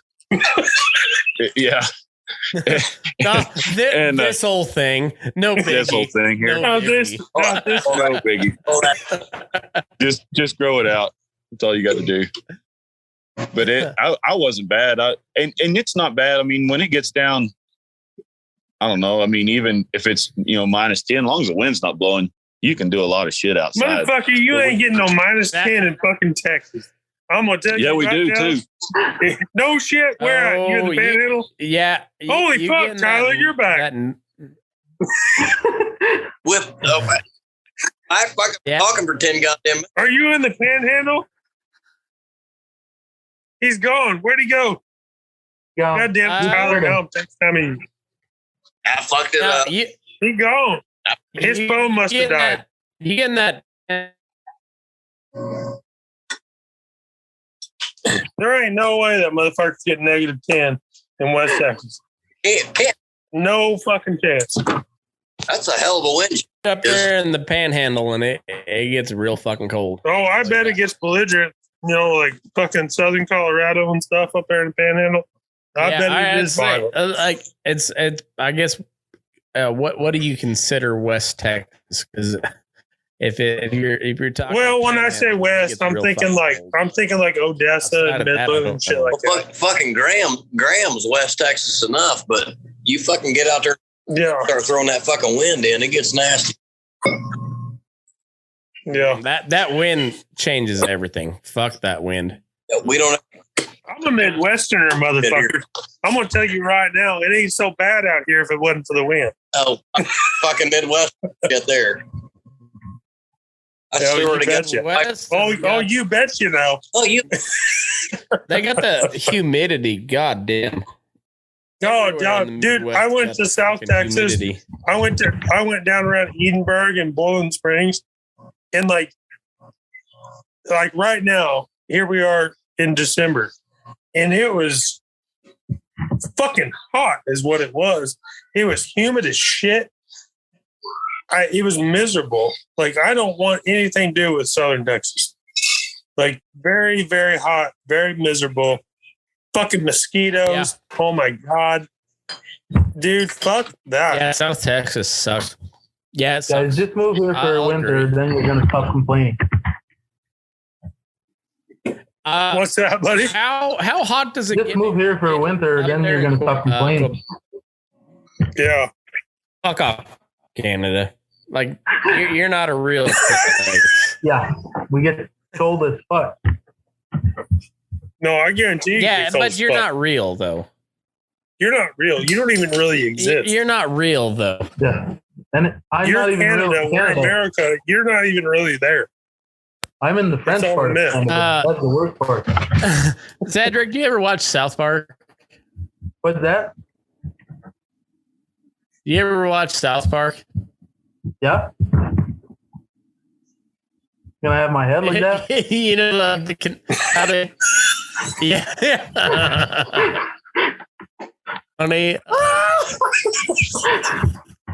Yeah. This whole thing, no biggie. This whole thing here, no biggie. Just grow it out. That's all you got to do. But I wasn't bad. And it's not bad. I mean, when it gets down, I don't know. I mean, even if it's -10, as long as the wind's not blowing, you can do a lot of shit outside. Motherfucker, you ain't getting no -10 in fucking Texas. I'm gonna tell you. Yeah, we do now. too. No shit. Where at? You in the Panhandle? Yeah. Holy fuck, Tyler, you're back. I fucking talking for 10 goddamn minutes. Are you in the Panhandle? He's gone. Where'd he go? Goddamn Tyler, help. Next time I fucked it up. he gone. His phone must have died. You getting that? There ain't no way that motherfucker's getting -10 in West Texas. Can't. No fucking chance. That's a hell of a wind. Up there in the Panhandle, and it gets real fucking cold. Oh, I bet it gets belligerent. Like fucking Southern Colorado and stuff up there in the Panhandle. I bet it is violent. Like it's. I guess. What do you consider West Texas? Because if you're talking, well, when I say West, I'm thinking like Odessa and Midland and shit like that. Fucking Graham's West Texas enough, but you fucking get out there, start throwing that fucking wind in, it gets nasty. Yeah, that wind changes everything. Fuck that wind. We don't I'm a Midwesterner, motherfucker. I'm gonna tell you right now, it ain't so bad out here if it wasn't for the wind. Oh, fucking Midwest, get there. I swear to God. You bet you know. Oh, you. They got the humidity. God damn. Oh, dude, I went to South Texas. Humidity. I went down around Edinburgh and Bowling Springs, and like right now, here we are in December, and it was fucking hot, is what it was. It was humid as shit. It was miserable. Like, I don't want anything to do with Southern Texas. Like, very, very hot, very miserable. Fucking mosquitoes. Yeah. Oh my God. Dude, fuck that. Yeah, South Texas sucks. Yeah, it guys, just move here for winter, then you're gonna stop complaining. What's that, buddy? How hot does it get? Just move here for winter, then you're gonna stop complaining. Yeah. Fuck off, Canada. Like, you're not a real. Yeah, we get told as fuck. No, I guarantee you. Yeah, but you're not real, though. You're not real. You don't even really exist. You're not real, though. Yeah. And you're not even Canada. Real we're America. You're not even really there. I'm in the French part of Canada. That's the worst part. Cedric, do you ever watch South Park? What's that? You ever watch South Park? Yeah. Can I have my head like that? You know, yeah. Funny.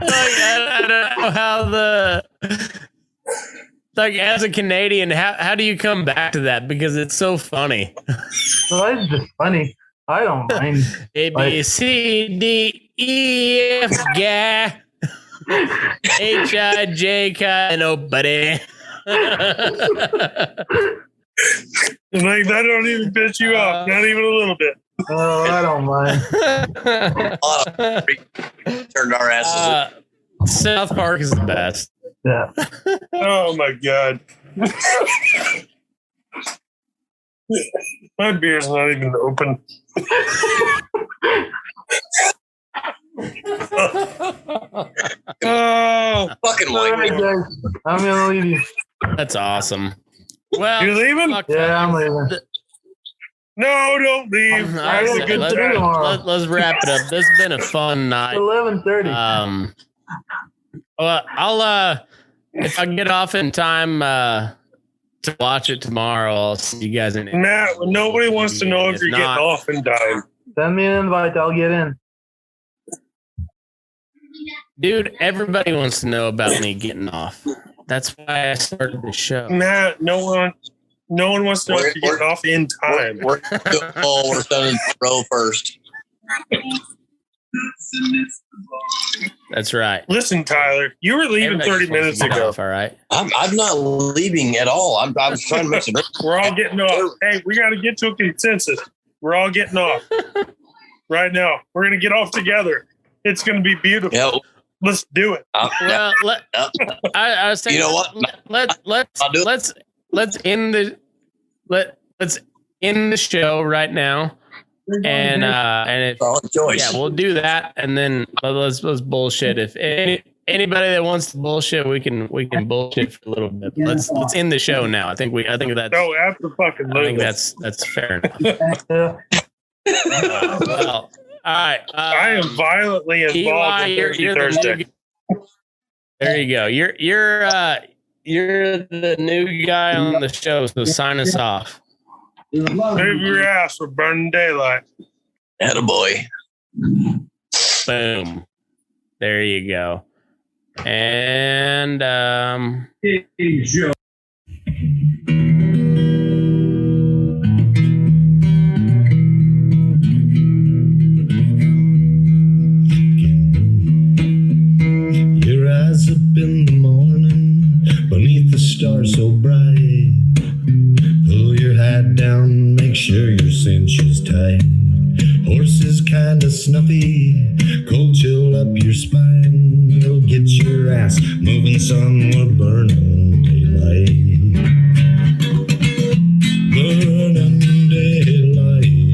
I don't know how like, as a Canadian, how do you come back to that? Because it's so funny. Well, it's just funny. I don't mind. A, B, C, D, E, F, G, H, I, J, K, nobody. Like, that don't even piss you off. Not even a little bit. Oh, I don't mind. Turned our asses. South Park is the best. Yeah. Oh my God. My beer's not even open. Oh, fucking right, guys. I'm gonna leave you. That's awesome. Well, you're leaving? Yeah, I'm leaving. No, don't leave. Let's wrap it up. This has been a fun night. 11:30. Well, I'll if I can get off in time to watch it tomorrow, I'll see you guys in it. Matt, nobody wants to know if you're getting off in time. Send me an invite. I'll get in. Dude, everybody wants to know about me getting off. That's why I started the show. Matt, no one wants to know if you're getting off in time. We're sending the row first. That's right. Listen, Tyler, you were leaving 30 minutes ago. Off, all right. I'm not leaving at all. I'm trying to make some. We're all getting off. Hey, we got to get to a consensus. We're all getting off right now. We're gonna get off together. It's gonna be beautiful. Yep. Let's do it. Well, I was saying, you know what? Let's end the show right now. And yeah, we'll do that, and then let's bullshit. If anybody that wants to bullshit, we can bullshit for a little bit. But let's end the show now. I think that's. No, after fucking. I think that's fair enough. Well, all right. I am violently involved in Thirsty Thursday. There you go. You're the new guy on the show, so sign us off. Move your ass for burning daylight. Attaboy. Boom. There you go. And your eyes up in the morning beneath the stars so bright. Pull your hat down, make sure your cinch is tight. Horse is kinda snuffy, cold chill up your spine. You'll get your ass moving, son, we're burning daylight. Burning daylight.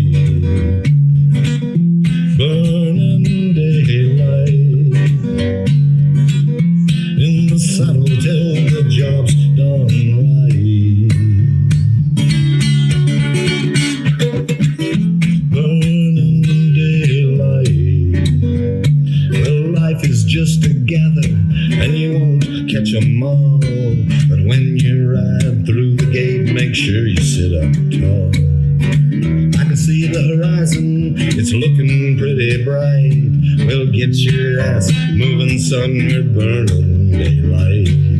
them all. But when you ride through the gate, make sure you sit up tall. I can see the horizon, it's looking pretty bright. Well, get your ass moving, son, we're burning daylight.